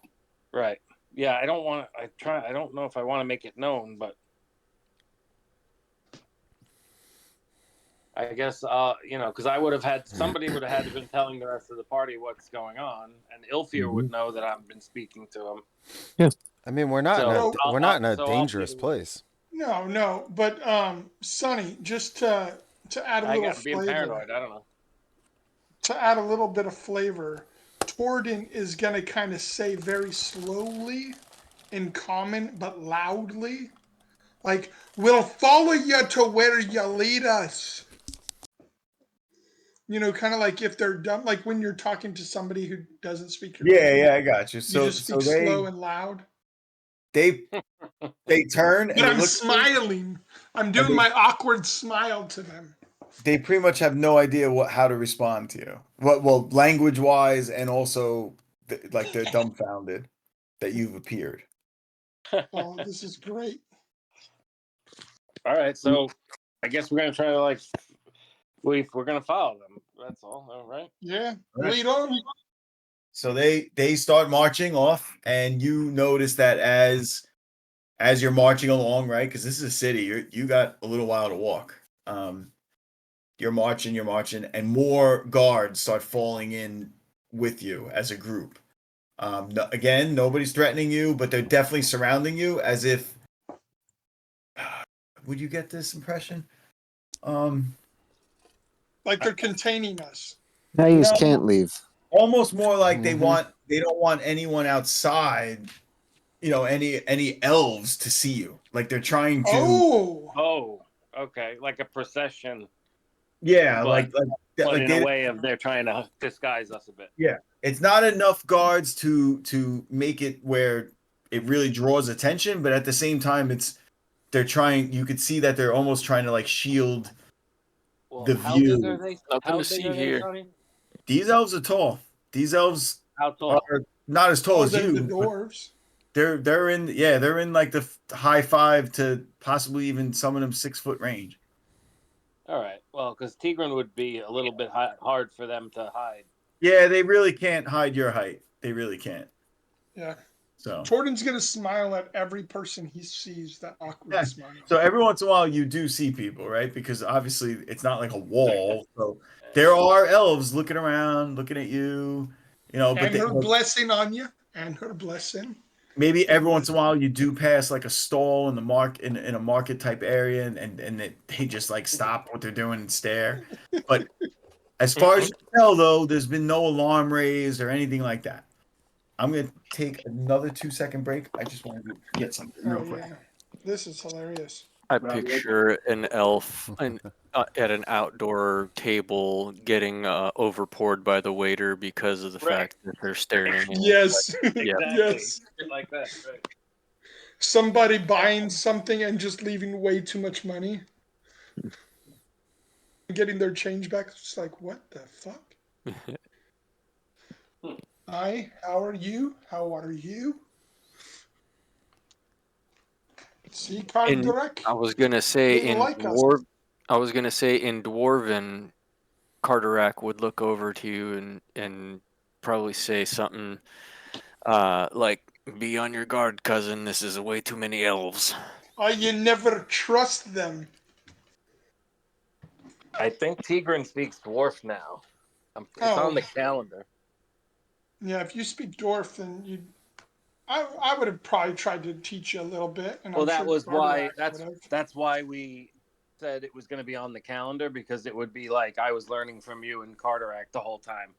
Right. Yeah, I don't want to. I don't know if I want to make it known, but I guess because I would have had somebody would have had to been telling the rest of the party what's going on, and Ilfir would know that I've been speaking to him. Yeah. I mean, we're not in a dangerous place. No, but Sonny, just to add a little got being flavor. paranoid. I don't know. To add a little bit of flavor, Torden is gonna kind of say very slowly, in common but loudly, like, "We'll follow you to where you lead us." Kind of like if they're dumb, like when you're talking to somebody who doesn't speak your language. Yeah, I got you. You just speak slow and loud. they turn and But they I'm look. smiling. I'm doing my awkward smile to them. They pretty much have no idea how to respond to you. Well, language wise, and also like they're dumbfounded that you've appeared. Oh, this is great. All right, so I guess we're gonna try to like we're gonna follow them. That's all right? Yeah, Right. lead on. So they start marching off, and you notice that as you're marching along, right? Because this is a city, you got a little while to walk. You're marching, and more guards start falling in with you as a group. Again, nobody's threatening you, but they're definitely surrounding you as if. Would you get this impression? Like they're containing us. Now you No. can't leave. Almost more like they Mhm. don't want anyone outside, any elves to see you. Like they're trying to. Oh, Okay, like a procession, Yeah, but like in they. a way of they're trying to disguise us a bit. Yeah, it's not enough guards to make it where it really draws attention, but at the same time, they're trying. You could see that they're almost trying to like shield Well, the how big view. are they? Nothing How to big see are they, here. Sonny? These elves are tall. These elves How tall? are not as tall taller as than the you. But dwarves. they're in like the high 5 to possibly even some of them 6 foot range. All right. Well, because Tigran would be a little bit hard for them to hide. Yeah, they really can't hide your height. They really can't. Yeah. So Jordan's gonna smile at every person he sees. That awkward yeah. smile. So every once in a while you do see people, right? Because obviously it's not like a wall. So there are elves looking around, looking at you, but And her blessing on you. And her blessing. maybe every once in a while you do pass like a stall in the in a market type area and they just like stop what they're doing and stare. But as far as you can tell though, there's been no alarm raised or anything like that. I'm gonna take another 2-second break. I just want to get something real quick. Yeah. This is hilarious. I picture an elf at an outdoor table getting overpoured by the waiter because of the fact that they're staring at him. Yes. Yeah. Yes. Like that. Right. Somebody buying something and just leaving way too much money. Getting their change back. It's like, what the fuck? Hi, how are you? How are you? See, Cardirect? I was gonna say They in like us. Dwarven, Carterac would look over to you and probably say something like, "Be on your guard, cousin. This is way too many elves." You never trust them. I think Tigran speaks dwarf now. It's on the calendar. Yeah, if you speak dwarf, then you. I would have probably tried to teach you a little bit. And Well, I'm that sure was why. Carterac That's why we said it was going to be on the calendar, because it would be like I was learning from you and Carterac the whole time,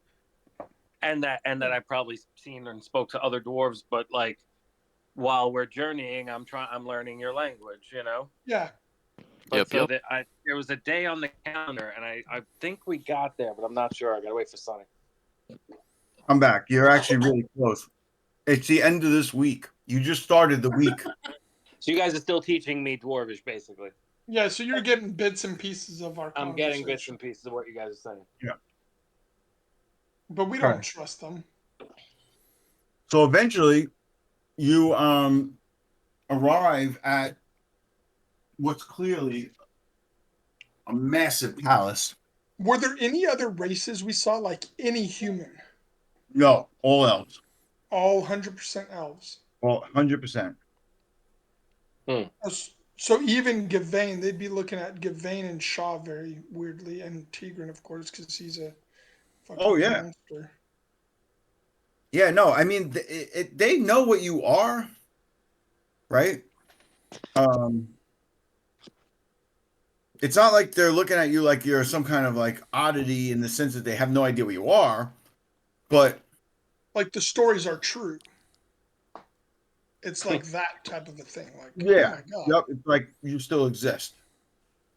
and that I probably seen and spoke to other dwarves, but like while we're journeying, I'm learning your language, Yeah. But there was a day on the calendar, and I think we got there, but I'm not sure. I gotta wait for Sonny. I'm back. You're actually really close. It's the end of this week. You just started the week. So you guys are still teaching me Dwarvish, basically. Yeah, so you're getting bits and pieces of our I'm getting bits and pieces of what you guys are saying. Yeah. But we don't trust them. So eventually you arrive at what's clearly a massive palace. Were there any other races we saw, like any human? No, all elves. All 100% elves. Well, 100%. So even Gavain, they'd be looking at Gavain and Shaw very weirdly, and Tigran, of course, because he's a fucking monster. Yeah, no, I mean, they know what you are, right? It's not like they're looking at you like you're some kind of like oddity in the sense that they have no idea what you are, but like the stories are true. It's like that type of a thing. Like, yeah, oh my God. Yep, it's like you still exist.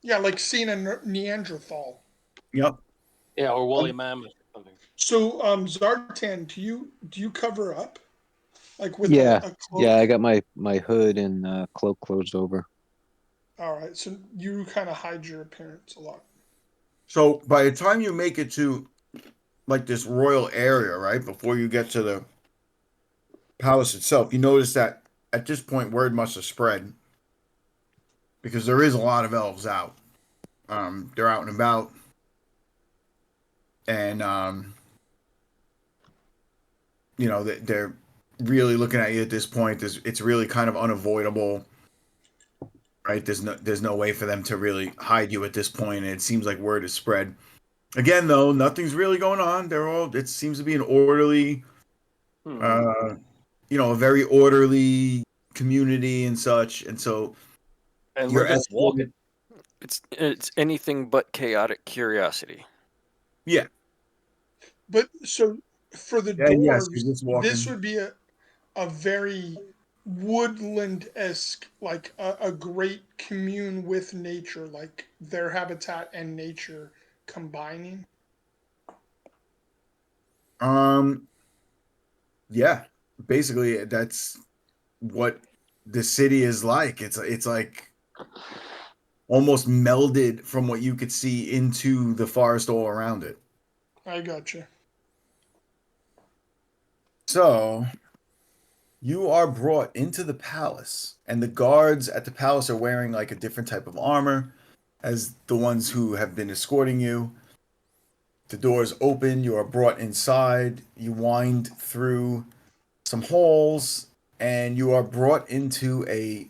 Yeah, like seeing a Neanderthal. Yep. Yeah, or woolly mammoth or something. So, Zartan, do you cover up? like with Yeah, a cloak? yeah. I got my hood and cloak closed over. All right, so you kind of hide your appearance a lot. So by the time you make it to like this royal area, right before you get to the palace itself, you notice that at this point word must have spread because there is a lot of elves out. They're out and about, and they're really looking at you at this point. It's really kind of unavoidable, right? There's no way for them to really hide you at this point, and it seems like word is spread. Again, though, nothing's really going on. It seems to be an orderly, a very orderly community and such. And so And you're we're just escorted. It's anything but chaotic curiosity. Yeah. But so for the Yeah, yes, dwarves, you're just this walking. would be a very woodland-esque, like a great commune with nature, like their habitat and nature combining. Yeah, basically that's what the city is like. It's like almost melded from what you could see into the forest all around it. I gotcha. So you are brought into the palace, and the guards at the palace are wearing like a different type of armor as the ones who have been escorting you. The doors open, you are brought inside, you wind through some halls, and you are brought into a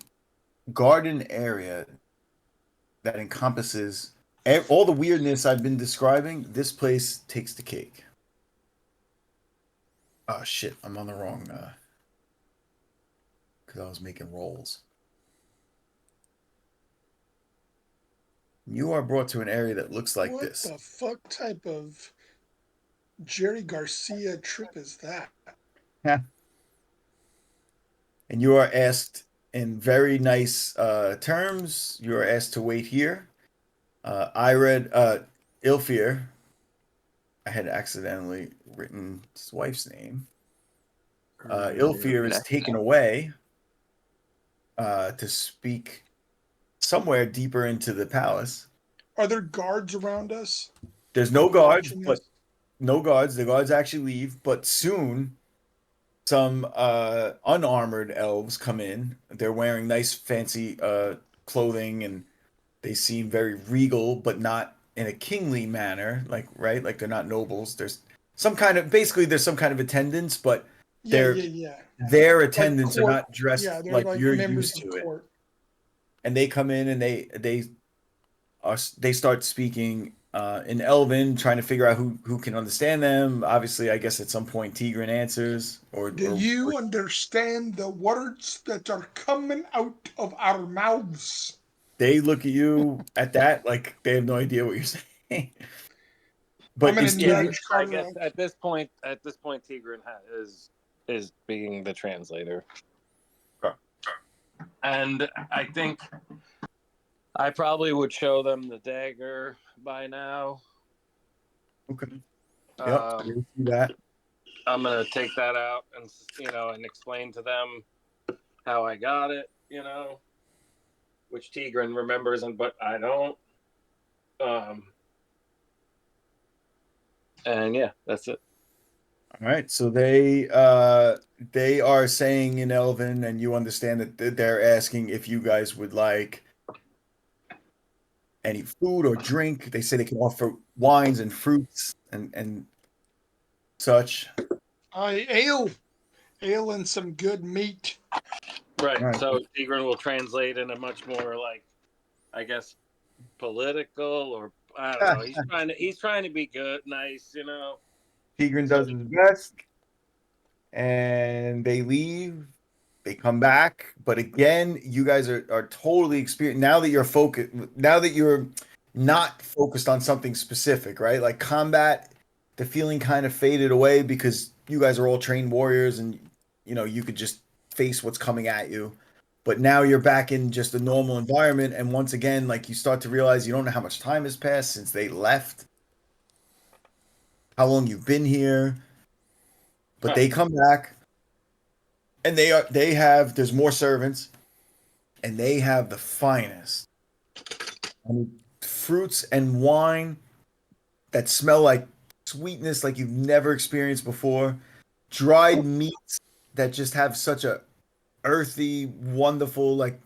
garden area that encompasses all the weirdness I've been describing. This place takes the cake. Oh shit, I'm on the wrong because I was making rolls. You are brought to an area that looks like What this. the fuck type of Jerry Garcia trip is that? Yeah. And you are asked in very nice terms, you are asked to wait here. I read Ilfir. I had accidentally written his wife's name. Ilfir is taken away to speak somewhere deeper into the palace. Are there guards around us? There's no guards, Watching but this? no guards. The guards actually leave, but soon some unarmored elves come in. They're wearing nice, fancy clothing, and they seem very regal, but not in a kingly manner. Like, right? Like they're not nobles. There's some kind of attendants, but Yeah, yeah, yeah. their Like attendants are court. not dressed Yeah, they're like like you're members used of to it. court. And they come in and they start speaking in Elven, trying to figure out who can understand them. Obviously, I guess at some point Tigran answers, Do you understand the words that are coming out of our mouths? they look at you at that like they have no idea what you're saying. But I'm gonna it's nudge I Carter. guess at this point, Tigran is being the translator. And I think I probably would show them the dagger by now. okay. Yep, we see that. I'm gonna take that out and and explain to them how I got it. Which Tigran remembers, but I don't. And yeah, that's it. All right, so they are saying in Elven, and you understand that they're asking if you guys would like any food or drink. They say they can offer wines and fruits and such. Ale and some good meat. Right. So Tigran will translate in a much more I guess, political, or I don't know. He's trying to be good, nice, Tigran does his best, and they leave. They come back, but again, you guys are totally experienced now that you're focused. Now that you're not focused on something specific, right? Like combat, the feeling kind of faded away because you guys are all trained warriors, and you could just face what's coming at you. But now you're back in just a normal environment, and once again, like you start to realize you don't know how much time has passed since they left, how long you've been here. But they come back. and there's more servants, and they have the finest fruits and wine that smell like sweetness like you've never experienced before. Dried meats that just have such a earthy, wonderful, like,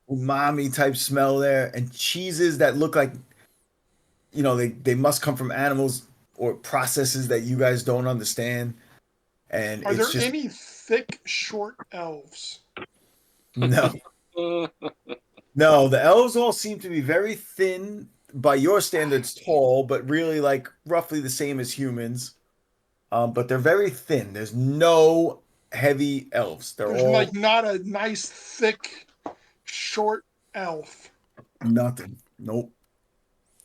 umami type smell there, and cheeses that look like, they must come from animals or processes that you guys don't understand. And Are it's there just any thick, short elves? no. No, the elves all seem to be very thin, by your standards tall, but really like roughly the same as humans. But they're very thin. There's no heavy elves. They're There's all like not a nice, thick, short elf. nothing. Nope.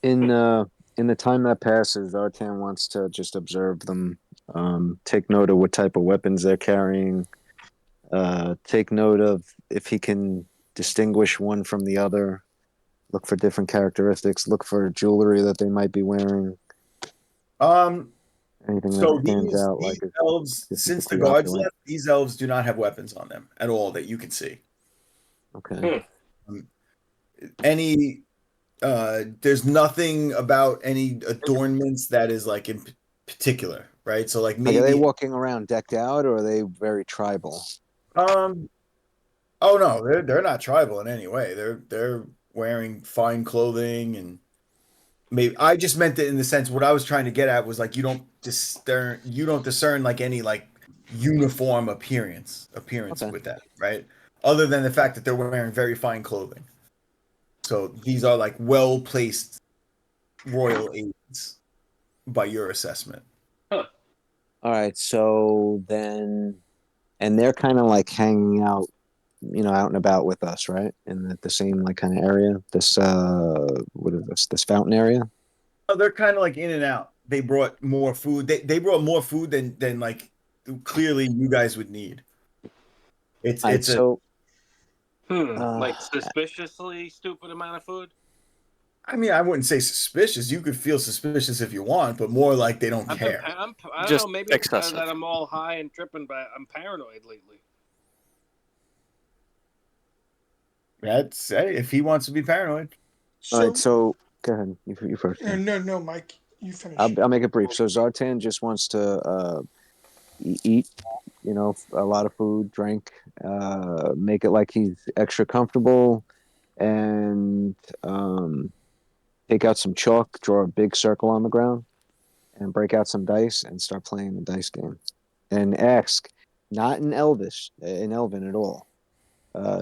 In the time that passes, Artan wants to just observe them, take note of what type of weapons they're carrying, take note of if he can distinguish one from the other, look for different characteristics, look for jewelry that they might be wearing, Um, anything that so stands out these like it's elves, since the specifically guards opulent. left, these elves do not have weapons on them at all that you can see. Okay. Any there's nothing about any adornments that is like in particular, right? So like Like, are they maybe walking around decked out, or are they very tribal? um oh no, they're not tribal in any way. They're wearing fine clothing, and maybe I just meant it in the sense what I was trying to get at was like you don't discern like any like uniform appearance Okay. with that, right? Other than the fact that they're wearing very fine clothing. So these are like well placed royal aides by your assessment. All right, so then, and they're kind of like hanging out, out and about with us, right? In the same like kind of area. This what is this? This fountain area. Oh, they're kind of like in and out. They brought more food. They brought more food than like clearly you guys would need. It's All right, it's a so Like suspiciously stupid amount of food. I mean, I wouldn't say suspicious. You could feel suspicious if you want, but more like they don't I don't care. know. Maybe it's because that I'm all high and tripping, but I'm paranoid lately. That's hey, if he wants to be paranoid. all right, so go ahead. You first. No, Mike, you finish. I'll make it brief. So Zartan just wants to eat, a lot of food, drink, make it like he's extra comfortable, and take out some chalk, draw a big circle on the ground, and break out some dice and start playing the dice game. And ask, not in Elven at all,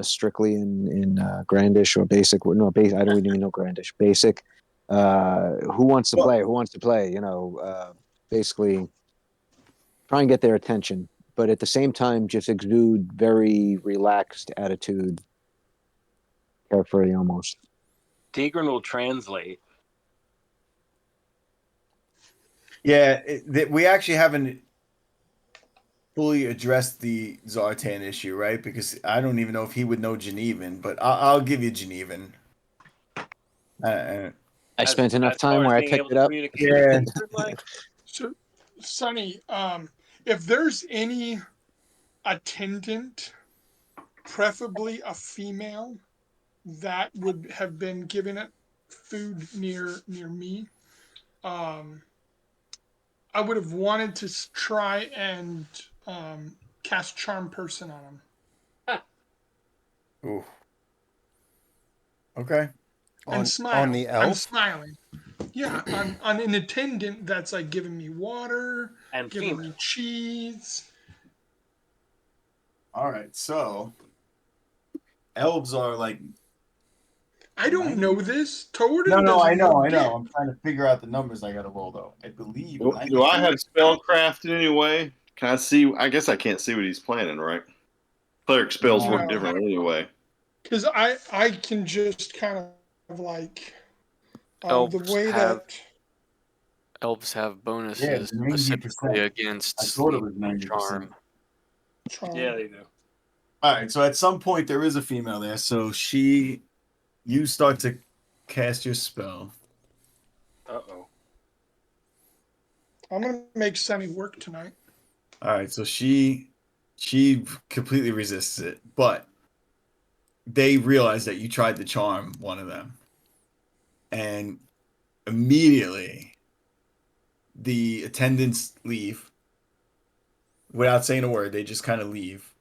strictly in Grandish or basic. No, base. I don't even know Grandish. Basic. Who wants to play? Who wants to play? Basically try and get their attention, but at the same time, just exude very relaxed attitude, carefree almost. Tigran will translate. Yeah, we actually haven't fully addressed the Zartan issue, right? Because I don't even know if he would know Genevan, but I'll give you Genevan. I spent enough time where I picked it up. Yeah. So, Sonny, if there's any attendant, preferably a female, that would have been given it food near me, I would have wanted to try and cast Charm Person on him. Ooh. Okay. And smile. On the elf? I'm smiling. Yeah, on an attendant that's like giving me water, and giving me cheese. All right, so elves are like. I don't know this. Torden No, doesn't I know. dick. I'm trying to figure out the numbers I got to roll though. I believe. Do I have spellcraft in any way? Can I see? I guess I can't see what he's planning, right? Cleric spells work differently anyway. Because I can just kind of like the way that elves have bonuses 90%. specifically against I thought it sleep was and 90%. charm. Yeah, they do. All right, so at some point there is a female there, so you start to cast your spell. Uh-oh. I'm gonna make Sonny work tonight. All right, so she She completely resists it, but they realize that you tried to charm one of them. And immediately the attendants leave without saying a word. They just kind of leave.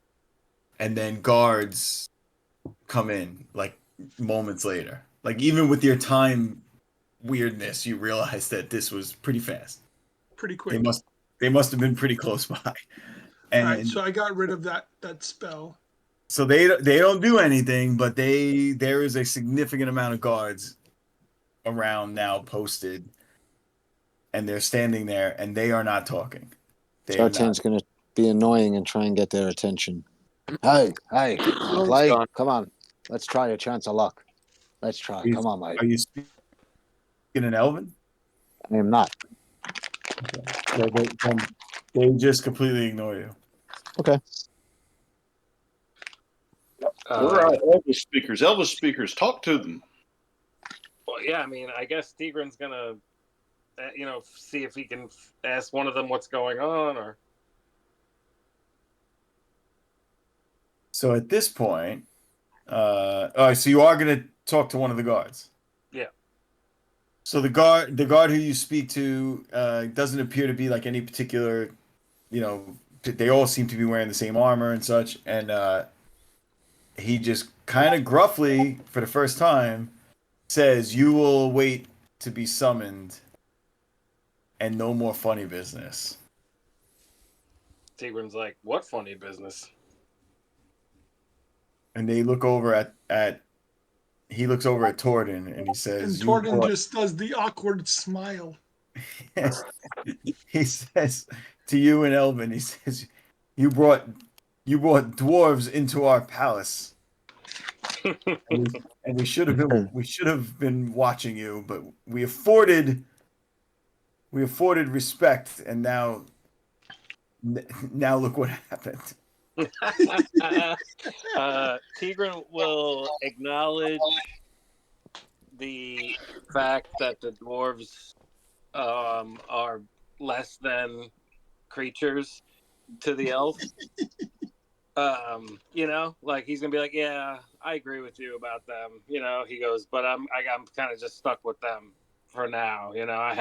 And then guards come in like moments later. Like even with your time weirdness, you realize that this was pretty fast. Pretty They quick. must have been pretty close by. And All right, so I got rid of that spell. so they don't do anything, but there is a significant amount of guards around now posted, and they're standing there, and they are not talking. They are not. Zartan's going to be annoying and try and get their attention. Hey, Phone's play. gone. Come on. Let's try a chance of luck. Let's try. Come on, mate. Are you speaking in Elven? I am not. They just completely ignore you. Okay. We're our Elvis speakers. Elvis speakers, talk to them. Well, yeah, I mean, I guess Tigran's gonna, see if he can ask one of them what's going on, or. So at this point, all right. So you are going to talk to one of the guards. Yeah. So the guard who you speak to doesn't appear to be like any particular, they all seem to be wearing the same armor and such, and he just kind of gruffly, for the first time, says, "You will wait to be summoned, and no more funny business." Tigran's like, "What funny business?" And they look over he looks over at Torden, and he says, And Torden just does the awkward smile. He says to you and Elvin, he says, you brought dwarves into our palace. and we should have been watching you, but we afforded respect, and now look what happened. Tigran will acknowledge the fact that the dwarves are less than creatures to the elf. Like he's gonna be like, "Yeah, I agree with you about them." He goes, "But I'm kind of just stuck with them for now. I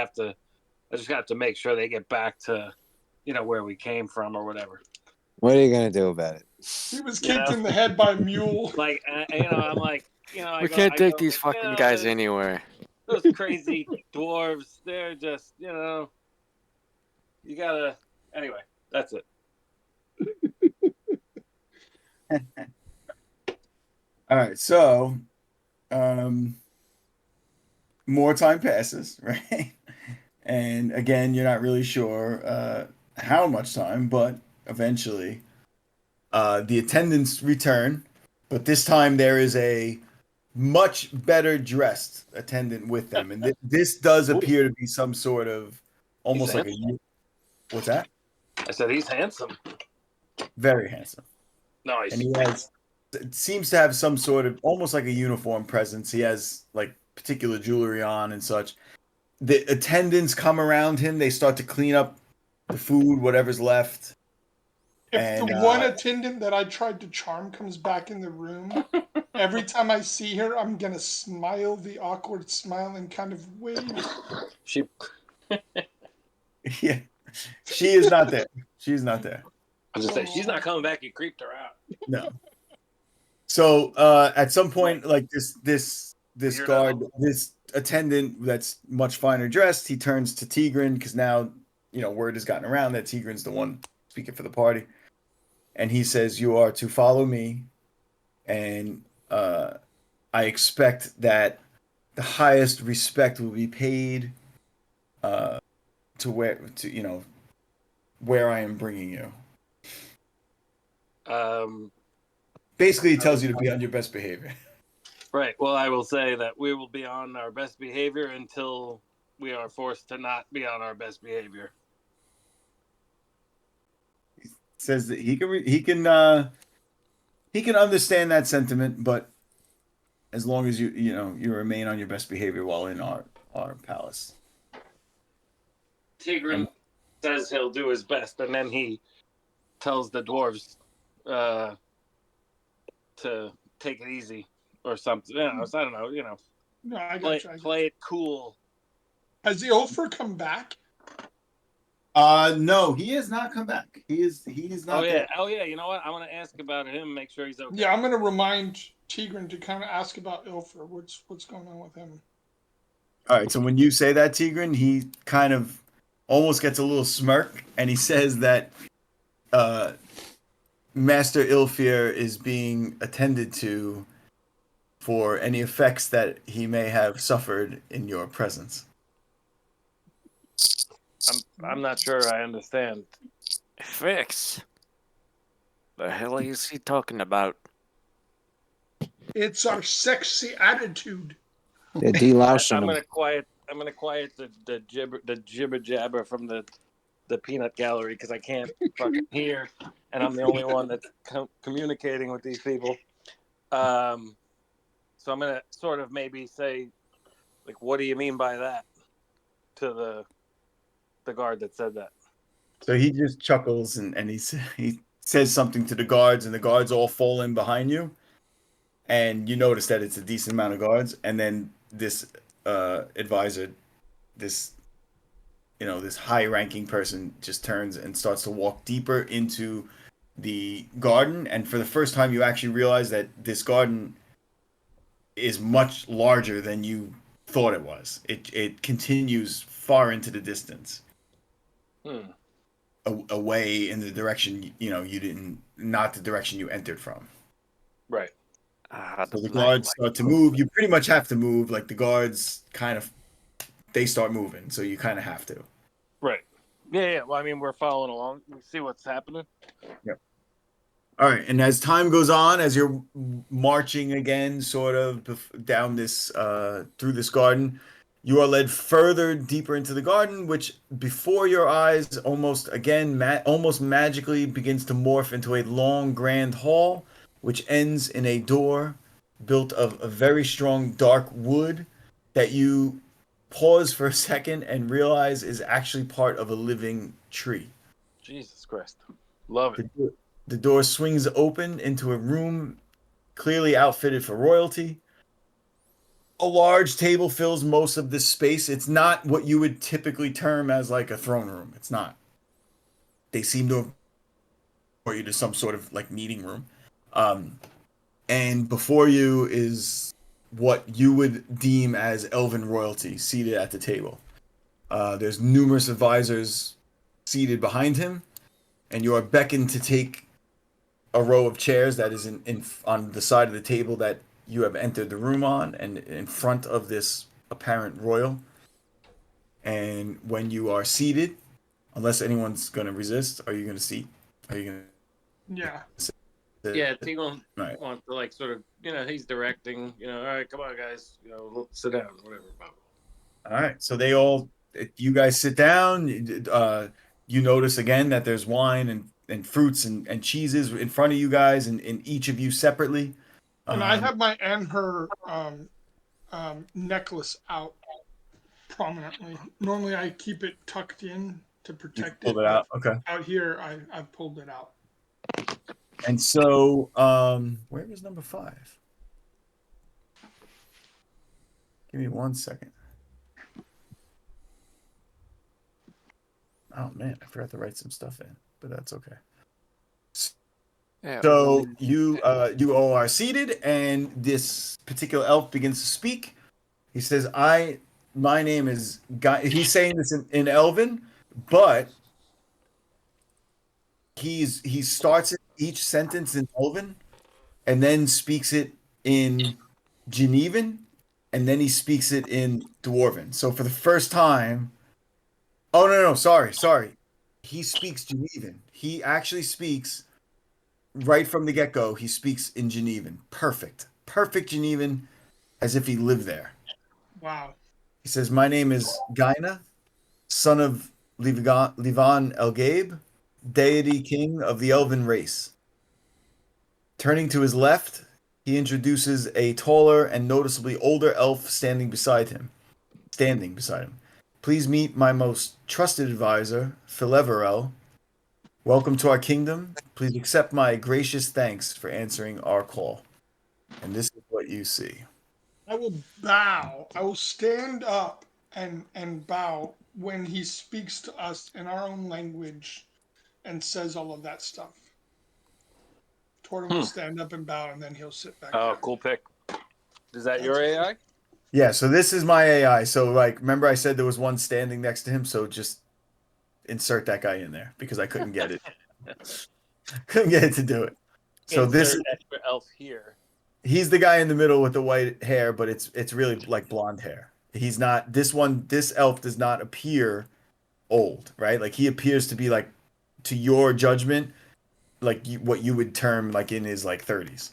just have to make sure they get back to, where we came from or whatever." What are you going to do about it? He was kicked in the head by a mule. Like, I'm like, We can't take these fucking guys anywhere. Those crazy dwarves, they're just, you gotta. Anyway, that's it. All right, so more time passes, right? And again, you're not really sure how much time, but eventually the attendants return, but this time there is a much better dressed attendant with them, and this does appear to be some sort of almost like what's that? I said he's handsome. Very handsome. Nice. And it seems to have some sort of almost like a uniform presence. He has like particular jewelry on and such. The attendants come around him. They start to clean up the food, whatever's left. If the one attendant that I tried to charm comes back in the room, every time I see her, I'm going to smile the awkward smile and kind of wave. Yeah. She is not there. She's not there. I was just saying, she's not coming back. You creeped her out. No. So at some point, like this guard, this attendant that's much finer dressed, he turns to Tigran because now word has gotten around that Tigran's the one speaking for the party, and he says, "You are to follow me, and I expect that the highest respect will be paid to where I am bringing you." Basically, he tells you to be on your best behavior. Right. Well, I will say that we will be on our best behavior until we are forced to not be on our best behavior. Says that he can understand that sentiment, but as long as you remain on your best behavior while in our palace. Tigran says he'll do his best, and then he tells the dwarves to take it easy or something. You know, so I don't know. You know, No, I play got you. play it cool. Has the Ilfer come back? No, he has not come back. He is not Oh yeah, there. oh yeah. You know what? I want to ask about him. Make sure he's okay. Yeah, I'm gonna remind Tigran to kind of ask about Ilfer. What's going on with him? All right, so when you say that, Tigran, he kind of almost gets a little smirk, and he says that Master Ilfir is being attended to for any effects that he may have suffered in your presence. I'm not sure I understand. Fix. The hell is he talking about? It's our sexy attitude. They're delousing I'm him. gonna quiet the jibber jabber from the peanut gallery because I can't fucking hear, and I'm the only one that's communicating with these people. So I'm gonna sort of maybe say, like, what do you mean by that? To the guard that said that. So he just chuckles and he says something to the guards, and the guards all fall in behind you. And you notice that it's a decent amount of guards, and then this advisor, this this high-ranking person, just turns and starts to walk deeper into the garden. And for the first time, you actually realize that this garden is much larger than you thought it was. It continues far into the distance, away in the direction you didn't, not the direction you entered from. Right. So the guards start to move. You pretty much have to move. Like the guards they start moving, so you kind of have to. Right. Yeah. Well, I mean, we're following along. We see what's happening. Yep. All right, and as time goes on, as you're marching again, sort of down this through this garden, you are led further deeper into the garden, which before your eyes, almost magically begins to morph into a long, grand hall, which ends in a door built of a very strong, dark wood that you pause for a second and realize is actually part of a living tree. Jesus Christ, love it. The door swings open into a room clearly outfitted for royalty. A large table fills most of this space. It's not what you would typically term as like a throne room. It's not. They seem to have brought you to some sort of like meeting room. And before you is what you would deem as elven royalty seated at the table. There's numerous advisors seated behind him, and you are beckoned to take a row of chairs that is on the side of the table that you have entered the room on, and in front of this apparent royal. And when you are seated, unless anyone's going to resist, are you going to seat? Are you going to? Yeah. Yeah, Teagle wants to like sort of, he's directing, all right, come on guys, sit down, whatever. All right, so you guys sit down. You notice again that there's wine and fruits and cheeses in front of you guys, and each of you separately. And I have my her necklace out prominently. Normally I keep it tucked in to protect it out. Okay. Out here I've pulled it out. And so, where was number 5? Give me 1 second. Oh man, I forgot to write some stuff in, but that's okay. Yeah, So you all are seated, and this particular elf begins to speak. He says, my name is Guy. He's saying this in Elven, but he starts each sentence in Elven, and then speaks it in Genevan, and then he speaks it in Dwarven. So for the first time, oh no, sorry. He speaks Genevan. He actually speaks right from the get-go. He speaks in Genevan. Perfect Genevan, as if he lived there. Wow. He says, my name is Gaina, son of Livan Elgabe, deity king of the elven race. Turning to his left, he introduces a taller and noticeably older elf standing beside him. Please meet my most trusted advisor, Phileverel, Welcome to our kingdom. Please accept my gracious thanks for answering our call. And this is what you see. I will bow. I will stand up and bow when he speaks to us in our own language and says all of that stuff. Torton will stand up and bow, and then he'll sit back Oh, down. cool pick. Is that your AI? Yeah, so this is my AI. So like remember I said there was one standing next to him, so just insert that guy in there because I couldn't get it. Couldn't get it to do it. So this Insert extra elf here. he's the guy in the middle with the white hair, but it's really like blonde hair. He's not this elf does not appear old, right? Like he appears to be like to your judgment like what you would term like in his like 30s.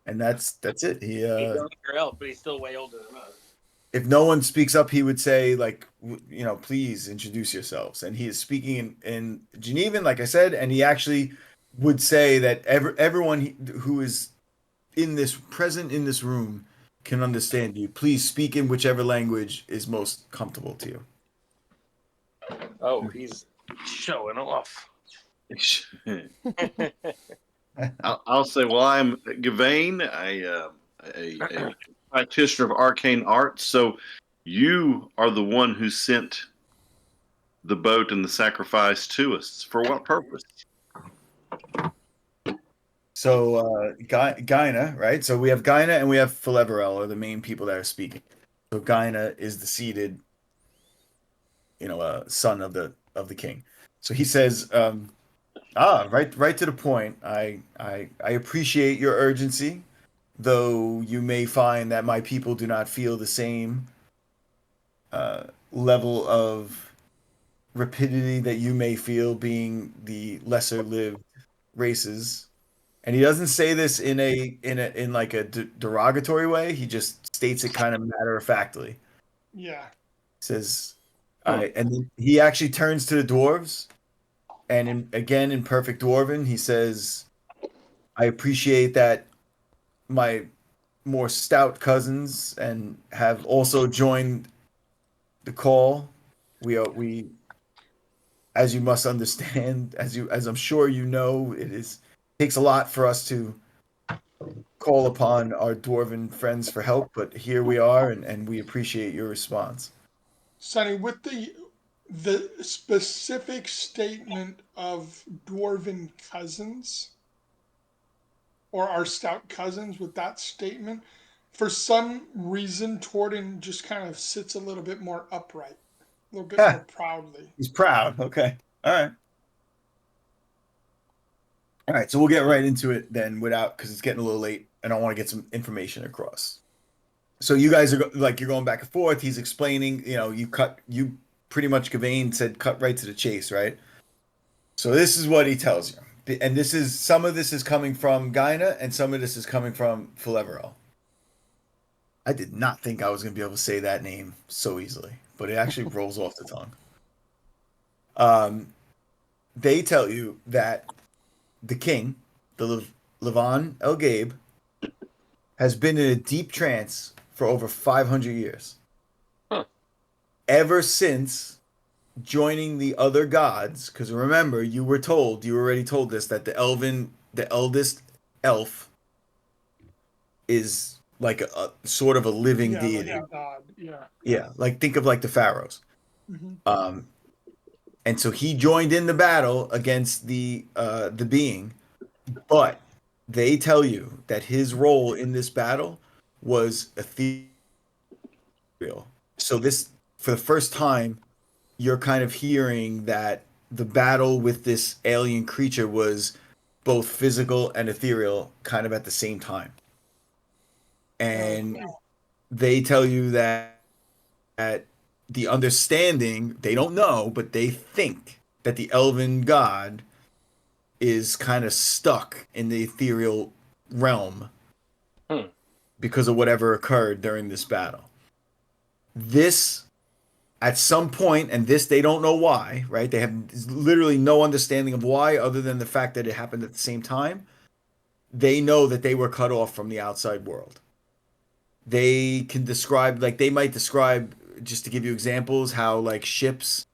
And that's it. He's younger elf, but he's still way older than us. If no one speaks up, he would say like please introduce yourselves. And he is speaking in Genevan, like I said, and he actually would say that everyone who is present in this room can understand you. Please speak in whichever language is most comfortable to you. Oh, he's showing off. I'll say, well, I'm Gavain, a practitioner of arcane arts. So you are the one who sent the boat and the sacrifice to us. For what purpose? So Gaina, right? So we have Gaina and we have Phileverel are the main people that are speaking. So Gaina is the seated, son of the king. So he says, right to the point. I appreciate your urgency, though you may find that my people do not feel the same level of rapidity that you may feel being the lesser lived races. And he doesn't say this in like a derogatory way. He just states it kind of matter of factly. Yeah. Says, and then he actually turns to the dwarves, and again in perfect dwarven, he says, "I appreciate that my more stout cousins and have also joined the call. We, as you must understand, as I'm sure you know, takes a lot for us to call upon our dwarven friends for help, but here we are, and we appreciate your response." Sonny, with the specific statement of dwarven cousins or our stout cousins, with that statement, for some reason Torton just kind of sits a little bit more upright, a little bit more proudly. He's proud. Okay. All right. All right. So we'll get right into it then because it's getting a little late and I want to get some information across. So you guys are you're going back and forth. He's explaining, you pretty much Gavain said cut right to the chase, right? So this is what he tells you. And some of this is coming from Gaina and some of this is coming from Phileverel. I did not think I was going to be able to say that name so easily, but it actually rolls off the tongue. They tell you that the king, the Levon El Gabe, has been in a deep trance for over 500 years. Huh. Ever since joining the other gods, because remember, you already told this, that the eldest elf is like a sort of a living deity. Like a god. Yeah. Yeah, like think of like the pharaohs. Mm-hmm. And so he joined in the battle against the being, but they tell you that his role in this battle was ethereal. So this, for the first time, you're kind of hearing that the battle with this alien creature was both physical and ethereal kind of at the same time. And they tell you that the understanding, they don't know, but they think that the elven god is kind of stuck in the ethereal realm because of whatever occurred during this battle. This, at some point, and this they don't know why, right? They have literally no understanding of why other than the fact that it happened at the same time. They know that they were cut off from the outside world. They can describe, they might describe, just to give you examples, how like ships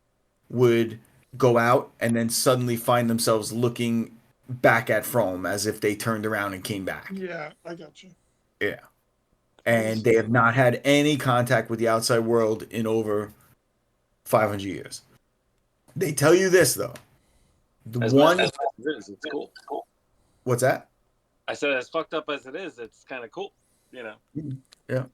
would go out and then suddenly find themselves looking back at Frome as if they turned around and came back. Yeah, I got you. Yeah. And they have not had any contact with the outside world in over 500 years. They tell you this, though. The As one. messed up as it is, it's cool. What's that? I said, as fucked up as it is, it's kind of cool. You know. Yeah.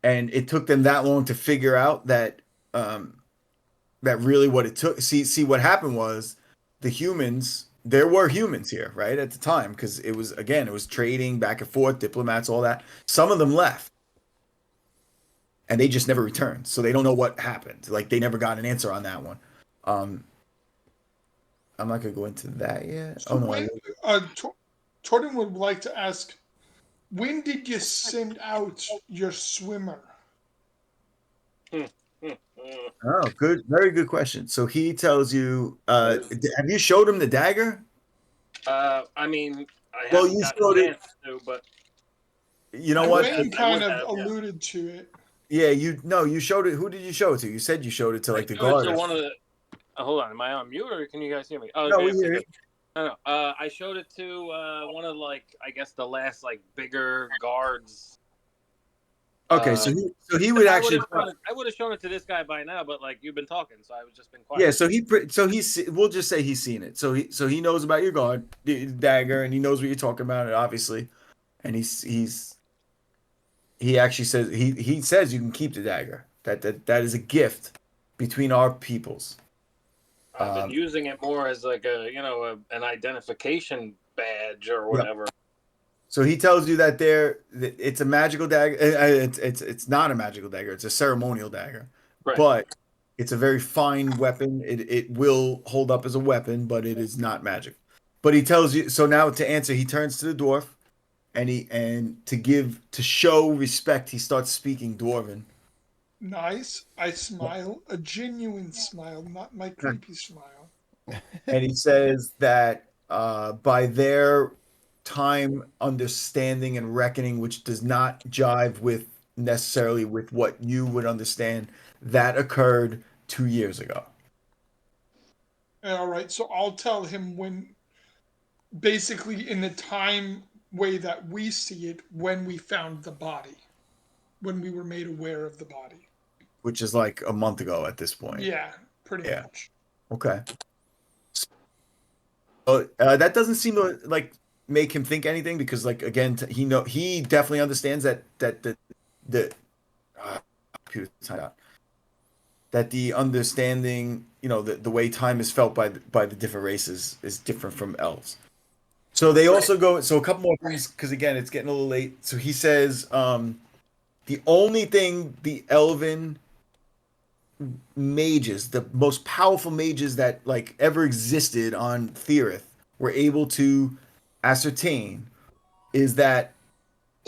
And it took them that long to figure out that that really what it took. See, what happened was the humans. There were humans here, right, at the time, because it was trading back and forth, diplomats, all that. Some of them left, and they just never returned, so they don't know what happened. Like they never got an answer on that one. I'm not gonna go into that yet. So when Torden would like to ask, when did you send out your swimmer? Oh, good, very good question. So he tells you, have you showed him the dagger? I mean, I Well, haven't you gotten showed a it. chance to, but You know what? Wayne kind of yeah. alluded to it. Yeah, you showed it. Who did you show it to? You said you showed it to like the showed it guard. to one of the. Hold on, am I on mute or can you guys hear me? Oh, No, okay, we okay, hear good. you. No, I showed it to one of like I guess the last like bigger guards. Okay, so he would actually. I would have shown it to this guy by now, but like you've been talking, so I was just been quiet. Yeah, we'll just say he's seen it. So he knows about your guard, the dagger, and he knows what you're talking about, obviously. And he actually says he says you can keep the dagger. That is a gift between our peoples. I've been using it more as like an identification badge or whatever. Yep. So he tells you that it's a magical dagger. It's not a magical dagger. It's a ceremonial dagger, right. But it's a very fine weapon. It will hold up as a weapon, but it is not magic. But he tells you. So now to answer, he turns to the dwarf, and to show respect, he starts speaking Dwarven. Nice. I smile, a genuine smile, not my creepy smile. And he says that by their time understanding and reckoning, which does not jive necessarily with what you would understand, that occurred 2 years ago. All right, so I'll tell him when, basically in the time way that we see it, when we found the body, when we were made aware of the body. Which is like a month ago at this point. Yeah, pretty much. Okay. So, that doesn't seem to like make him think anything because, like, again, he definitely understands that the understanding, the way time is felt by the different races is different from elves. So they also go. So a couple more things because again, it's getting a little late. So he says, the only thing the elven mages, the most powerful mages that like ever existed on Theorith, were able to ascertain is that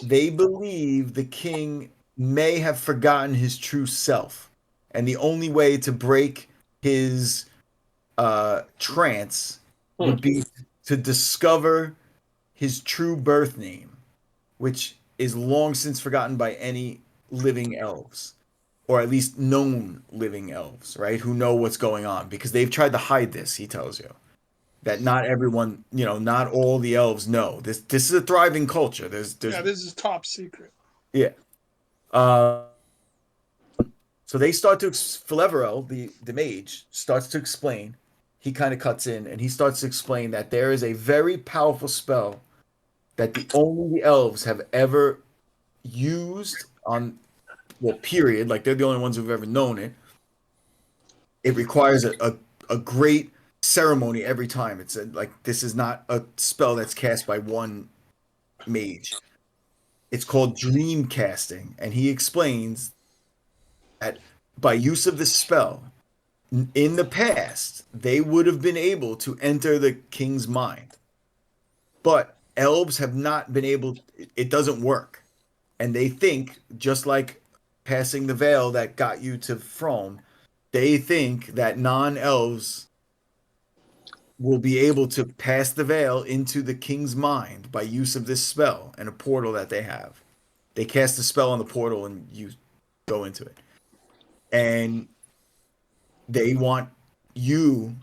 they believe the king may have forgotten his true self, and the only way to break his trance would be to discover his true birth name, which is long since forgotten by any living elves. Or at least known living elves, right? Who know what's going on because they've tried to hide this. He tells you that not everyone, not all the elves know this. This is a thriving culture. There's this is top secret. Yeah. So they start to Fleverell, the mage, starts to explain. He kind of cuts in and he starts to explain that there is a very powerful spell that only the elves have ever used on. Well, period. Like they're the only ones who've ever known it. It requires a great ceremony every time. It's like this is not a spell that's cast by one mage. It's called dream casting, and he explains that by use of this spell, in the past they would have been able to enter the king's mind, but elves have not been able. It doesn't work, and they think just like passing the veil that got you to Frome, they think that non-elves will be able to pass the veil into the king's mind by use of this spell and a portal that they have. They cast the spell on the portal and you go into it. And they want you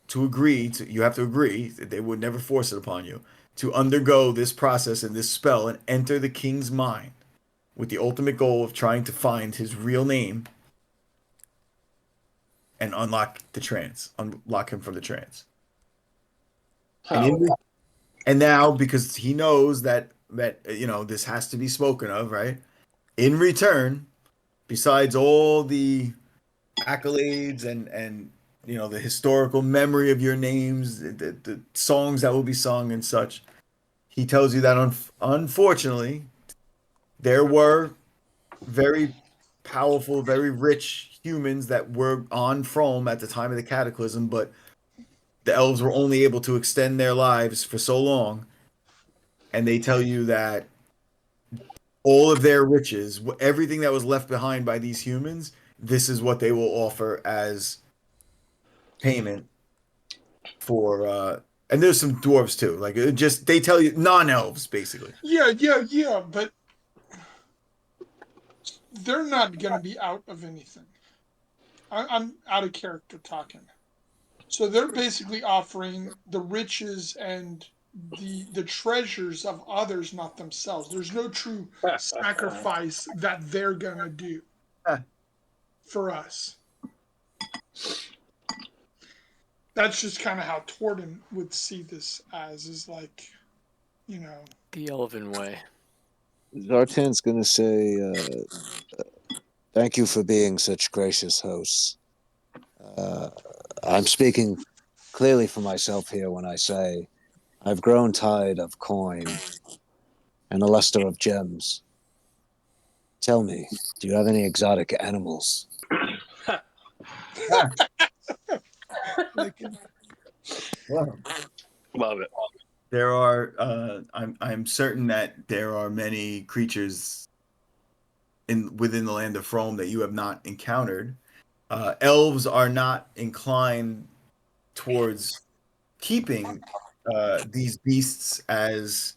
to agree to. You have to agree. They would never force it upon you to undergo this process and this spell and enter the king's mind with the ultimate goal of trying to find his real name and unlock the trance, unlock him from the trance. And now, because he knows that this has to be spoken of, right? In return, besides all the accolades and the historical memory of your names, the songs that will be sung and such, he tells you that unfortunately, there were very powerful, very rich humans that were on Frome at the time of the Cataclysm, but the elves were only able to extend their lives for so long. And they tell you that all of their riches, everything that was left behind by these humans, this is what they will offer as payment for. And there's some dwarves too. Like they tell you non-elves basically. Yeah, but they're not going to be out of anything. I'm out of character talking. So they're basically offering the riches and the treasures of others, not themselves. There's no true sacrifice that they're going to do for us. That's just kind of how Torden would see this as, is like, The elven way. Zartan's going to say, thank you for being such gracious hosts. I'm speaking clearly for myself here when I say I've grown tired of coin and the luster of gems. Tell me, do you have any exotic animals? Love it. There are. I'm certain that there are many creatures within the land of Frome that you have not encountered. Elves are not inclined towards keeping these beasts as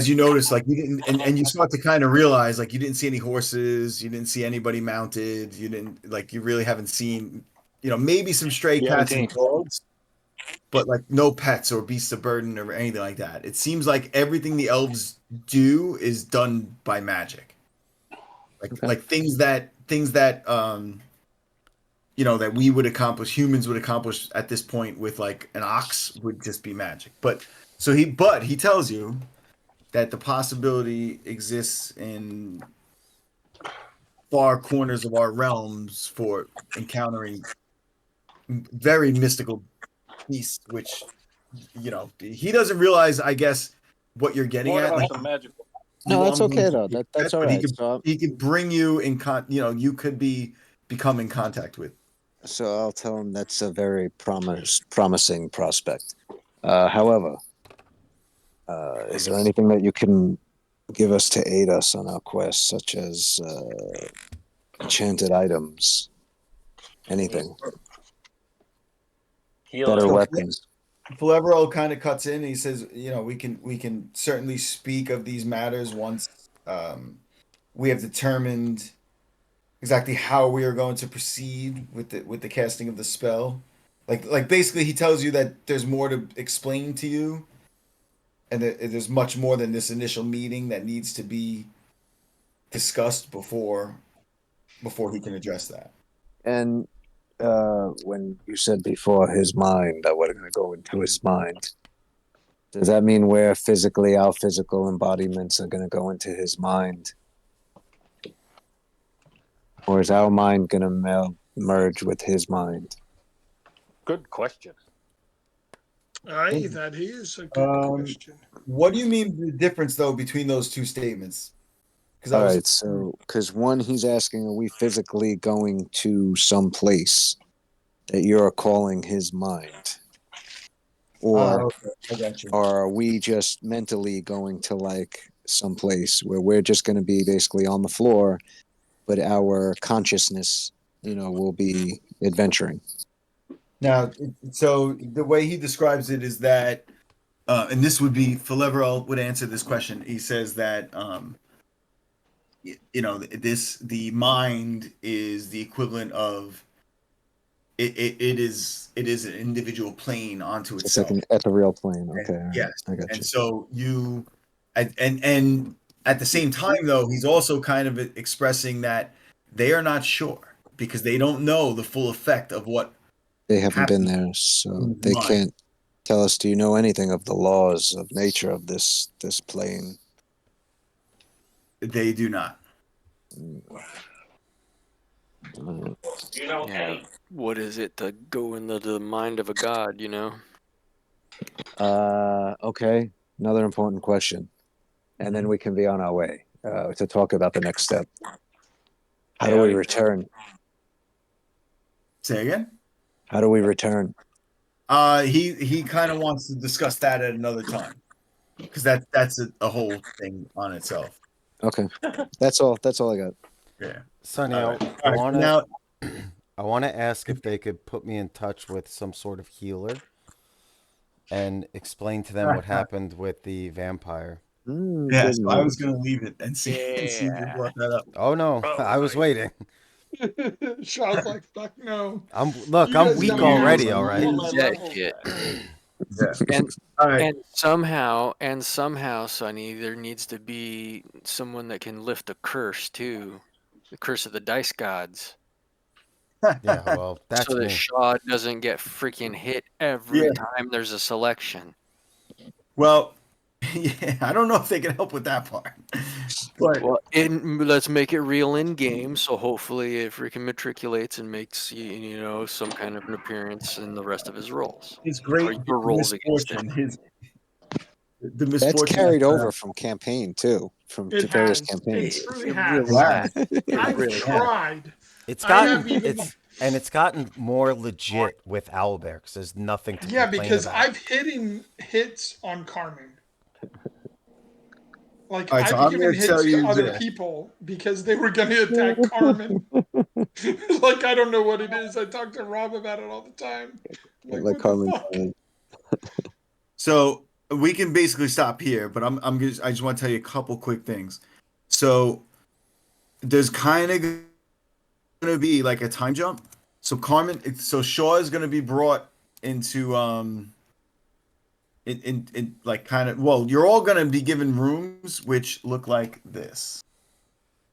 you notice, like you didn't, and you start to kind of realize, like you didn't see any horses, you didn't see anybody mounted, you really haven't seen, maybe some stray cats and dogs, but like no pets or beasts of burden or anything like that. It seems like everything the elves do is done by magic, like things that that we would accomplish, humans would accomplish at this point with like an ox would just be magic. But he tells you that the possibility exists in far corners of our realms for encountering very mystical beasts, which he doesn't realize, I guess, what you're getting What at. about Like, some magical? No, that's okay though. That's all right. He could bring you in you could become in contact with. So I'll tell him that's a very promising prospect. However, is there anything that you can give us to aid us on our quest, such as enchanted items? Anything? Better weapons. Faleverell kind of cuts in and he says, we can certainly speak of these matters once we have determined exactly how we are going to proceed with the casting of the spell. Like basically he tells you that there's more to explain to you and that there's much more than this initial meeting that needs to be discussed before he can address that. And when you said before his mind, that we're going to go into his mind, does that mean our physical embodiments are going to go into his mind? Or is our mind going to merge with his mind? Good question. Aye, that is a good question. What do you mean the difference though between those two statements? Because one, he's asking, are we physically going to some place that you're calling his mind? Or I got you. are we just mentally going to like some place where we're just going to be basically on the floor, but our consciousness, will be adventuring? Now, so the way he describes it is that, and this would be, Faleverell would answer this question. He says that, the mind is the equivalent of it is an individual plane onto It's itself. like an ethereal plane. And- Okay. All right. yes. I got And you. so and at the same time though, he's also kind of expressing that they are not sure because they don't know the full effect of what They haven't been happened there, so in his they mind. can't tell us. Do you know anything of the laws of nature of this plane? They do not. You know, Yeah. What is it to go into the mind of a god? You know. Okay. Another important question, and then we can be on our way to talk about the next step. How do we return? Say again? How do we return? He kind of wants to discuss that at another time because that's a whole thing on itself. Okay, that's all. That's all I got. Yeah. Sonny, All right. I All right, want now- to I want to ask if they could put me in touch with some sort of healer and explain to them what happened with the vampire. Yeah, so I was gonna leave it and see if you brought that up. Oh no, I was waiting. Shaw's like, fuck no. I'm You I'm guys weak got already. me All right. on my Yeah, level. kid. Yeah. And All right. and somehow, Sonny, there needs to be someone that can lift a curse too, the curse of the dice gods, Yeah, well, that's so that me. Shaw doesn't get freaking hit every Yeah. time there's a selection. Well, yeah, I don't know if they can help with that part, but Well, let's make it real in game. So hopefully, it freaking matriculates and makes you know some kind of an appearance in the rest of his rolls. his great Or your rolls against misfortune, him. the That's misfortune carried after over that. from campaign too, from It various has. campaigns. It truly It has. really Yeah. has. It I've really has. tried. It's I have gotten even- it's gotten more legit with Owlbear because there's nothing to Yeah, complain because about. I've hitting hits on Carmen. Like All right, so I've I'm given gonna tell hits to you other this. people because they were going to attack Carmen. Like I don't know what it is. I talk to Rob about it all the time. Like, Like what Carmen. the fuck? So we can basically stop here, but I just want to tell you a couple quick things. So there's kind of gonna be like a time jump. So Shaw is gonna be brought into in like kind of, well, you're all gonna be given rooms which look like this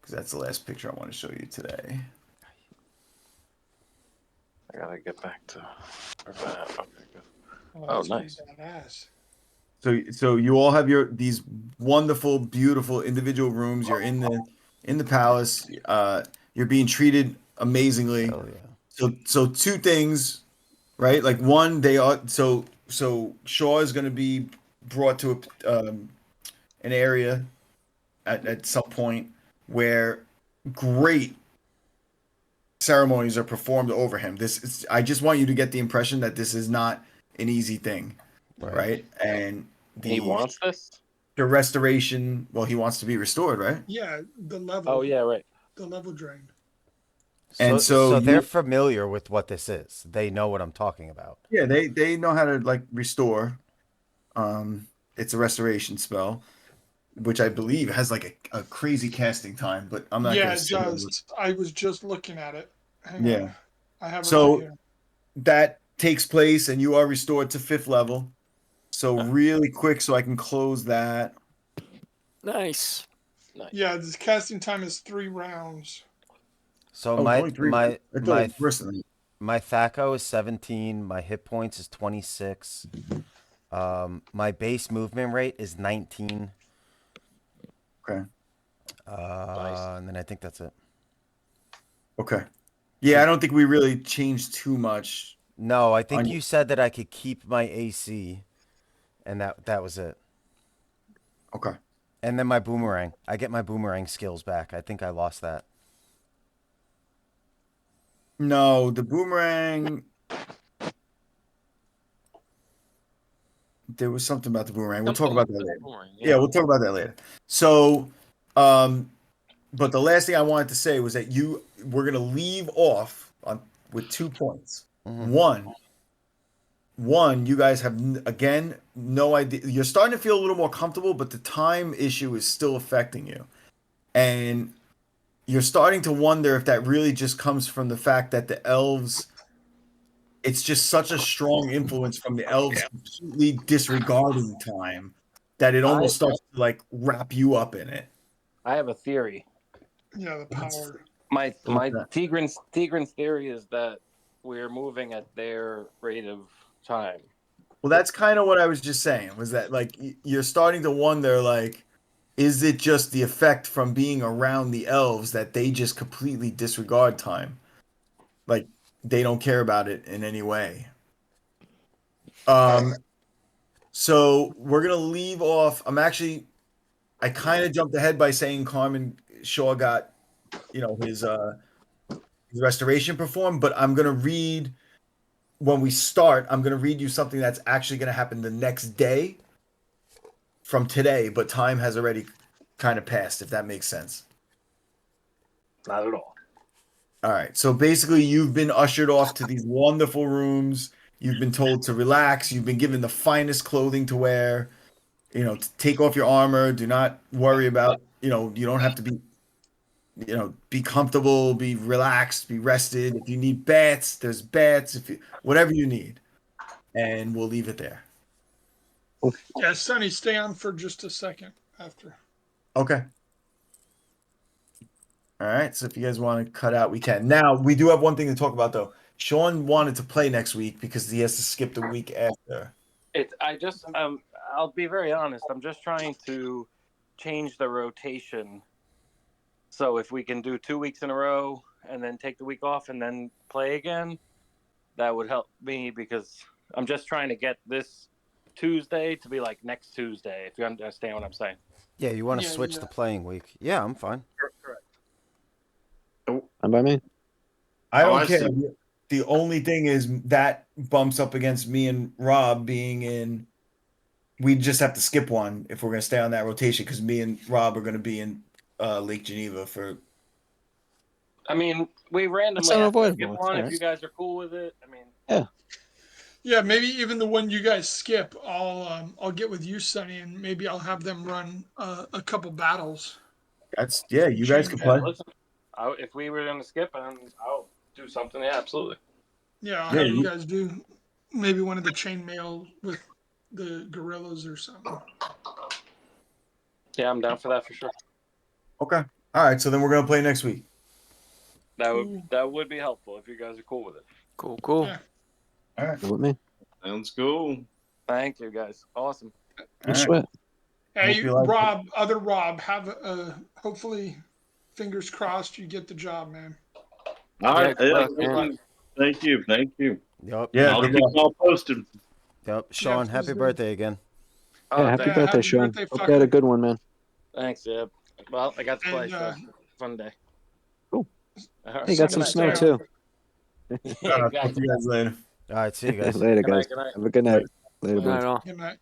because that's the last picture I want to show you today. I gotta get back to. Okay, good. Oh, Oh, nice. Badass. So you all have these wonderful, beautiful individual rooms. You're in the palace. You're being treated amazingly. Hell yeah. So two things, right? Like one, they are so Shaw is going to be brought to an area at some point where great ceremonies are performed over him. I just want you to get the impression that this is not an easy thing, right? And He wants this. the restoration. Well, he wants to be restored, right? Yeah, the level. Oh yeah, right. The level drain. And so they're familiar with what this is. They know what I'm talking about. Yeah, they know how to like restore. It's a restoration spell, which I believe has like a crazy casting time, but I'm not Yeah, gonna it say does. I was just looking at it. Hang Yeah. on. I have it So right here. that takes place and you are restored to 5th level. So really quick so I can close that. Nice. Yeah, this casting time is 3 rounds. So Oh, it's only 3. I thought it was worse than that. my THAC0 is 17. My hit points is 26. My base movement rate is 19. Okay. And then I think that's it. Okay. Yeah, I don't think we really changed too much. No, I think you said that I could keep my AC, and that was it. Okay. And then my boomerang. I get my boomerang skills back. I think I lost that. No, the boomerang. There was something about the boomerang. We'll talk about that later. Yeah, we'll talk about that later. So, but the last thing I wanted to say was that we're gonna leave off with 2 points. Mm-hmm. One, you guys have again no idea. You're starting to feel a little more comfortable, but the time issue is still affecting you, and you're starting to wonder if that really just comes from the fact that the elves it's just such a strong influence from the elves completely disregarding time that it almost starts to like wrap you up in it. I have a theory. Yeah, the power. My What's that? Tigran's theory is that we're moving at their rate of time. Well, that's kind of what I was just saying, was that like you're starting to wonder, like, is it just the effect from being around the elves that they just completely disregard time? Like they don't care about it in any way. So we're gonna leave off. I kind of jumped ahead by saying Carmen Shaw got, his restoration performed, but I'm gonna read when we start. I'm gonna read you something that's actually gonna happen the next day from today, but time has already kind of passed, if that makes sense. Not at all. All right. So basically, you've been ushered off to these wonderful rooms. You've been told to relax. You've been given the finest clothing to wear. To take off your armor. Do not worry about, you don't have to be comfortable, be relaxed, be rested. If you need bats, there's bats. Whatever you need. And we'll leave it there. Yeah, Sonny, stay on for just a second after. Okay. All right. So if you guys want to cut out, we can. Now, we do have one thing to talk about, though. Sean wanted to play next week because he has to skip the week after. I'll be very honest. I'm just trying to change the rotation. So if we can do 2 weeks in a row and then take the week off and then play again, that would help me because I'm just trying to get this Tuesday to be like next Tuesday, if you understand what I'm saying. Yeah, you want to switch the playing week. Yeah, I'm fine. Correct. Fine by me. I don't care. The only thing is that bumps up against me and Rob being in. We just have to skip one if we're going to stay on that rotation because me and Rob are going to be in Lake Geneva for. I mean, we randomly have to skip one if you guys are cool with it. I mean, Yeah, maybe even the one you guys skip, I'll get with you, Sonny, and maybe I'll have them run a couple battles. You guys can play. Listen, if we were going to skip, I'll do something. Yeah, absolutely. Yeah, I'll have you guys do maybe one of the chainmail with the gorillas or something. Yeah, I'm down for that for sure. Okay. All right. So then we're going to play next week. That would be helpful if you guys are cool with it. Cool. Yeah. All right. With me. Sounds cool. Thank you, guys. Awesome. No sweat. Hey, Rob, other Rob, have hopefully, fingers crossed, you get the job, man. All right. Yeah. Thank you. Yep. Yeah. I'll keep y'all posted. Yep. Sean, happy birthday again. Yeah, happy birthday, Sean. Hope you had a good one, man. Thanks, yeah. Well, I got to play, so fun day. Cool. Right. Hey, you got some snow, too. Talk to you guys later. All right. See you guys. Later, Good guys. night. Have a good night. Later, Not boys. at all. Good night.